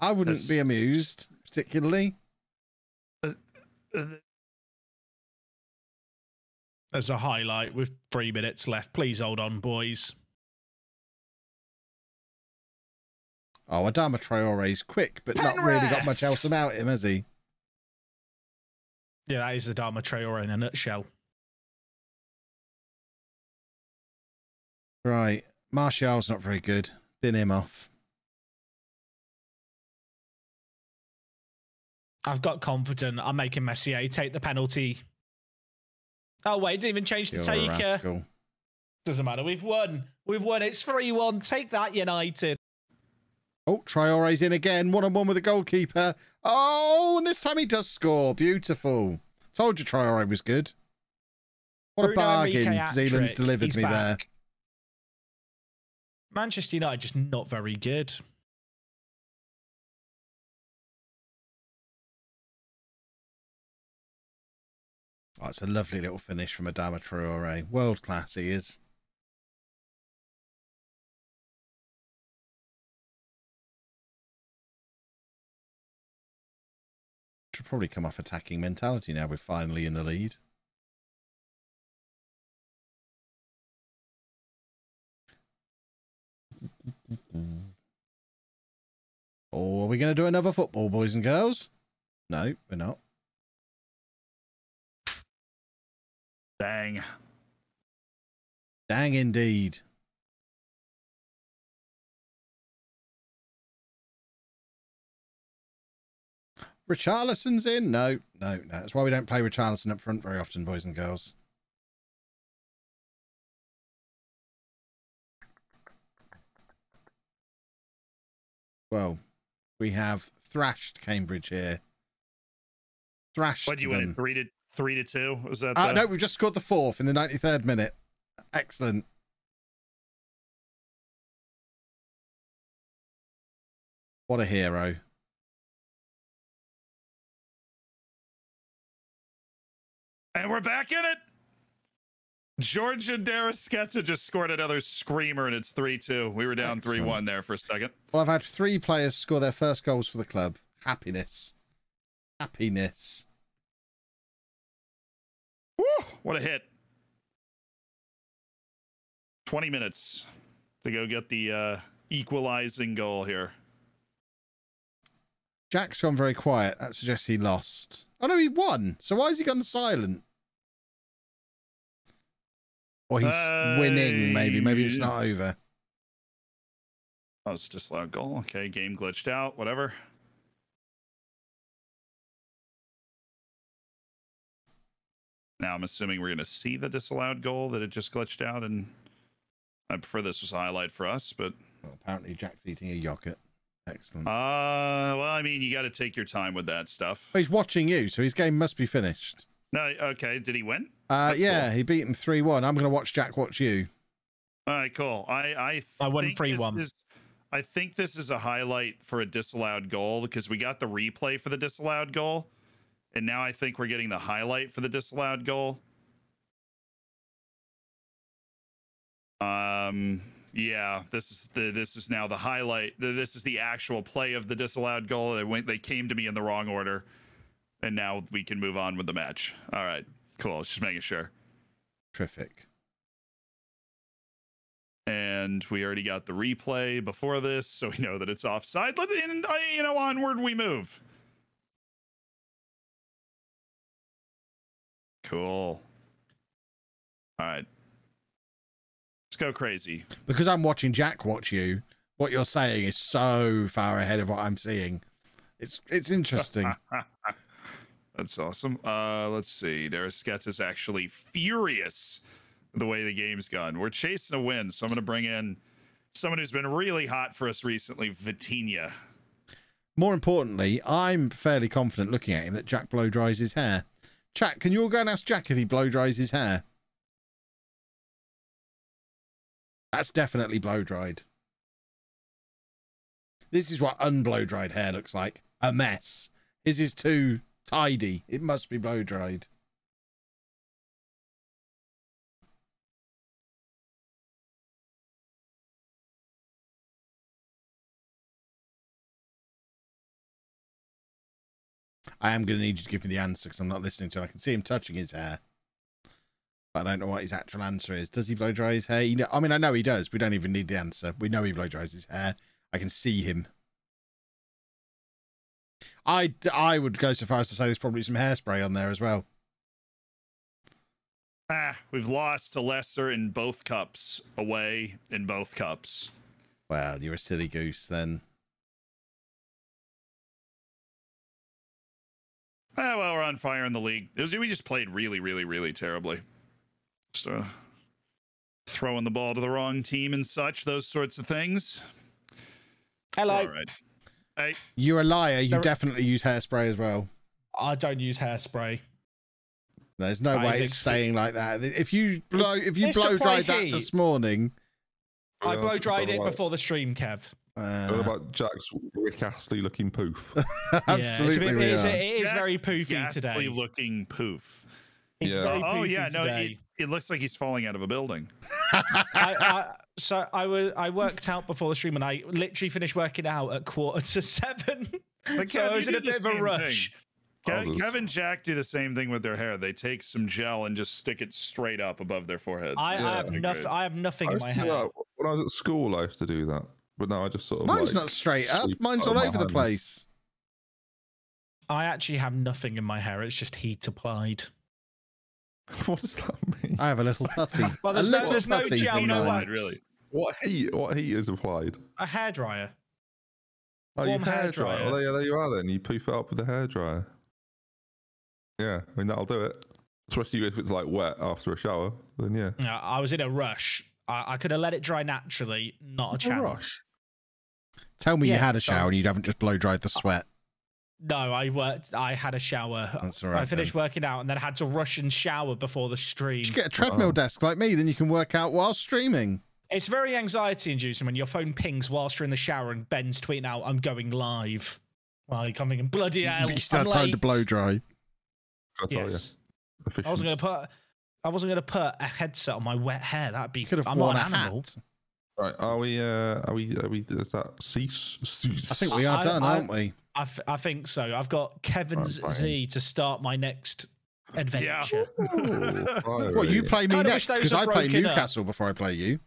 I wouldn't be amused, particularly. There's a highlight with 3 minutes left. Please hold on, boys. Oh, Adama Traore's quick, but not really got much else about him, has he? Yeah, that is Adama Traore in a nutshell. Right. Martial's not very good. Bin him off. I've got confident. I'm making Messier take the penalty. Oh, wait, didn't even change the You're a taker. rascal. Doesn't matter. We've won. We've won. It's 3-1. Take that, United. Oh, Traore's in again. 1-on-1 with the goalkeeper. Oh, and this time he does score. Beautiful. Told you Traore was good. What a Bruno bargain Enrique Zealand's hat-trick. delivered He's me back. there. Manchester United just not very good. Oh, it's a lovely little finish from Adama Traore. World class he is. Should probably come off attacking mentality now we're finally in the lead. Oh, are we going to do another football, boys and girls? No, we're not. Dang. Dang indeed. Richarlison's in? No. That's why we don't play Richarlison up front very often, boys and girls. Well, we have thrashed Cambridge here. thrashed What, you win them. it 3-2? Was that? No, we've just scored the 4th in the 93rd minute. Excellent. What a hero. And we're back in it. Georgia Darasketa just scored another screamer, and it's 3-2. We were down 3-1 there for a second. Well, I've had 3 players score their first goals for the club. Happiness. Happiness. Woo, what a hit. 20 minutes to go get the equalizing goal here. Jack's gone very quiet. That suggests he lost. Oh, no, he won. So why has he gone silent? Or he's winning, maybe. Maybe it's not over. Oh, it's just a goal. Okay, game glitched out. Whatever. Now I'm assuming we're going to see the disallowed goal that it just glitched out, and I prefer this was a highlight for us, but... Well, apparently Jack's eating a yogurt. Excellent. Well, I mean, you got to take your time with that stuff. Well, he's watching you, so his game must be finished. No, okay. Did he win? Yeah, cool. he beat him 3-1. I'm going to watch Jack watch you. All right, cool. I won think 3-1. I think this is a highlight for a disallowed goal because we got the replay for the disallowed goal, and now I think we're getting the highlight for the disallowed goal. Yeah, this is now the highlight. This is the actual play of the disallowed goal. They came to me in the wrong order, and now we can move on with the match. All right, cool. Just making sure. Terrific. And we already got the replay before this, so we know that it's offside. Onward we move. Cool. All right. Let's go crazy. Because I'm watching Jack watch you, what you're saying is so far ahead of what I'm seeing. It's interesting. That's awesome. Let's see. Darasketa's actually furious the way the game's gone. We're chasing a win, so I'm going to bring in someone who's been really hot for us recently, Vitinha. More importantly, I'm fairly confident looking at him that Jack blow dries his hair. Chat, can you all go and ask Jack if he blow dries his hair? That's definitely blow dried. This is what unblow dried hair looks like. A mess. His is too tidy. It must be blow dried. I am going to need you to give me the answer because I'm not listening to it. I can see him touching his hair, but I don't know what his actual answer is. Does he blow dry his hair? I mean, I know he does. We don't even need the answer. We know he blow dries his hair. I can see him. I would go so far as to say there's probably some hairspray on there as well. We've lost to Leicester in both cups, away in both cups. Well, you're a silly goose then. Well, we're on fire in the league. We just played really, really, really terribly. Just throwing the ball to the wrong team and such, those sorts of things. Hello. All right. Hey. You're a liar. You definitely use hairspray as well. I don't use hairspray. There's no way it's staying like that. If you blow dried that this morning. I blow dried it before the stream, Kev. What about Jack's Rick Astley looking poof? Absolutely, it is very poofy today. Looking poof. It's very poofy today. It looks like he's falling out of a building. I worked out before the stream, and I literally finished working out at 6:45. So I was in a bit of a rush. Kevin Jack do the same thing with their hair. They take some gel and just stick it straight up above their forehead. I have nothing in my hair. When I was at school, I used to do that. But no, I just sort of. Mine's not straight up. Mine's all over the place. I actually have nothing in my hair. It's just heat applied. What does that mean? I have a little putty. Well, there's no gel, no wax. Really. What heat is applied? A hairdryer. Oh, warm you hairdryer. Well, there you are then. You poof it up with a hairdryer. Yeah, I mean, that'll do it. Especially if it's like wet after a shower, then yeah. No, I was in a rush. I could have let it dry naturally, not a chance. Tell me you had a shower and you haven't just blow dried the sweat. No, I had a shower. That's all right. I finished working out and then had to rush and shower before the stream. You should get a treadmill desk like me, then you can work out while streaming. It's very anxiety-inducing when your phone pings whilst you're in the shower and Ben's tweeting out, "I'm going live." Like, I'm thinking, bloody hell, But you still have time to blow dry. Yes. I wasn't gonna put a headset on my wet hair. That'd be. Could have I'm worn not a an animal. hat. Right, are we, is that cease? I think we are done, aren't we? I think so. I've got Kevin's Z to start my next adventure. Oh, What, you play me Kinda next? wish those Because are I play broken up. Newcastle before I play you.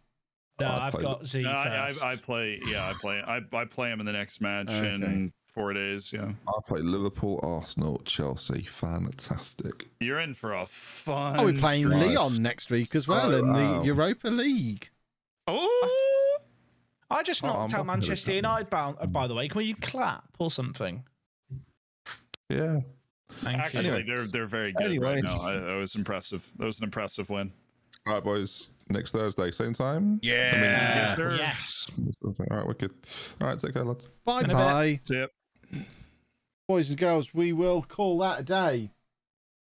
No, I've got Z first. I play him in the next match in 4 days. Yeah, I play Liverpool, Arsenal, Chelsea. Fantastic. you're in for a fun. Oh, we're playing stream. Leon next week as well in the Europa League. Oh, I just knocked I'm out not gonna Manchester do United, by the way. Can you clap or something? Yeah. Thank actually, you. they're very good Anyway. right now. That was impressive. That was an impressive win. All right, boys. Next Thursday, same time? Yes, sir. Yes. All right, wicked. All right, take care, lads. Bye-bye. Yep. Boys and girls, we will call that a day.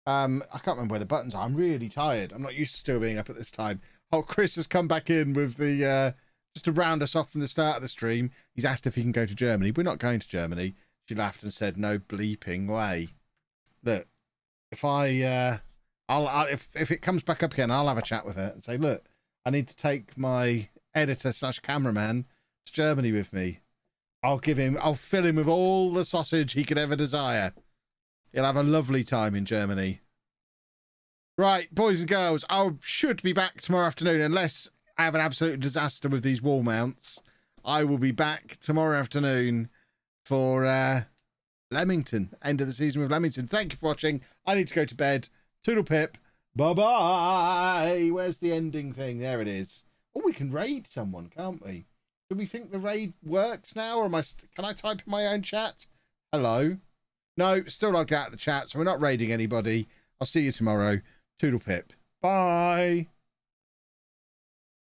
I can't remember where the buttons are. I'm really tired. I'm not used to still being up at this time. Oh, Chris has come back in with the just to round us off from the start of the stream. He's asked if he can go to Germany. We're not going to Germany. She laughed and said, "No bleeping way." Look, if if it comes back up again, I'll have a chat with her and say, "Look, I need to take my editor/cameraman to Germany with me. I'll fill him with all the sausage he could ever desire. He'll have a lovely time in Germany." Right, boys and girls, I should be back tomorrow afternoon unless I have an absolute disaster with these wall mounts. I will be back tomorrow afternoon for Leamington, end of the season with Leamington. Thank you for watching. I need to go to bed. Toodle pip. Bye-bye. Where's the ending thing? There it is. Oh, we can raid someone, can't we? Do we think the raid works now, or can I type in my own chat? Hello? No, still logged out of the chat, so we're not raiding anybody. I'll see you tomorrow. Toodle pip. Bye.